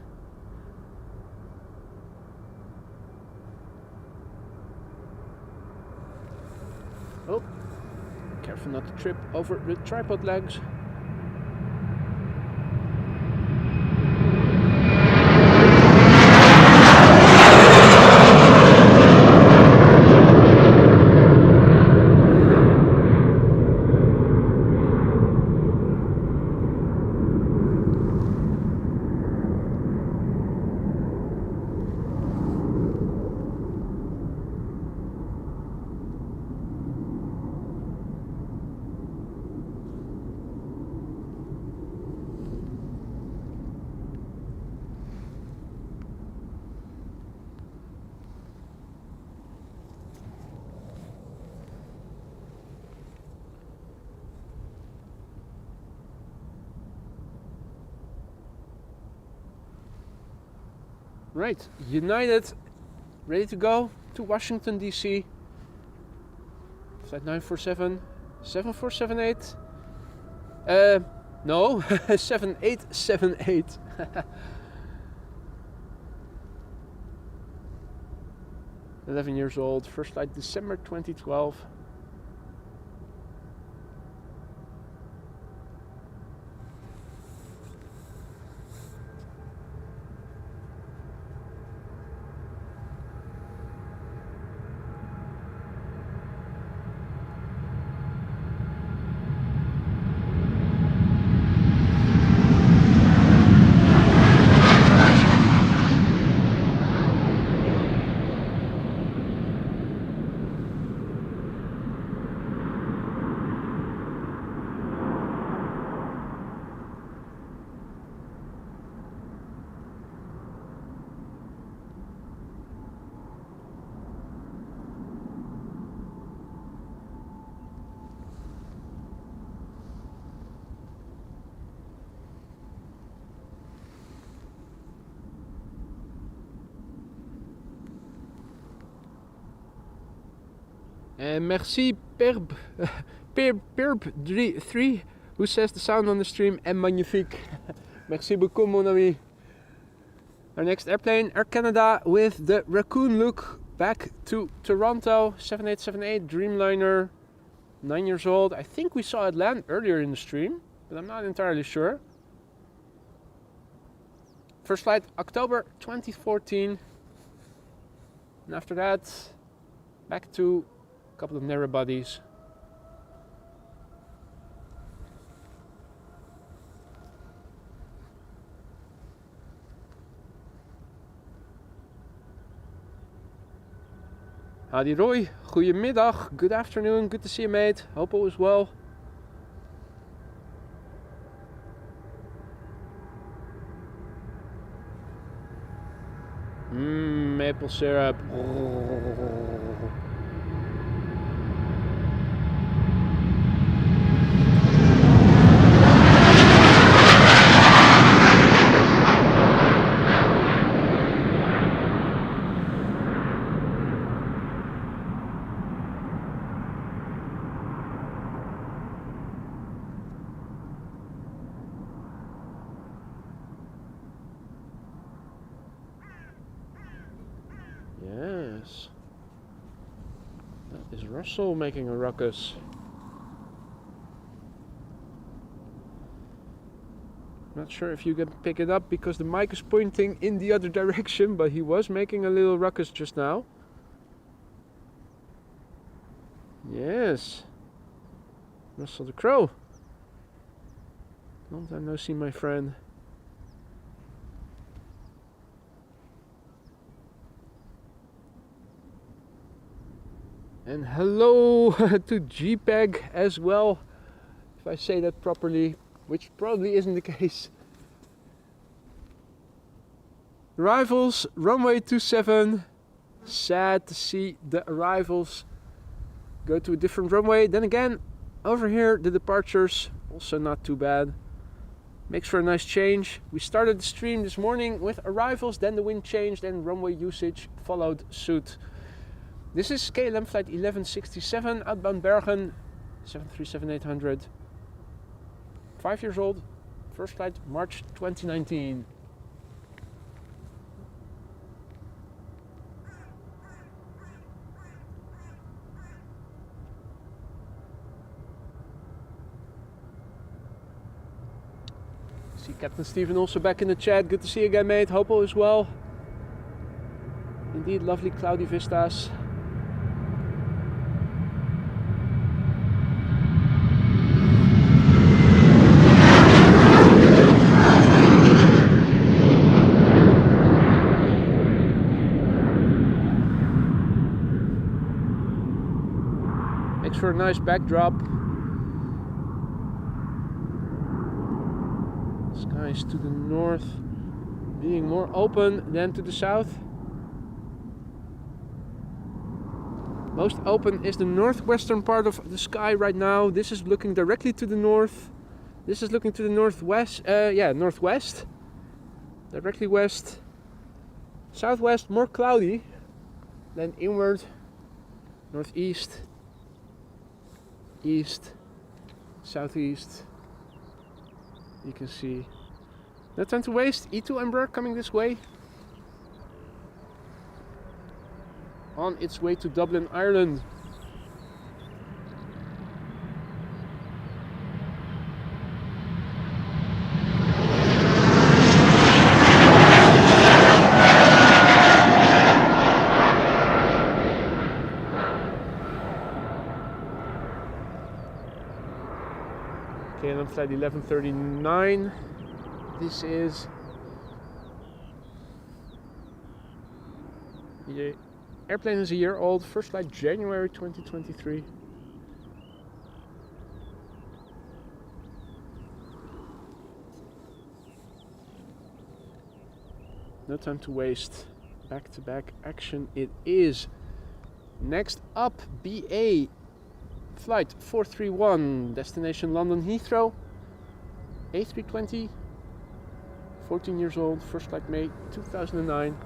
Oh, careful not to trip over the tripod legs. Right, United, ready to go to Washington DC. Flight 947, 7478. No, 7878. 11 years old, first flight December 2012. And merci Perb3, who says the sound on the stream est magnifique. Merci beaucoup, mon ami. Our next airplane, Air Canada, with the raccoon look, back to Toronto, 7878 Dreamliner, 9 years old. I think we saw it land earlier in the stream, but I'm not entirely sure. First flight, October 2014. And after that, back to a couple of narrow bodies. Howdy Roy, goedemiddag, good afternoon, good to see you mate, hope all is well. Maple syrup. Yes, that is Russell making a ruckus. Not sure if you can pick it up because the mic is pointing in the other direction, but he was making a little ruckus just now. Yes, Russell the Crow. Long time no see, my friend. And hello to JPEG as well, if I say that properly, which probably isn't the case. Arrivals, runway 27. Sad to see the arrivals go to a different runway. Then again, over here the departures, also not too bad. Makes for a nice change. We started the stream this morning with arrivals, then the wind changed and runway usage followed suit. This is KLM flight 1167, outbound Bergen, 737-800. 5 years old, first flight March 2019. See Captain Stephen also back in the chat. Good to see you again, mate. Hope all is well. Indeed, lovely cloudy vistas. Makes for a nice backdrop. Skies to the north being more open than to the south. Most open is the northwestern part of the sky right now. This is looking directly to the north. This is looking to the northwest. Northwest. Directly west. Southwest more cloudy, then inward, northeast, east, southeast. You can see. No time to waste. E2 Embraer coming this way. On its way to Dublin, Ireland. KLM flight 1139. This is the airplane is a year old. First flight January 2023. No time to waste. Back-to-back action it is. Next up, BA flight 431, destination London Heathrow. A320, 14 years old, first flight May 2009.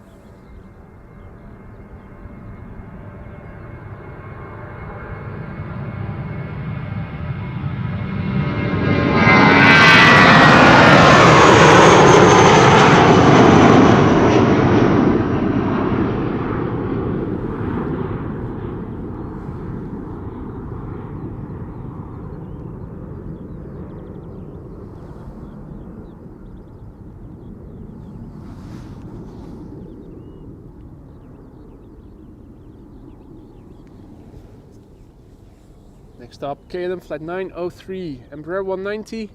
Next up, KLM flight 903, Embraer 190,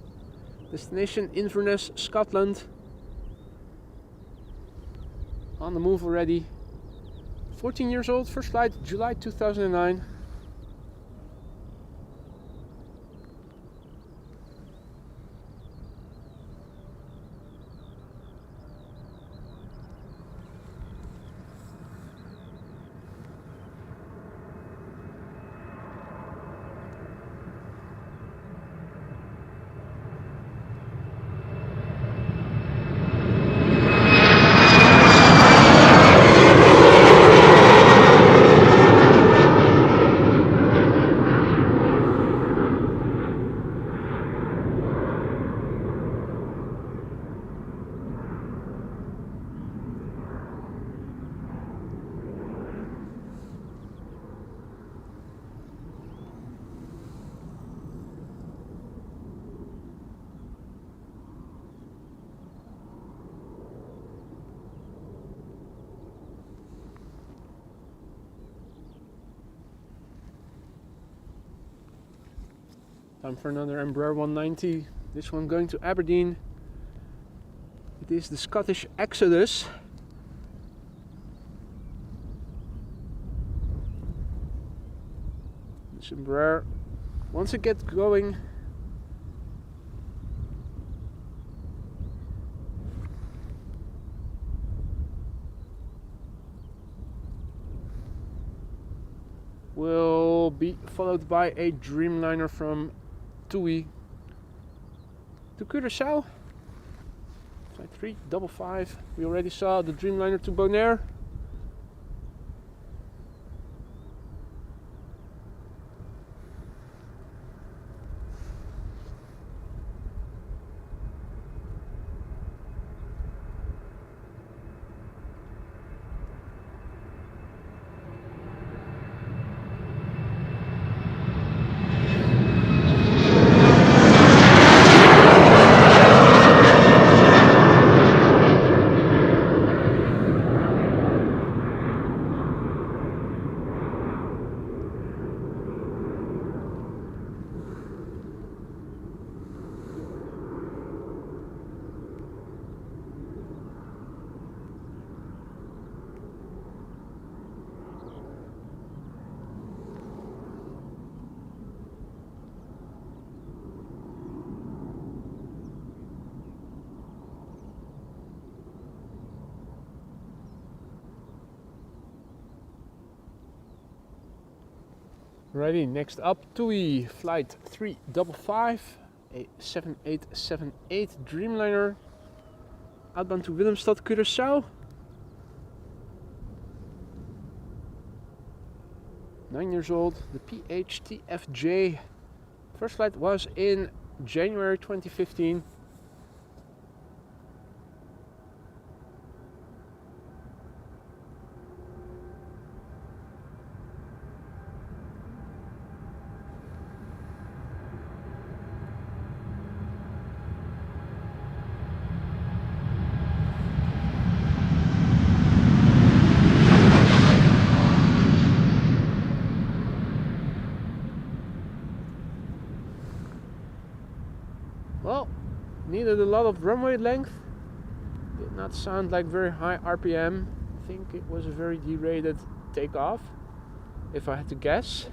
destination Inverness, Scotland. On the move already. 14 years old, first flight July 2009. Time for another Embraer 190. This one going to Aberdeen. It is the Scottish Exodus. This Embraer, once it gets going, will be followed by a Dreamliner from TUI to Curaçao. Flight 355. We already saw the Dreamliner to Bonaire. Ready, next up, TUI flight 355, a 7878 Dreamliner, outbound to Willemstad, Curaçao. 9 years old. The PH-TFJ. First flight was in January 2015. Well, needed a lot of runway length. Did not sound like very high RPM. I think it was a very derated takeoff, if I had to guess.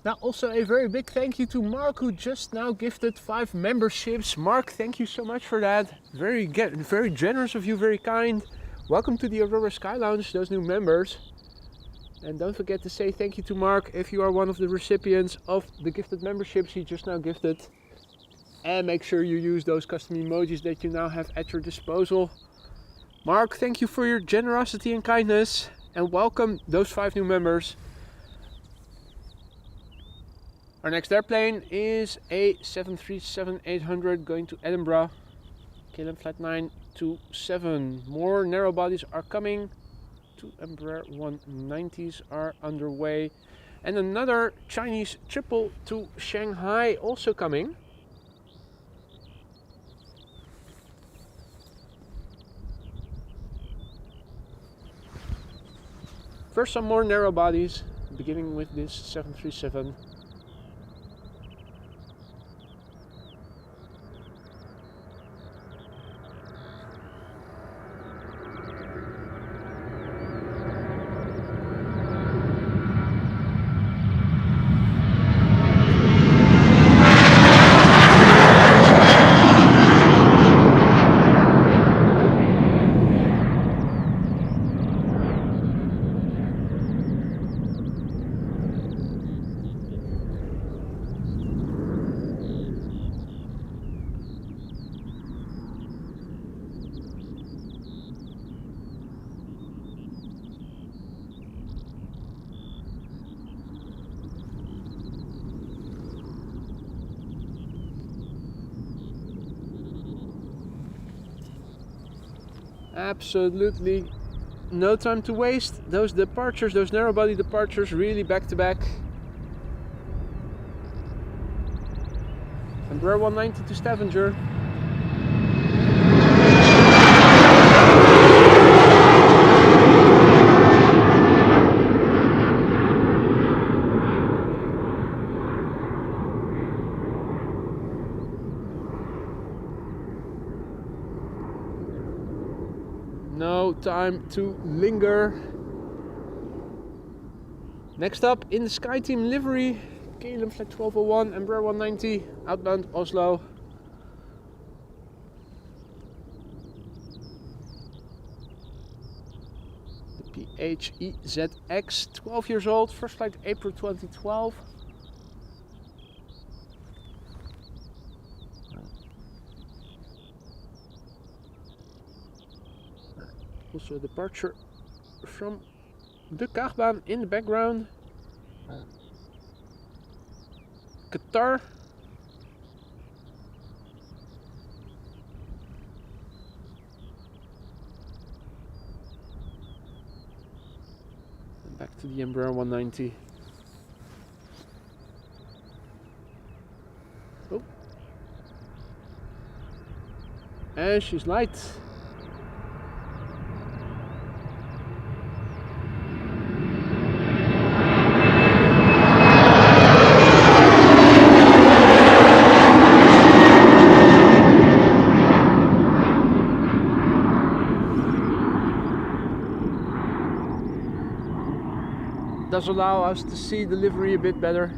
Now also a very big thank you to Mark, who just now gifted 5 memberships. Mark, thank you so much for that. Very generous of you, very kind. Welcome to the Aurora Sky Lounge, those new members. And don't forget to say thank you to Mark if you are one of the recipients of the gifted memberships he just now gifted. And make sure you use those custom emojis that you now have at your disposal. Mark, thank you for your generosity and kindness. And welcome those 5 new members. Our next airplane is a 737-800 going to Edinburgh, KLM flight 927. More narrow bodies are coming. 2 Embraer 190s are underway, and another Chinese triple to Shanghai also coming. First, some more narrow bodies, beginning with this 737. Absolutely no time to waste. Those departures, those narrow body departures, really back to back. Embraer 190 to Stavanger. No time to linger. Next up, in the SkyTeam livery, KLM flight 1201, Embraer 190, outbound Oslo. The PH-EZX, 12 years old, first flight April 2012. Also a departure from the Kaagbaan in the background. Qatar. And back to the Embraer 190. Oh. And she's light. does allow us to see the livery a bit better.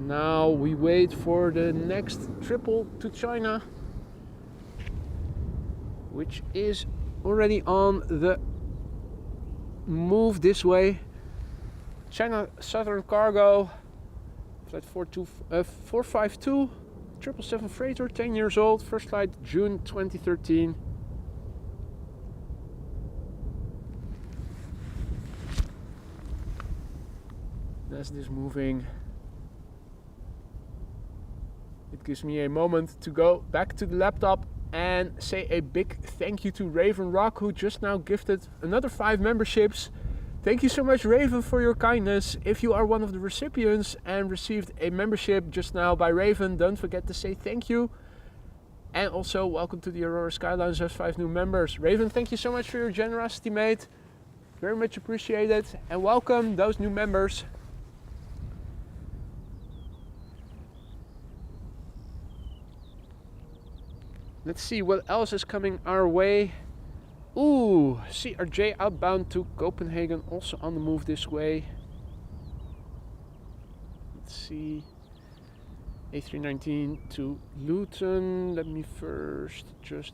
Now we wait for the next triple to China, which is already on the move this way. China Southern Cargo, flight 452, 777 freighter, 10 years old, first flight June 2013. As this moving, it gives me a moment to go back to the laptop and say a big thank you to Raven Rock, who just now gifted another 5 memberships. Thank you so much, Raven, for your kindness. If you are one of the recipients and received a membership just now by Raven, don't forget to say thank you. And also welcome to the Aurora Skylines as 5 new members. Raven, thank you so much for your generosity, mate. Very much appreciated. And welcome those new members. Let's see what else is coming our way. Ooh, CRJ outbound to Copenhagen, also on the move this way. Let's see. A319 to Luton. Let me first just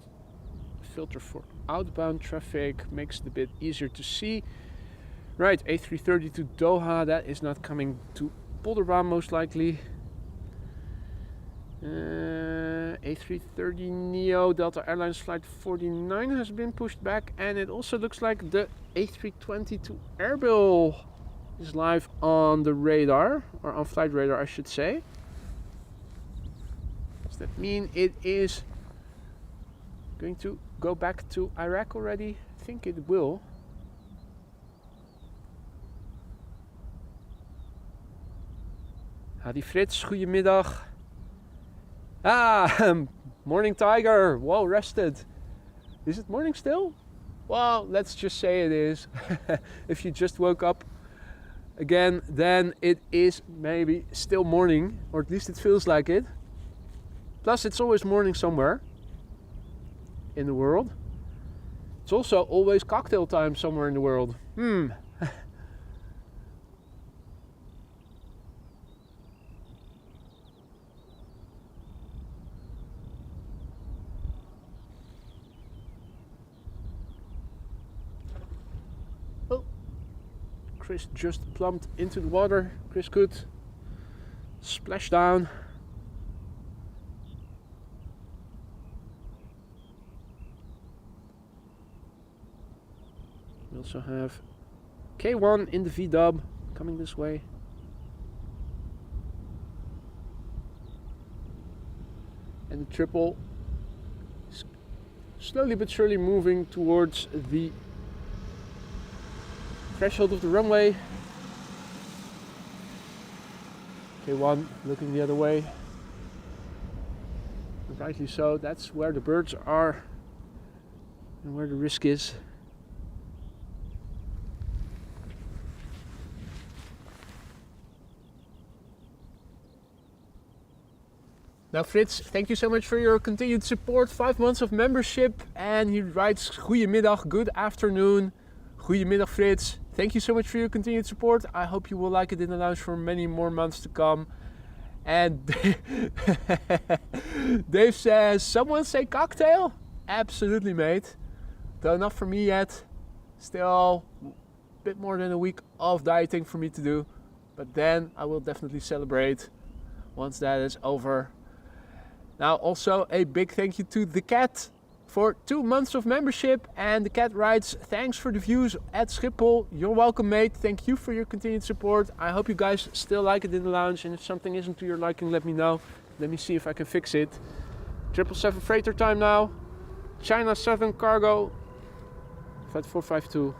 filter for outbound traffic. Makes it a bit easier to see. Right, A330 to Doha. That is not coming to Polderbaan most likely. A330 Neo Delta Airlines flight 49 has been pushed back, and it also looks like the A320 to Erbil is live on the radar, or on flight radar I should say. Does that mean it is going to go back to Iraq already? I think it will. Hadi Frits, goedemiddag. Ah, morning tiger, well rested. Is it morning still? Well, let's just say it is. If you just woke up again, then it is maybe still morning, or at least it feels like it. Plus, it's always morning somewhere in the world. It's also always cocktail time somewhere in the world. Chris just plumped into the water. Chris Coot splashed down. We also have K1 in the V-dub coming this way. And the triple is slowly but surely moving towards the threshold of the runway. K1 looking the other way. Rightly so, that's where the birds are and where the risk is. Now Frits, thank you so much for your continued support. 5 months of membership, and he writes goedemiddag, good afternoon. Goedemiddag Frits. Thank you so much for your continued support. I hope you will like it in the lounge for many more months to come. And Dave says, someone say cocktail? Absolutely, mate. Though not for me yet. Still a bit more than a week of dieting for me to do. But then I will definitely celebrate once that is over. Now also a big thank you to the cat for 2 months of membership, and the cat writes, thanks for the views at Schiphol. You're welcome, mate. Thank you for your continued support. I hope you guys still like it in the lounge, and if something isn't to your liking, let me know. Let me see if I can fix it. 777 freighter time now. China Southern Cargo, flight 452.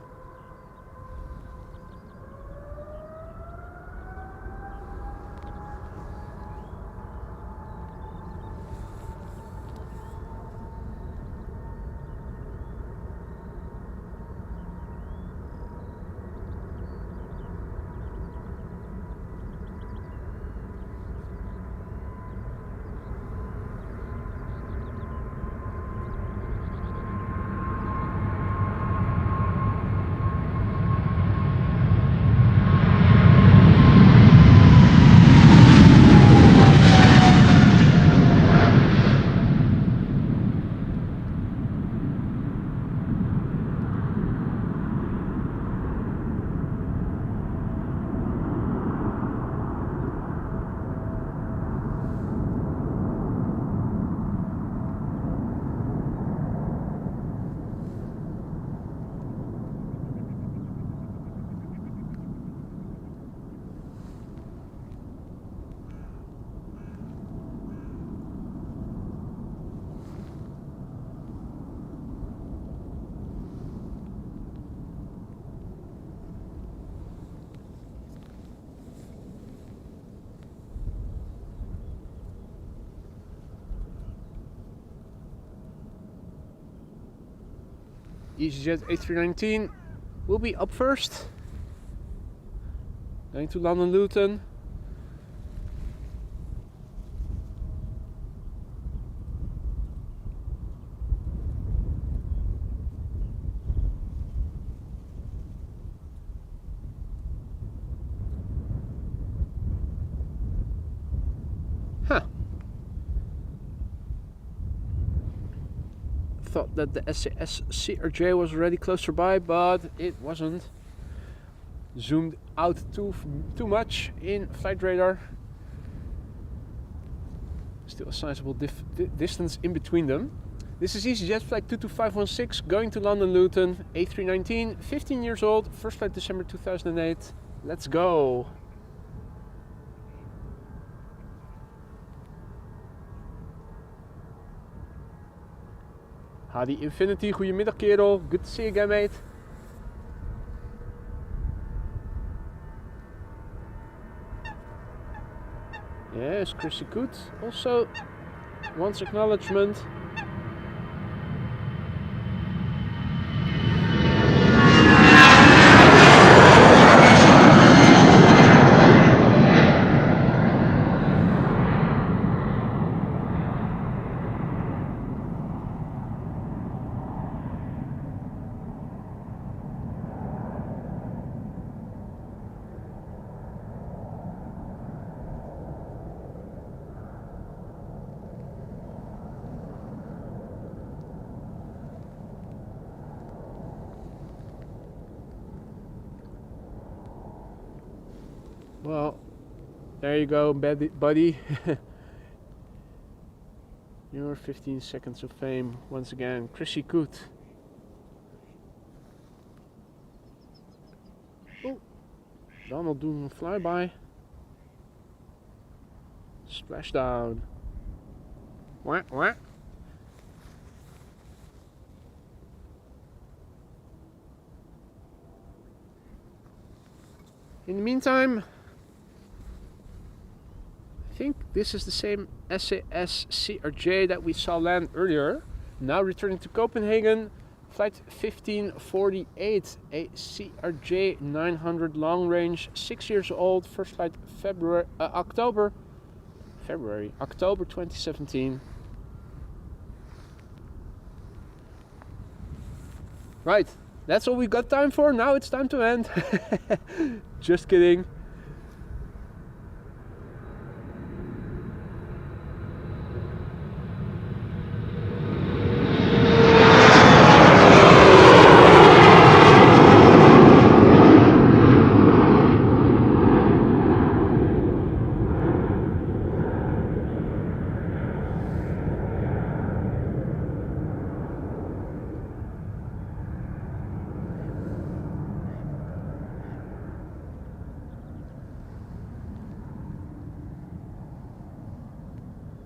EasyJet A319 will be up first. Going to London Luton. Huh. Thought that the SAS CRJ was already closer by, but it wasn't. Zoomed out too much in flight radar. Still a sizable distance in between them. This is EasyJet flight 22516 going to London Luton. A319, 15 years old, first flight December 2008. Let's go. Hadi Infinity, goedemiddag kerel. Good to see you again, mate. Yes, Curtis Coot also wants acknowledgement. Well, there you go, buddy. Your 15 seconds of fame once again, Curtis Coot. Oh, Donald doing a flyby. Splashdown. Wah, wah. In the meantime, I think this is the same SAS CRJ that we saw land earlier. Now returning to Copenhagen, flight 1548, a CRJ 900 long range, 6 years old, first flight October 2017. Right, that's all we got time for. Now it's time to end. Just kidding.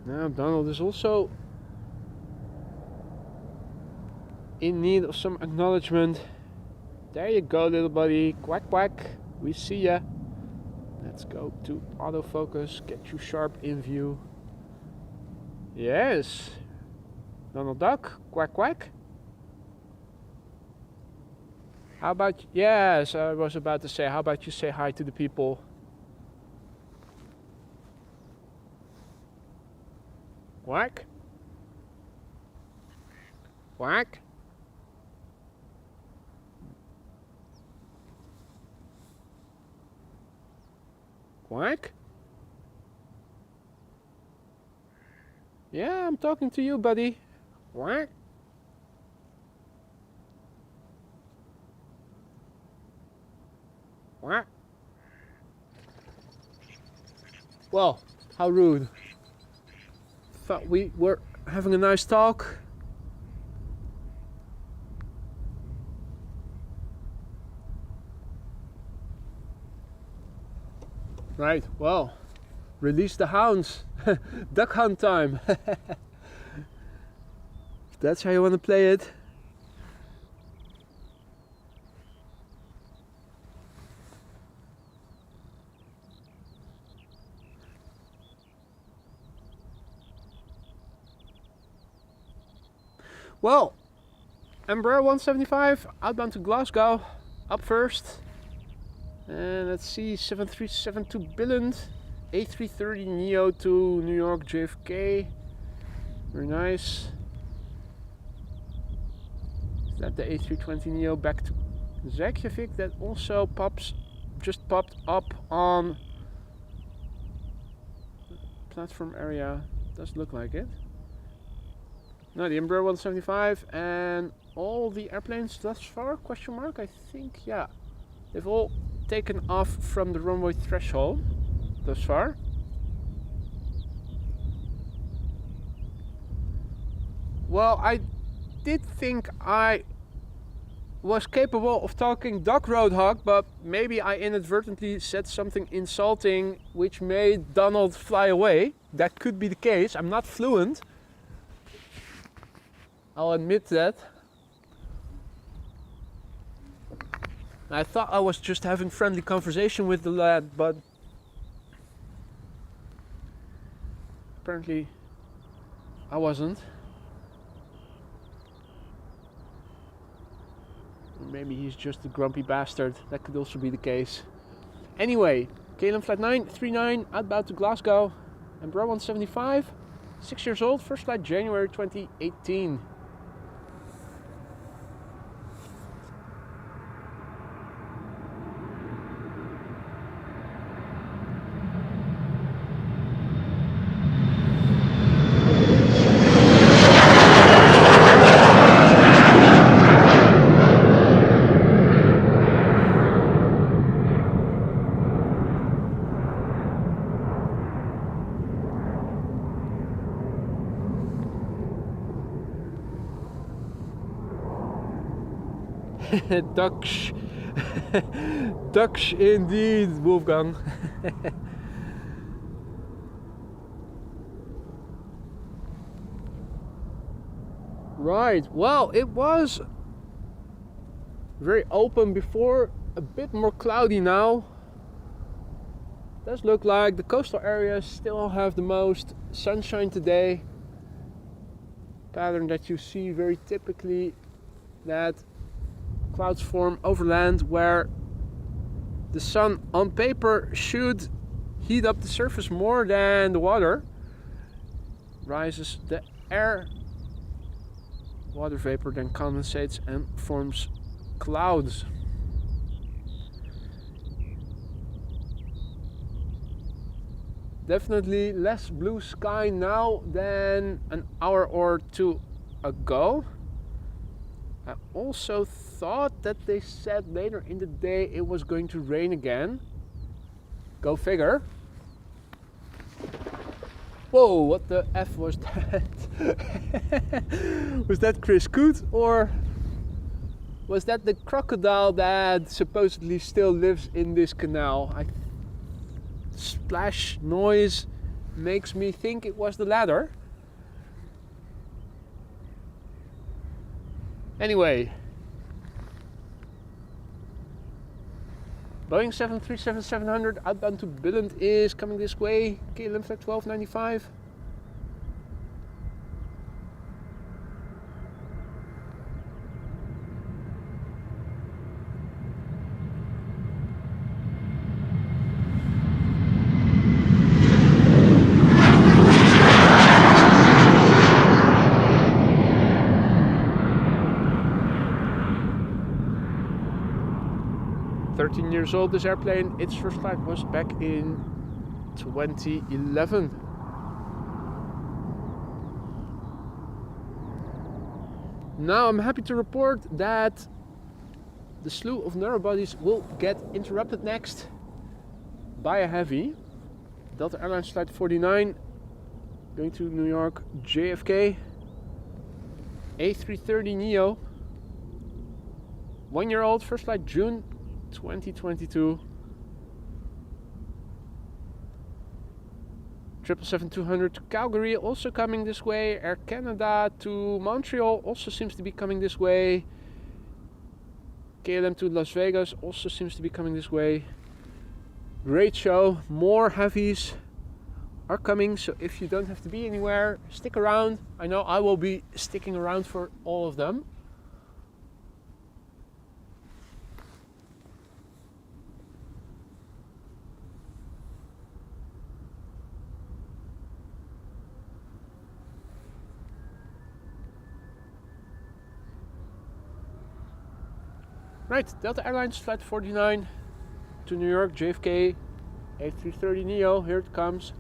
Now Donald is also in need of some acknowledgement. There you go, little buddy. Quack quack. We see ya. Let's go to autofocus. Get you sharp in view. Yes. Donald Duck. Quack quack. How about... Yes, I was about to say, how about you say hi to the people? Quack. Quack. Quack. Yeah, I'm talking to you, buddy. Quack. Quack. Well, how rude. Thought we were having a nice talk. Right, well, release the hounds. Duck hunt time. If that's how you want to play it. Well, Embraer 175 outbound to Glasgow, up first. And let's see, 7372 Billund, A330neo to New York JFK. Very nice. Is that the A320neo back to Reykjavik? That also just popped up on platform area. Does look like it. No, the Embraer 175 and all the airplanes thus far, question mark, I think, yeah. They've all taken off from the runway threshold thus far. Well, I did think I was capable of talking Duck Roadhog, but maybe I inadvertently said something insulting which made Donald fly away. That could be the case. I'm not fluent. I'll admit that. I thought I was just having friendly conversation with the lad, but apparently I wasn't. Or maybe he's just a grumpy bastard. That could also be the case. Anyway, KLM flight 939 outbound to Glasgow. Embraer 175, 6 years old, first flight January 2018. Ducks. Ducks indeed, Wolfgang. Right, well, it was very open before, a bit more cloudy now. Does look like the coastal areas still have the most sunshine today. Pattern that you see very typically, that clouds form over land where the sun on paper should heat up the surface more than the water. Rises the air, water vapor then condensates and forms clouds. Definitely less blue sky now than an hour or two ago. I also thought that they said later in the day it was going to rain again. Go figure. Whoa, what the F was that? Was that Curtis Coot, or was that the crocodile that supposedly still lives in this canal? Splash noise makes me think it was the latter. Anyway, Boeing 737-700 outbound to Billund is coming this way. KLM flight 1295. Years old, this airplane. Its first flight was back in 2011. Now I'm happy to report that the slew of narrowbodies will get interrupted next by a heavy. Delta Airlines flight 49 going to New York JFK. A330neo, 1 year old, first flight June 2022. 777-200 to Calgary, also coming this way. Air Canada to Montreal also seems to be coming this way. KLM to Las Vegas also seems to be coming this way. Great show. More heavies are coming, so if you don't have to be anywhere, stick around. I know I will be sticking around for all of them. Right, Delta Airlines Flight 49 to New York, JFK, A330neo, here it comes.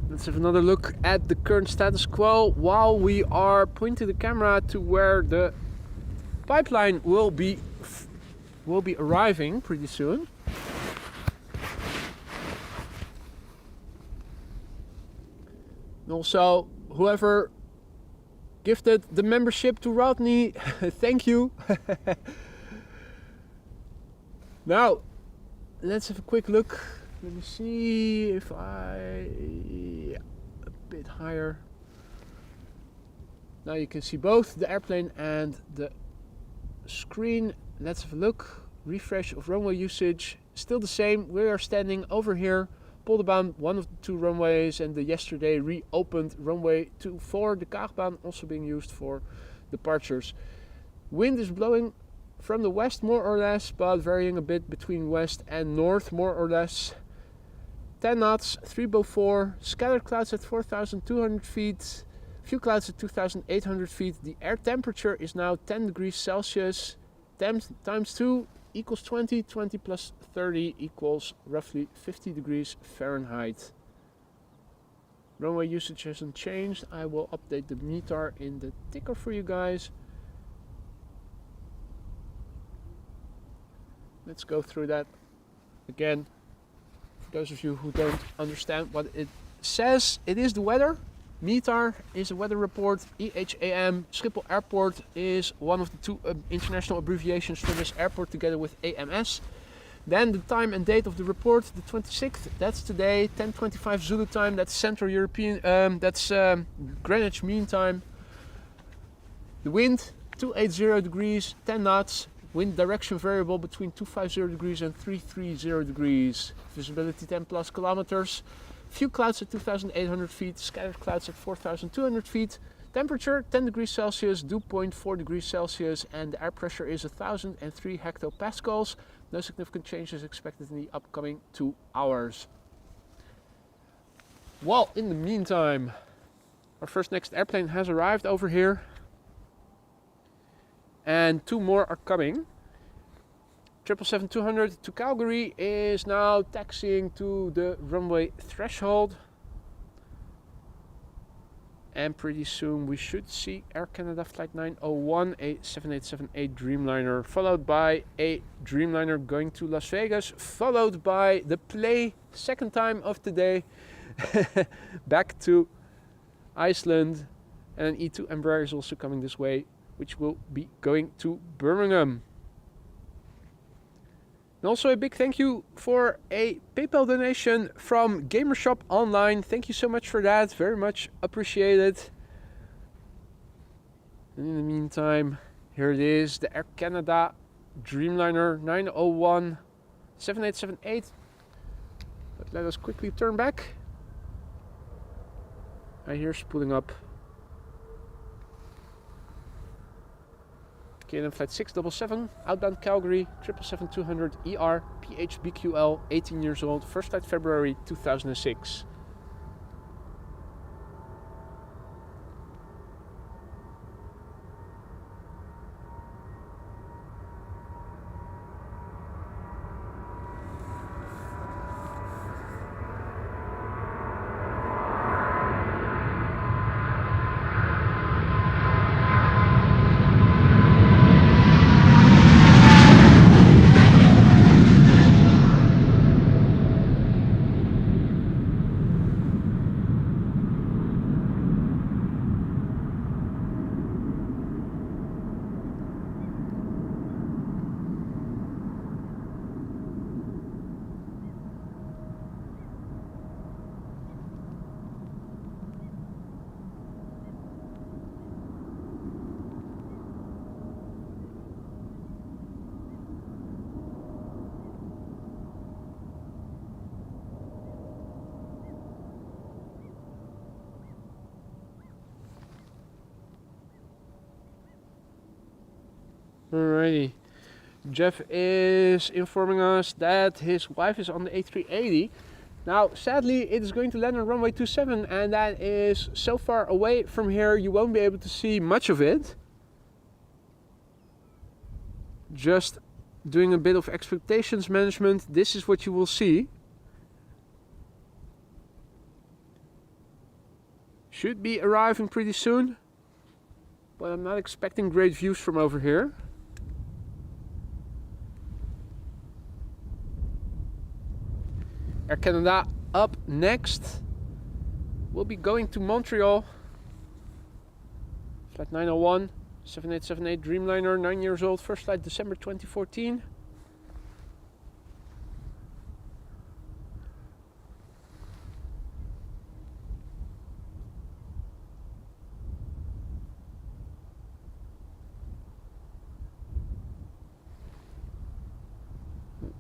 Let's have another look at the current status quo while we are pointing the camera to where the pipeline will be arriving pretty soon. And also, whoever gifted the membership to Rodney, thank you. Now, let's have a quick look. Let me see if a bit higher. Now you can see both the airplane and the screen. Let's have a look. Refresh of runway usage, still the same. We are standing over here, Polderbaan, one of the two runways, and the yesterday reopened runway 24, the Kaagbaan, also being used for departures. Wind is blowing from the west more or less, but varying a bit between west and north more or less. 10 knots, 304, scattered clouds at 4,200 feet, few clouds at 2,800 feet. The air temperature is now 10 degrees Celsius. 10 times 2 equals 20, 20 plus 30 equals roughly 50 degrees Fahrenheit. Runway usage hasn't changed. I will update the METAR in the ticker for you guys. Let's go through that again. For those of you who don't understand what it says, it is the weather. METAR is a weather report. EHAM, Schiphol Airport, is one of the two international abbreviations for this airport together with AMS. Then the time and date of the report, the 26th, that's today, 10:25 Zulu time, that's Central European, that's Greenwich Mean Time. The wind, 280 degrees, 10 knots. Wind direction variable between 250 degrees and 330 degrees. Visibility 10 plus kilometers. Few clouds at 2,800 feet, scattered clouds at 4,200 feet. Temperature 10 degrees Celsius, dew point 4 degrees Celsius, and the air pressure is 1,003 hectopascals. No significant changes expected in the upcoming 2 hours. Well, in the meantime, our next airplane has arrived over here. And 2 more are coming. 777-200 to Calgary is now taxiing to the runway threshold. And pretty soon we should see Air Canada Flight 901, a 7878 Dreamliner, followed by a Dreamliner going to Las Vegas, followed by the play, second time of the day, back to Iceland. And an E2 Embraer is also coming this way, which will be going to Birmingham. And also a big thank you for a PayPal donation from Gamershop Online. Thank you so much for that, very much appreciated. And in the meantime, here it is, the Air Canada Dreamliner 901 7878. But let us quickly turn back. I hear spooling up. KLM Flight 677, outbound Calgary, 777-200 ER, PH-BQL, 18 years old, first flight February 2006. Alrighty. Jeff is informing us that his wife is on the A380. Now, sadly, it is going to land on runway 27, and that is so far away from here you won't be able to see much of it. Just doing a bit of expectations management, this is what you will see. Should be arriving pretty soon, but I'm not expecting great views from over here. Air Canada up next. We'll be going to Montreal. Flight 901, 7878 Dreamliner, 9 years old, first flight December 2014.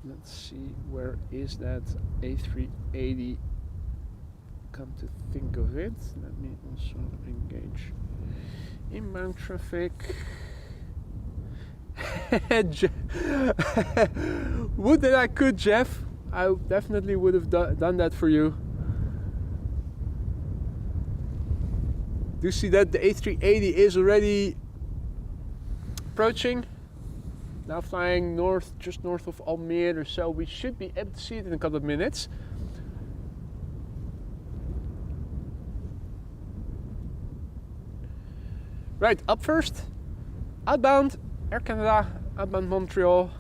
Let's see, where is that A380? Come to think of it, let me also engage inbound traffic. Would that I could, Jeff. I definitely would have done that for you. Do you see that the A380 is already approaching? Now flying north, just north of Almere, so we should be able to see it in a couple of minutes. Right, up first, outbound Air Canada, outbound Montreal.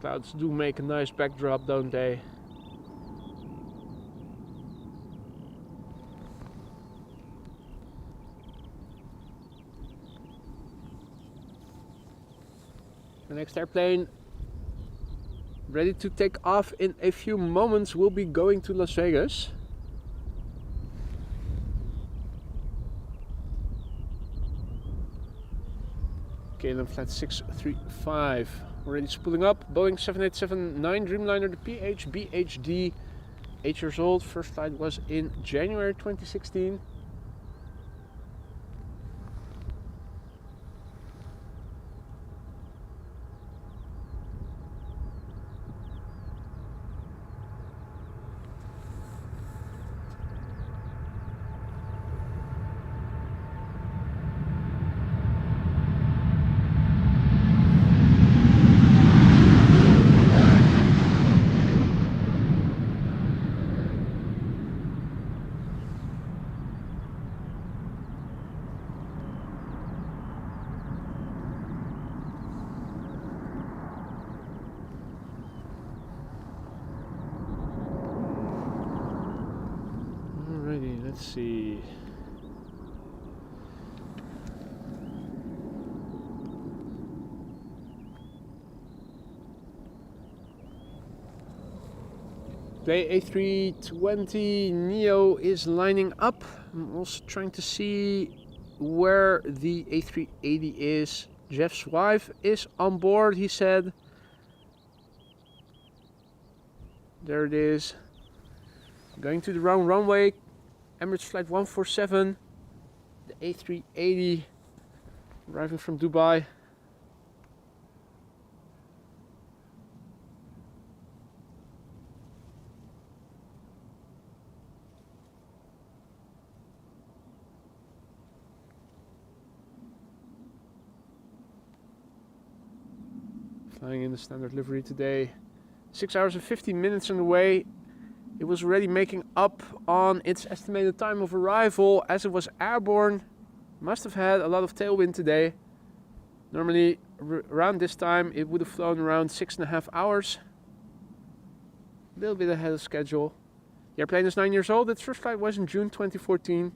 Clouds do make a nice backdrop, don't they? The next airplane ready to take off in a few moments. Will be going to Las Vegas. KLM flight 635 already spooling up. Boeing 7879 Dreamliner, the PH-BHD, 8 years old. First flight was in January 2016. Let's see. The A320 Neo is lining up. I'm also trying to see where the A380 is. Jeff's wife is on board, he said. There it is. Going to the wrong runway. Emirates flight 147. The A380 arriving from Dubai. Flying in the standard livery today. 6 hours and 15 minutes on the way. It was already making up on its estimated time of arrival as it was airborne. Must have had a lot of tailwind today. Normally around this time it would have flown around 6.5 hours. A little bit ahead of schedule. The airplane is 9 years old. Its first flight was in June 2014.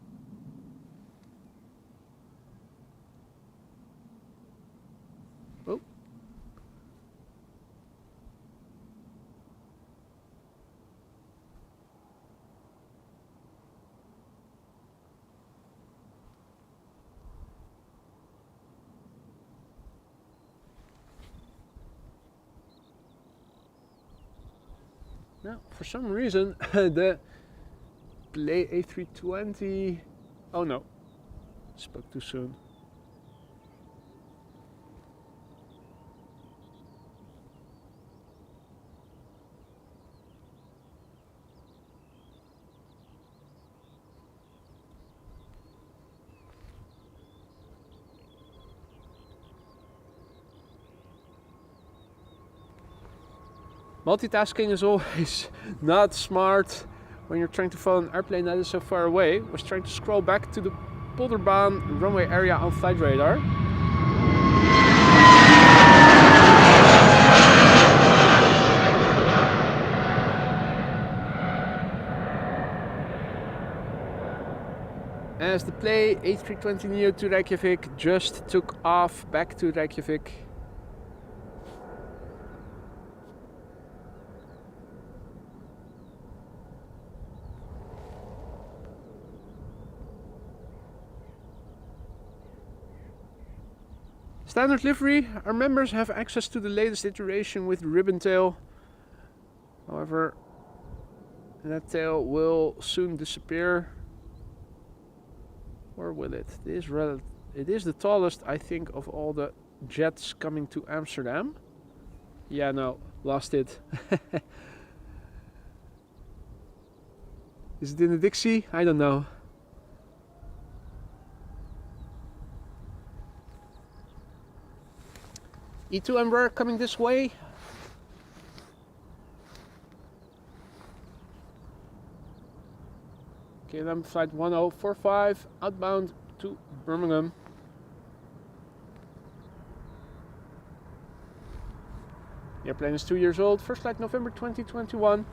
Oh. Now, for some reason, the Play A320... Oh no, spoke too soon. Multitasking is always not smart when you're trying to follow an airplane that is so far away. I was trying to scroll back to the Polderbaan runway area on flight radar. As the Play A320neo to Reykjavik just took off back to Reykjavik. Standard livery, our members have access to the latest iteration with ribbon tail. However, that tail will soon disappear. Or will it? It is the tallest, I think, of all the jets coming to Amsterdam. Yeah, no, lost it. Is it in the Dixie? I don't know. E2 Embraer coming this way. KLM flight 1045 outbound to Birmingham. The airplane is 2 years old. First flight November 2021.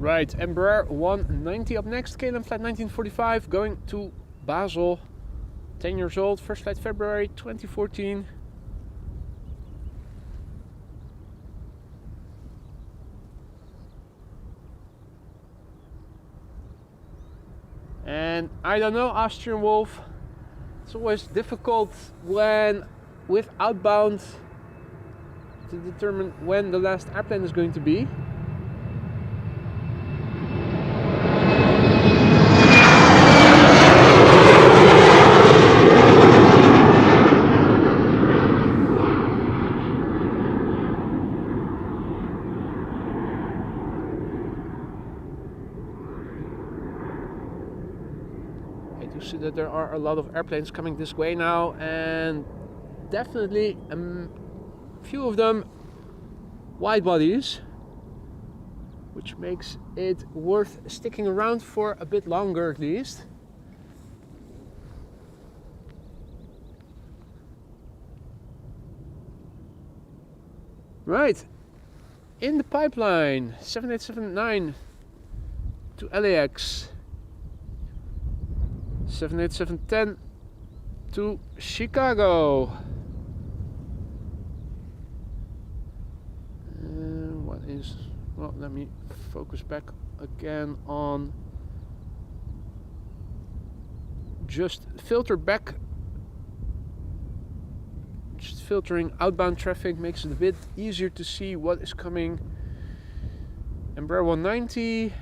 Right, Embraer 190 up next, KLM flight 1945 going to Basel. 10 years old, first flight February 2014. And I don't know, Austrian Wolf, it's always difficult when with outbound to determine when the last airplane is going to be. See that there are a lot of airplanes coming this way now, and definitely a few of them wide bodies, which makes it worth sticking around for a bit longer at least. Right, in the pipeline 7879 to LAX. 78710 to Chicago. Well, let me focus back again on just filter back. Just filtering outbound traffic makes it a bit easier to see what is coming. Embraer 190,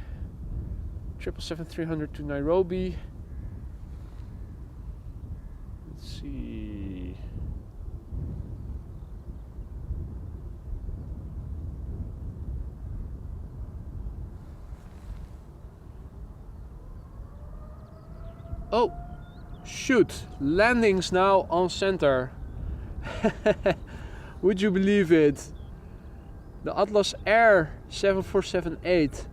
777-300 to Nairobi. Let's see. Oh, shoot! Landings now on center. Would you believe it? The Atlas Air 7478.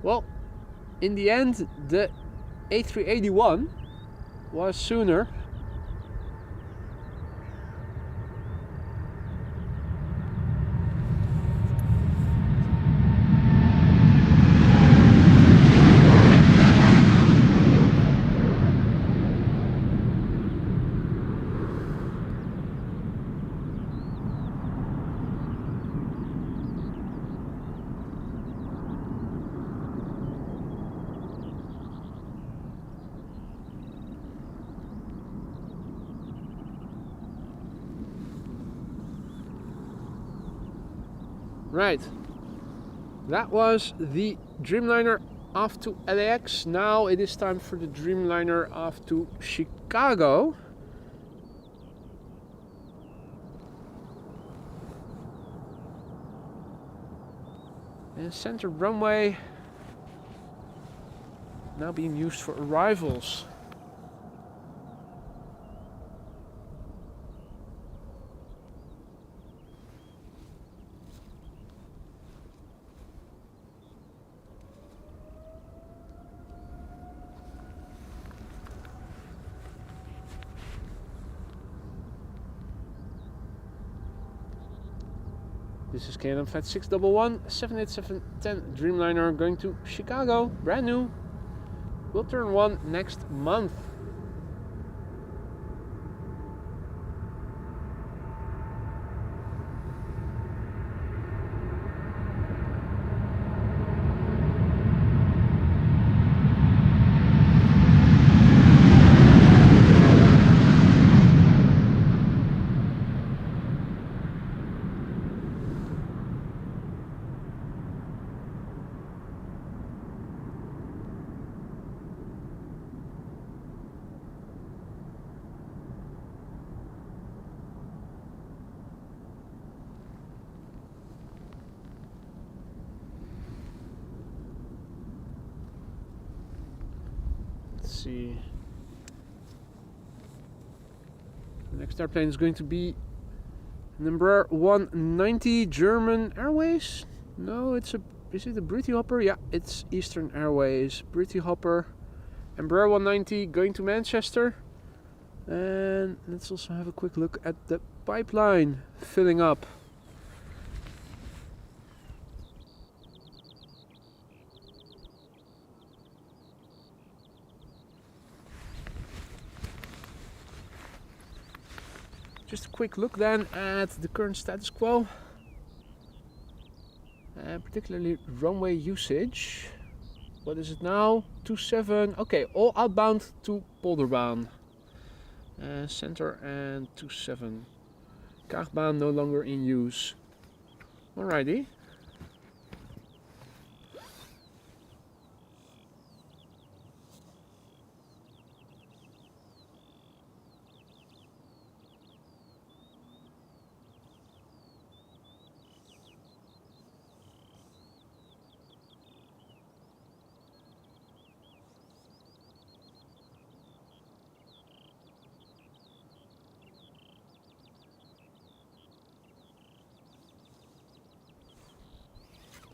Well, in the end, the A381 was sooner. Right, that was the Dreamliner off to LAX. Now it is time for the Dreamliner off to Chicago. And center runway now being used for arrivals. This is KLM Flight 611 787-10 Dreamliner going to Chicago, brand new. Will turn 1 next month. See, the next airplane is going to be an Embraer 190 German Airways. No, is it a Britty Hopper? Yeah, it's Eastern Airways Britty Hopper. Embraer 190 going to Manchester. And let's also have a quick look at the pipeline filling up. Just a quick look then at the current status quo, and particularly runway usage. What is it now? 27. Okay, all outbound to Polderbaan. Center and 27. Kaagbaan no longer in use. Alrighty.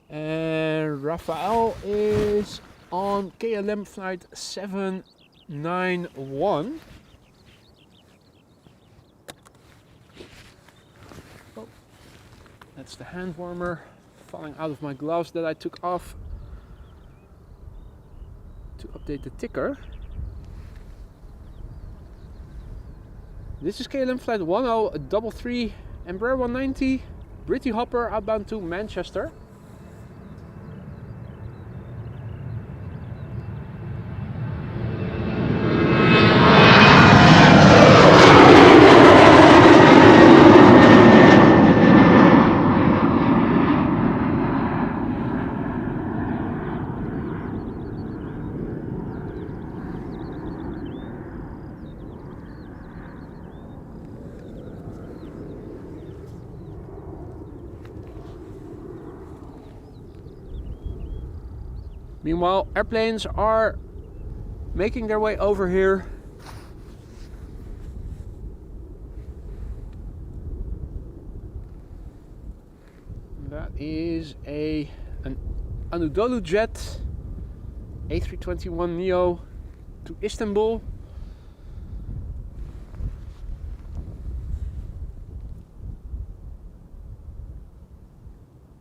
And Rafael is on KLM flight 791. Oh, that's the hand warmer falling out of my gloves that I took off to update the ticker. This is KLM flight 1033 Embraer 190, Britty Hopper outbound to Manchester. Meanwhile, airplanes are making their way over here. That is an Anadolu jet, A321neo to Istanbul.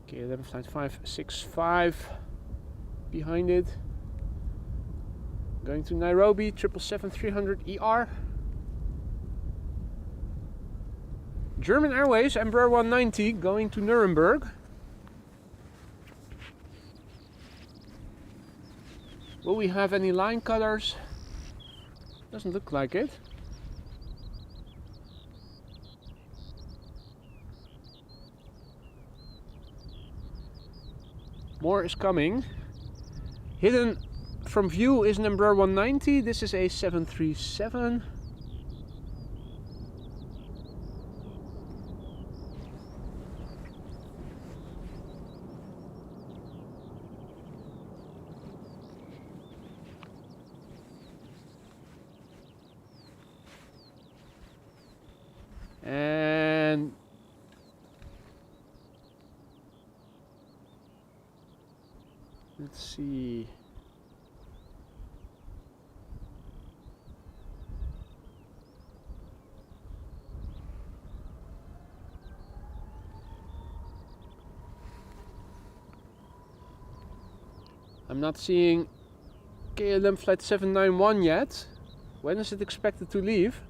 KLM flight 565 behind it. Going to Nairobi, 777-300ER. German Airways Embraer 190 going to Nuremberg. Will we have any line cutters? Doesn't look like it. More is coming. Hidden from view is an Embraer 190. This is a 737. And let's see. I'm not seeing KLM flight 791 yet. When is it expected to leave?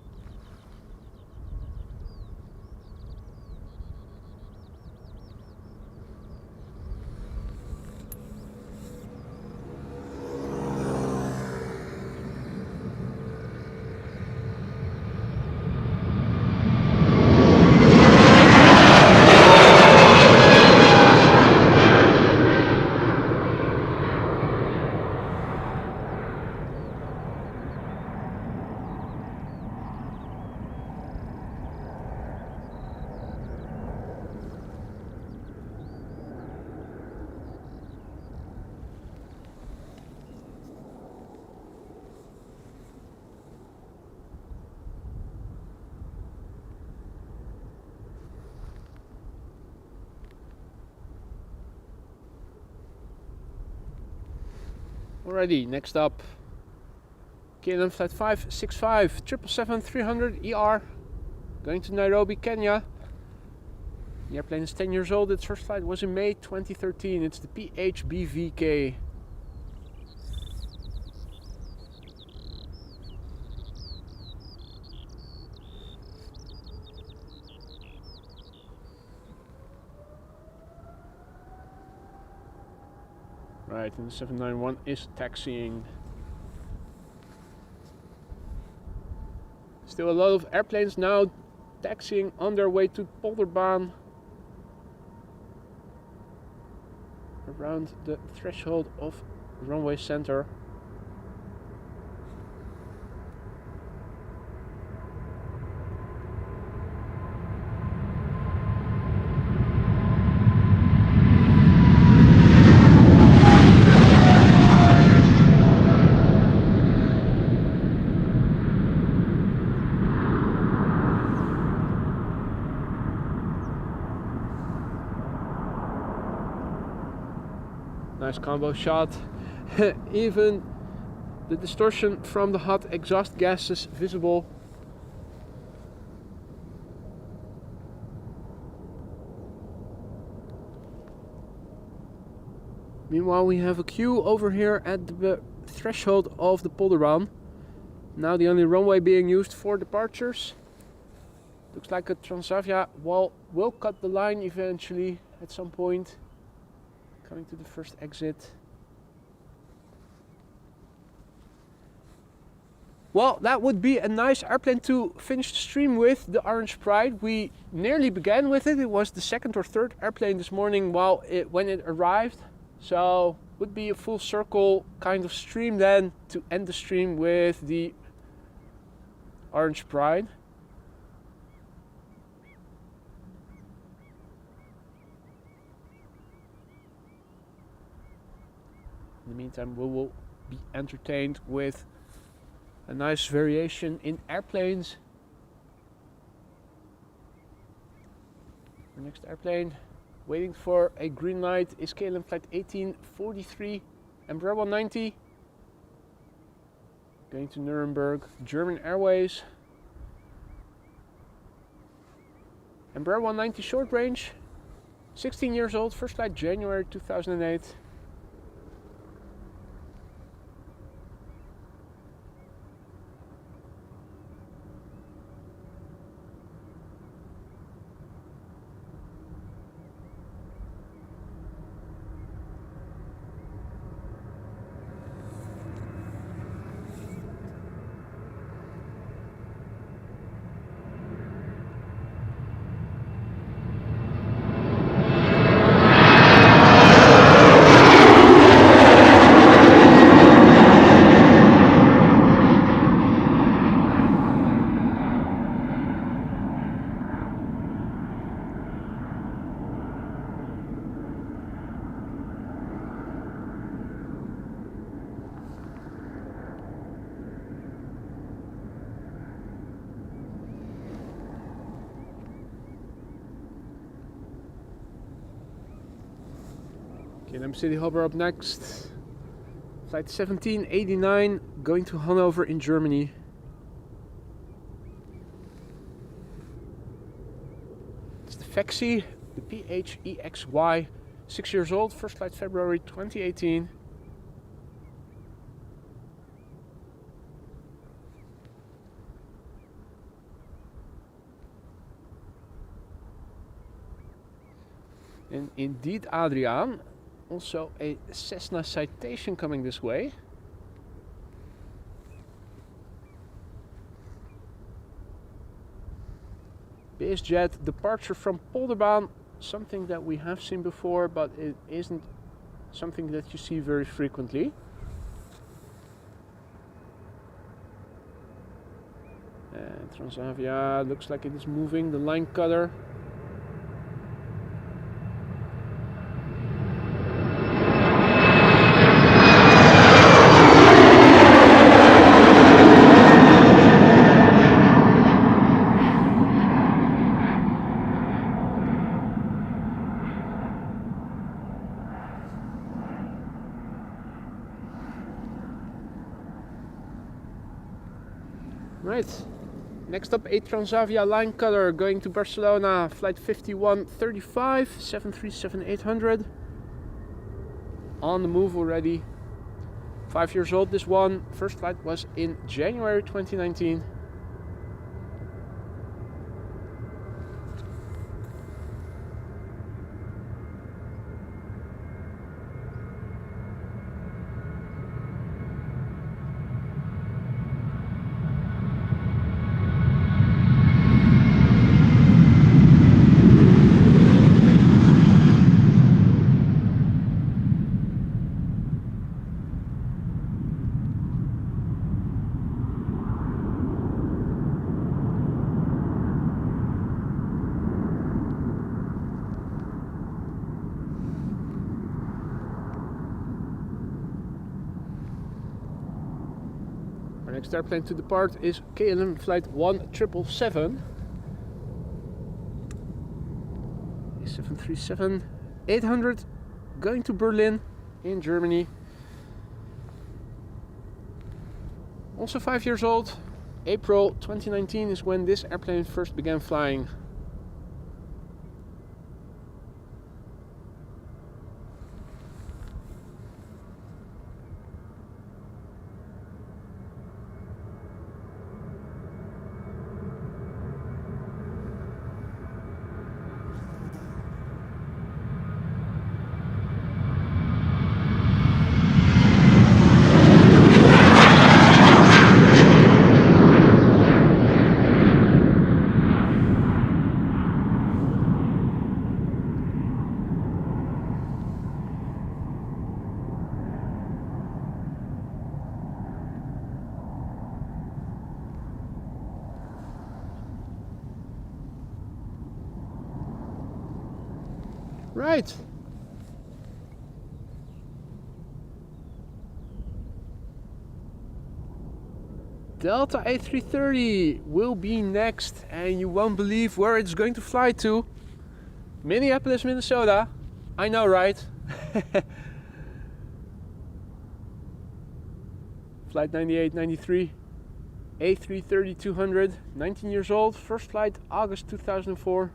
Alrighty, next up, KLM flight 565, 777-300ER, going to Nairobi, Kenya. The airplane is 10 years old. Its first flight was in May 2013. It's the PH-BVK. Right, and the 791 is taxiing. Still a lot of airplanes now taxiing on their way to Polderbaan. Around the threshold of runway center. Nice combo shot. Even the distortion from the hot exhaust gases visible. Meanwhile, we have a queue over here at the threshold of the Polderbaan. Now the only runway being used for departures. Looks like a Transavia will cut the line eventually at some point. Coming to the first exit. Well, that would be a nice airplane to finish the stream with, the Orange Pride. We nearly began with it. It was the second or third airplane this morning when it arrived. So would be a full circle kind of stream then to end the stream with the Orange Pride. In the meantime, we will be entertained with a nice variation in airplanes. Our next airplane waiting for a green light is KLM flight 1843 Embraer 190. Going to Nuremberg, German Airways. Embraer 190 short range, 16 years old, first flight January 2008. KLM City Hopper up next. Flight 1789 going to Hanover in Germany. It's the Fexy, the PH-EXY, 6 years old, first flight February 2018. And indeed, Adriaan, also a Cessna Citation coming this way. BizJet departure from Polderbaan, something that we have seen before, but it isn't something that you see very frequently. And Transavia looks like it is moving, the line cutter. Right, next up a Transavia line cutter going to Barcelona, flight 5135, 737-800. On the move already. 5 years old this one, first flight was in January 2019. Next airplane to depart is KLM flight 1777. 737-800 going to Berlin in Germany. Also 5 years old. April 2019 is when this airplane first began flying. Right. Delta A330 will be next, and you won't believe where it's going to fly to. Minneapolis, Minnesota. I know, right? Flight 9893, A330-200, 19 years old, first flight August 2004.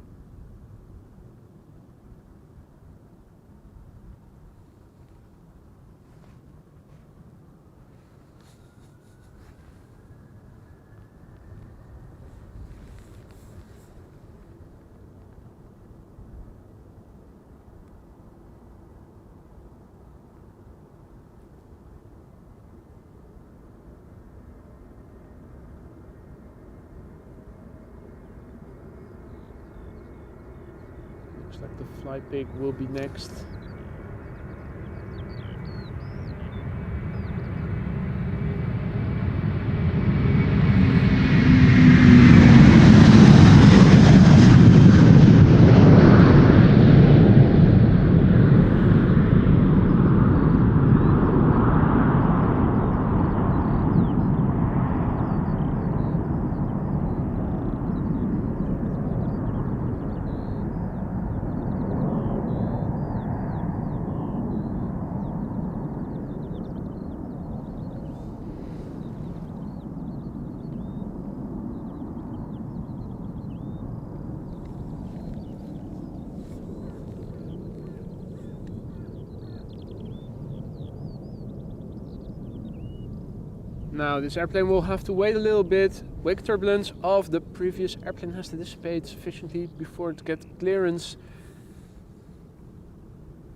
Looks like the flight pig will be next. Now this airplane will have to wait a little bit. Wake turbulence of the previous airplane has to dissipate sufficiently before it gets clearance.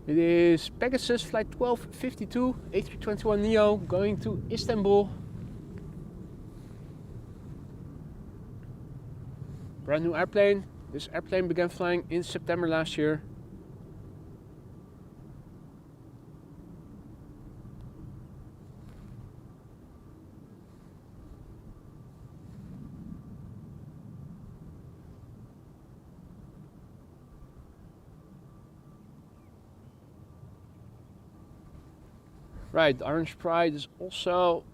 It is Pegasus flight 1252 A321neo going to Istanbul. Brand new airplane. This airplane began flying in September last year. Right, the Orange Pride is also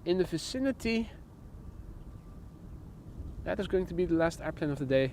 in the vicinity. That is going to be the last airplane of the day.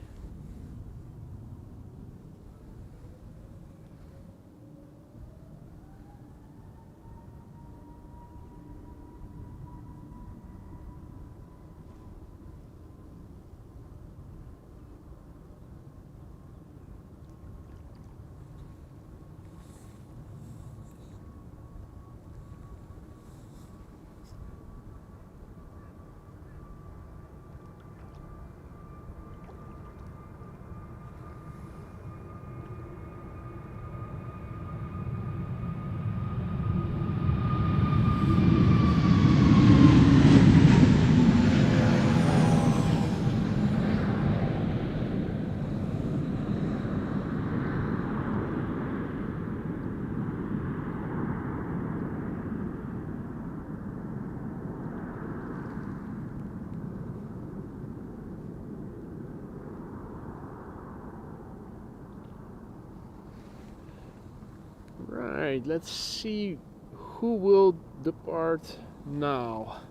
Right, let's see who will depart now.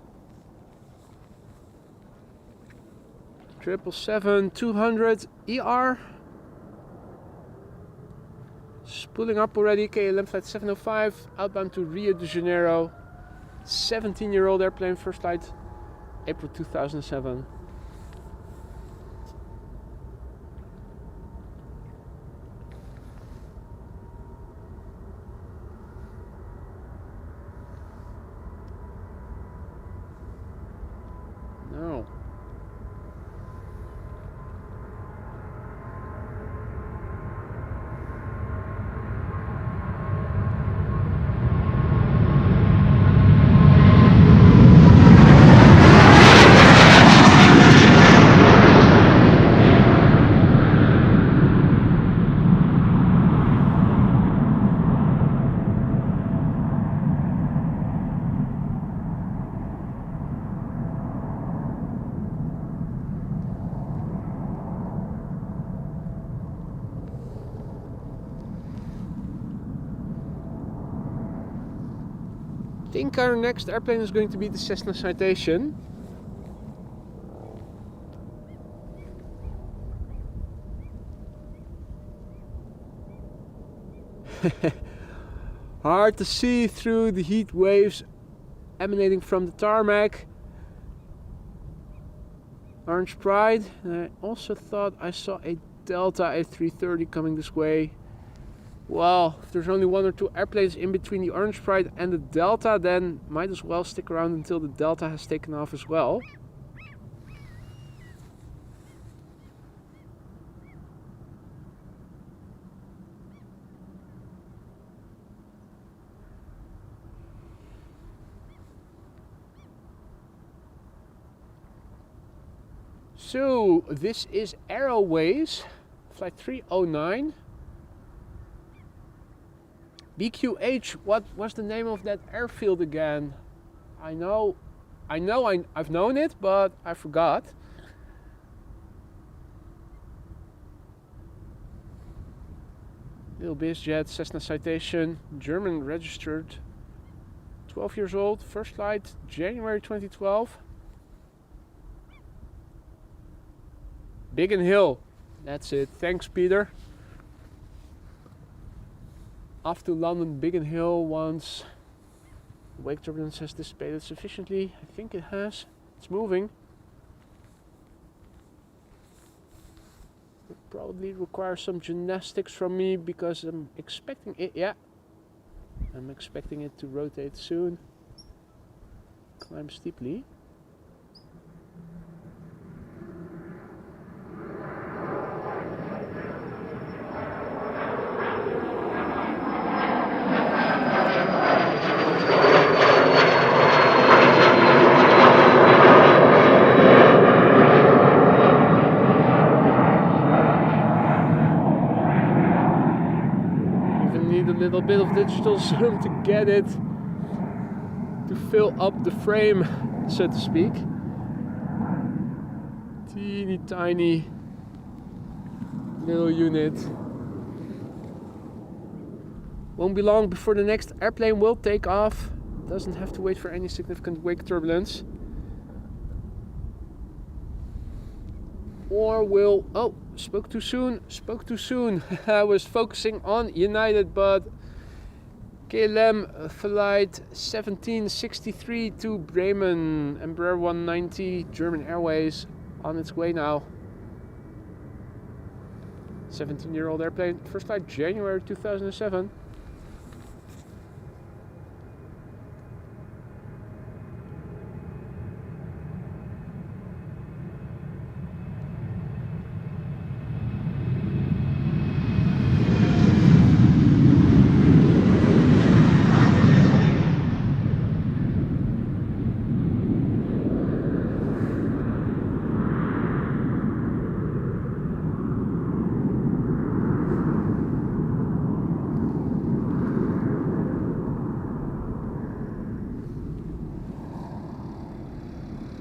777-200 ER. Spooling up already, KLM flight 705, outbound to Rio de Janeiro. 17-year-old airplane, first flight April 2007. No. think our next airplane is going to be the Cessna Citation. Hard to see through the heat waves emanating from the tarmac. Orange Pride. And I also thought I saw a Delta A330 coming this way. Well, if there's only one or two airplanes in between the Orange Pride and the Delta, then might as well stick around until the Delta has taken off as well. So this is Aeroways flight 309. BQH, what was the name of that airfield again? I've known it, but I forgot. Little BizJet, Cessna Citation, German registered, 12 years old, first flight, January 2012. Biggin Hill, that's it. Thanks, Peter. Off to London Biggin Hill once the wake turbulence has dissipated sufficiently. I think it has. It's moving. It probably requires some gymnastics from me because I'm expecting it. Yeah, I'm expecting it to rotate soon. Climb steeply. Little bit of digital zoom to get it to fill up the frame, so to speak. Teeny tiny little unit. Won't be long before the next airplane will take off. Doesn't have to wait for any significant wake turbulence. Or will... Oh, spoke too soon. I was focusing on United, but KLM flight 1763 to Bremen, Embraer 190, German Airways, on its way now. 17-year-old airplane, first flight January 2007.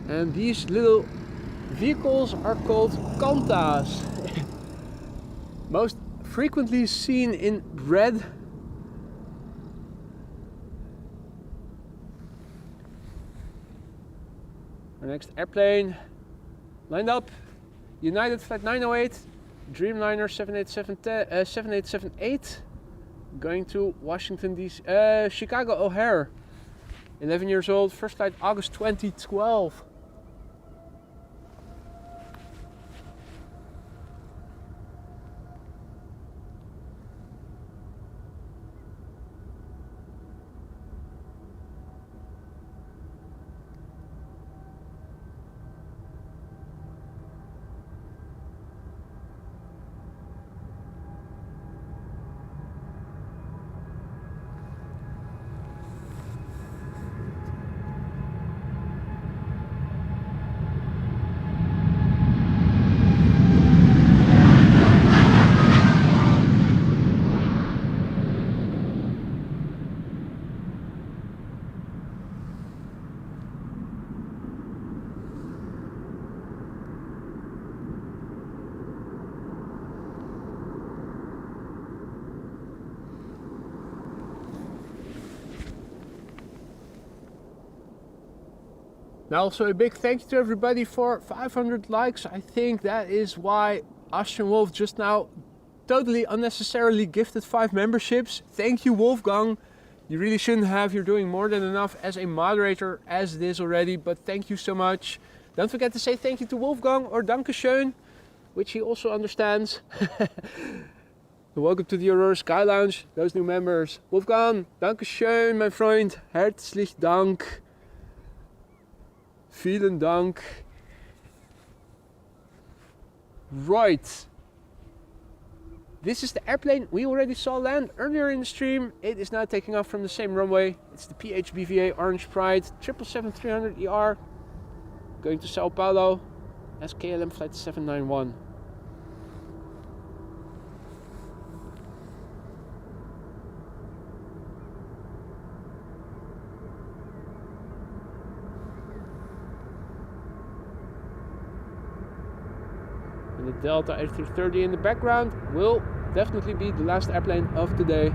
And these little vehicles are called Kantas. Most frequently seen in red. Our next airplane lined up. United flight 908, Dreamliner 7878, going to Washington DC, Chicago O'Hare. 11 years old, first flight August 2012. Now also a big thank you to everybody for 500 likes. I think that is why Austrian Wolf just now totally unnecessarily gifted 5 memberships. Thank you, Wolfgang. You really shouldn't have. You're doing more than enough as a moderator as it is already, but thank you so much. Don't forget to say thank you to Wolfgang or Dankeschön, which he also understands. Welcome to the Aurora Sky Lounge, those new members. Wolfgang, Dankeschön, my friend. Herzlich Dank. Vielen Dank. Right. This is the airplane we already saw land earlier in the stream. It is now taking off from the same runway. It's the PH-BVA Orange Pride 777-300ER going to Sao Paulo as KLM flight 791. And the Delta 8330 in the background will definitely be the last airplane of the day.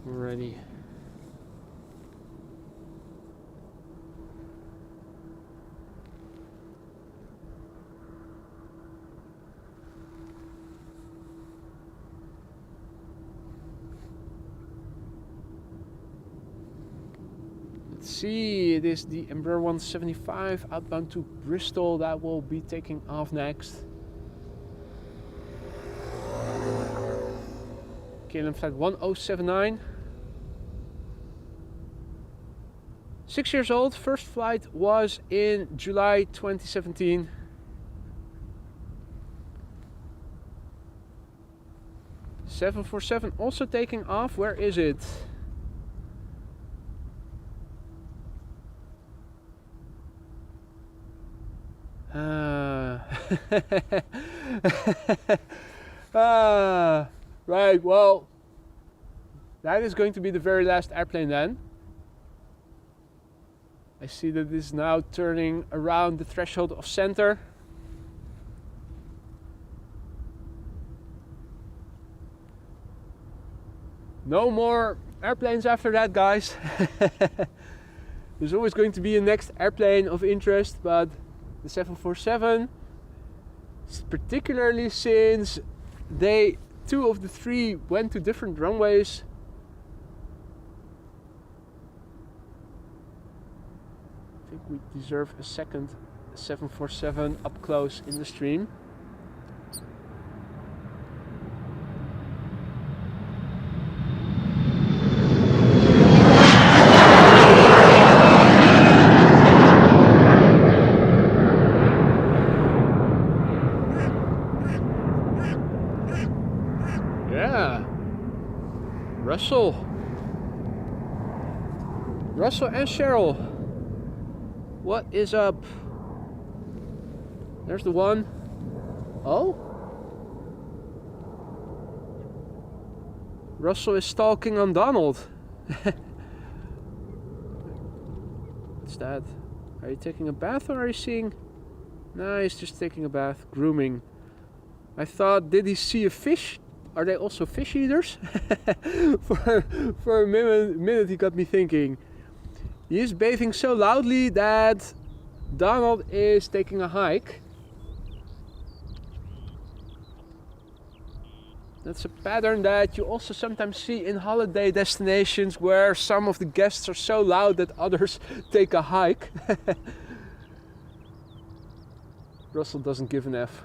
Already. Let's see, it is the Embraer 175 outbound to Bristol that will be taking off next. KLM flight 1079. 6 years old, first flight was in July 2017. .747 also taking off. Where is it? Right, well, that is going to be the very last airplane then. I see that this is now turning around the threshold of center. No more airplanes after that, guys. There's always going to be a next airplane of interest, but the 747, particularly since two of the three went to different runways, I think we deserve a second 747 up close in the stream. Yeah, Russel and Sheryll. What is up? There's the one. Oh? Russell is stalking on Donald. What's that? Are you taking a bath or are you seeing? No, he's just taking a bath. Grooming. I thought, did he see a fish? Are they also fish eaters? for a minute he got me thinking. He is bathing so loudly that Donald is taking a hike. That's a pattern that you also sometimes see in holiday destinations where some of the guests are so loud that others take a hike. Russell doesn't give an F.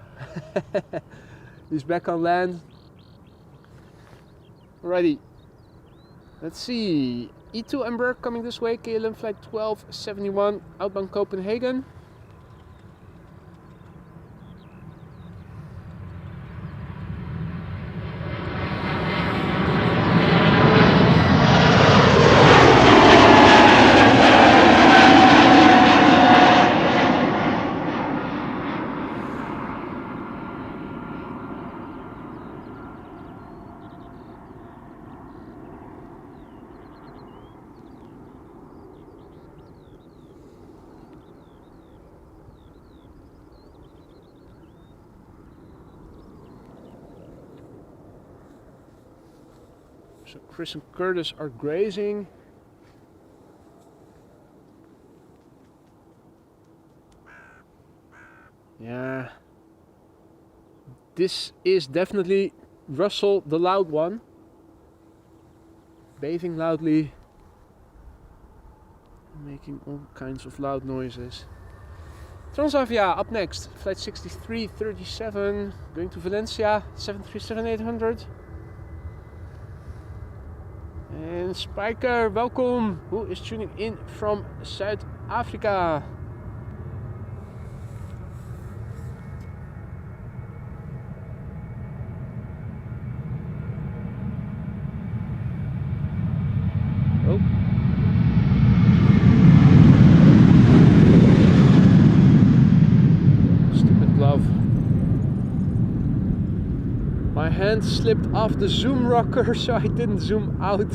He's back on land. Alrighty. Let's see. E2 Embraer coming this way, KLM flight 1271, outbound Copenhagen. So Chris and Curtis are grazing. Yeah. This is definitely Russell, the loud one. Bathing loudly. Making all kinds of loud noises. Transavia up next. Flight 6337. Going to Valencia. 737-800. And Spiker, welcome. Who is tuning in from South Africa? Oh. Stupid glove. My hand slipped off the zoom rocker, so I didn't zoom out.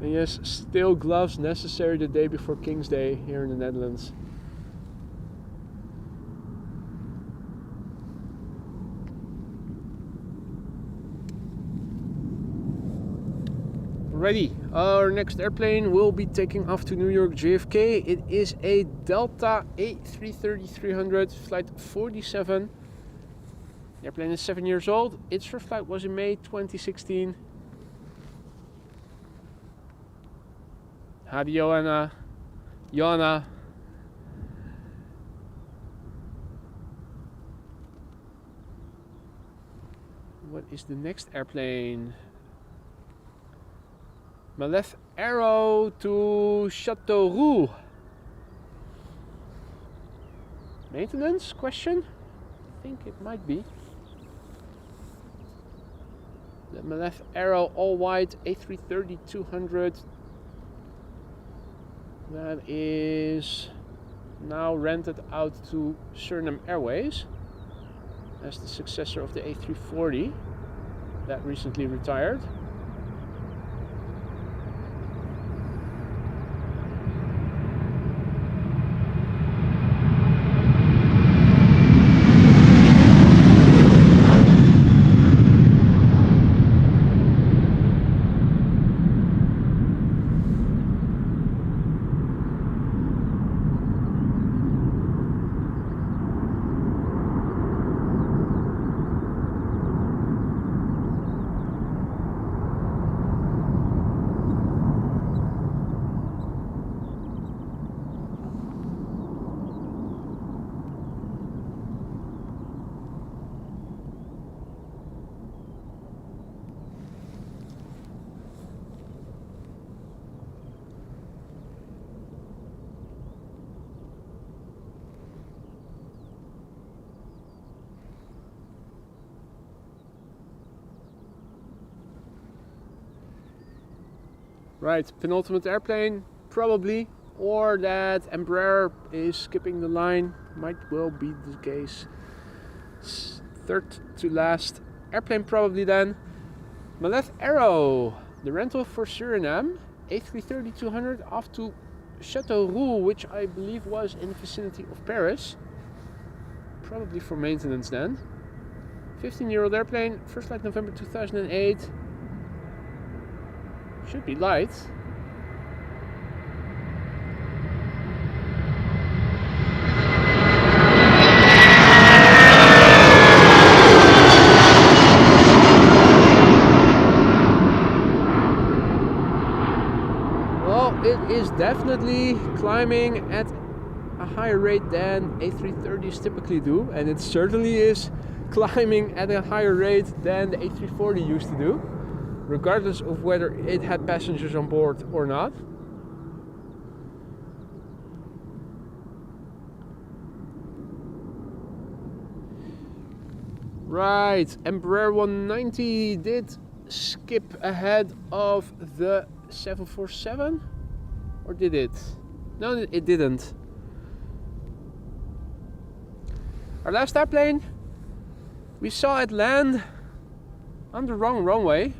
And yes, still gloves necessary the day before King's Day here in the Netherlands. Ready. Our next airplane will be taking off to New York JFK. It is a Delta A330-300 flight 47. The airplane is 7 years old. Its first flight was in May 2016. Hadi Joanna. Joanna. What is the next airplane? Maleth Aero to Châteauroux. Maintenance question? I think it might be. The Maleth Aero all white A330-200. That is now rented out to Suriname Airways as the successor of the A340 that recently retired. Right, penultimate airplane, probably, or that Embraer is skipping the line, might well be the case. Third to last airplane probably then. Maleth Aero, the rental for Suriname, A330-200 off to Châteauroux, which I believe was in the vicinity of Paris. Probably for maintenance then. 15-year-old airplane, first flight November 2008. Should be light. Well, it is definitely climbing at a higher rate than A330s typically do, and it certainly is climbing at a higher rate than the A340 used to do, regardless of whether it had passengers on board or not. Right, Embraer 190 did skip ahead of the 747, or did it? No, it didn't. Our last airplane, we saw it land on the wrong runway.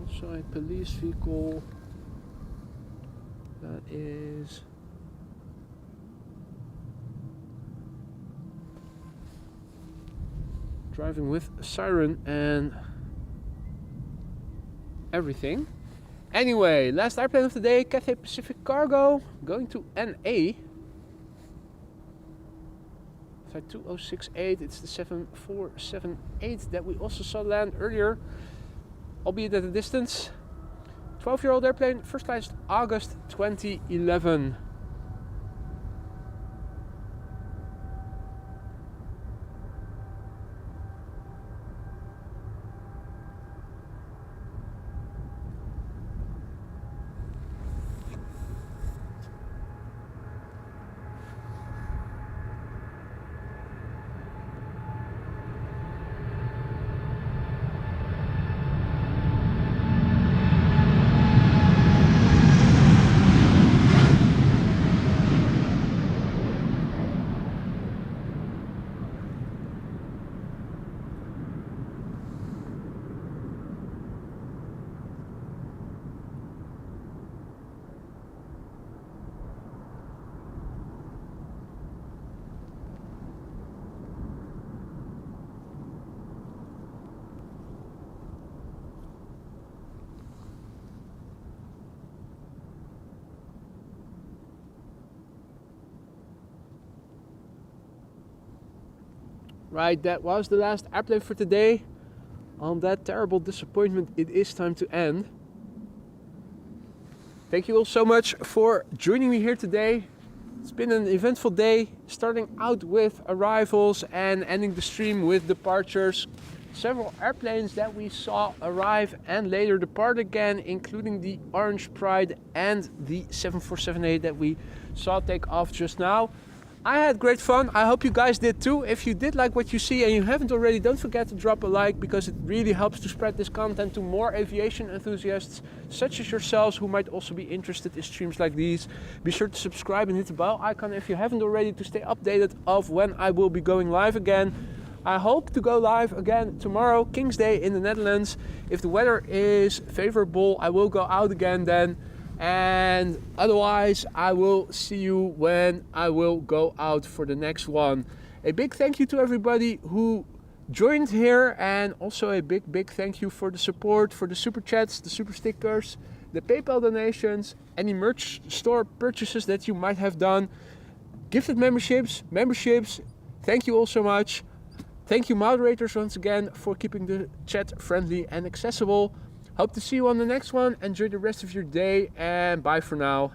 Also a police vehicle that is driving with siren and everything. Anyway, last airplane of the day, Cathay Pacific Cargo, going to NA. Flight 2068, it's the 7478 that we also saw land earlier, albeit at a distance. 12-year-old airplane, first flight August 2011. Right, that was the last airplane for today. On that terrible disappointment, it is time to end. Thank you all so much for joining me here today. It's been an eventful day, starting out with arrivals and ending the stream with departures. Several airplanes that we saw arrive and later depart again, including the Orange Pride and the 7478 that we saw take off just now. I had great fun. I hope you guys did too. If you did like what you see and you haven't already, don't forget to drop a like, because it really helps to spread this content to more aviation enthusiasts such as yourselves who might also be interested in streams like these. Be sure to subscribe and hit the bell icon if you haven't already to stay updated of when I will be going live again. I hope to go live again tomorrow, King's Day in the Netherlands. If the weather is favorable, I will go out again then. And otherwise, I will see you when I will go out for the next one. A big thank you to everybody who joined here, and also a big thank you for the support, for the super chats, the super stickers, the PayPal donations, any merch store purchases that you might have done, gifted memberships. Thank you all so much. Thank you moderators once again for keeping the chat friendly and accessible. Hope to see you on the next one. Enjoy the rest of your day and bye for now.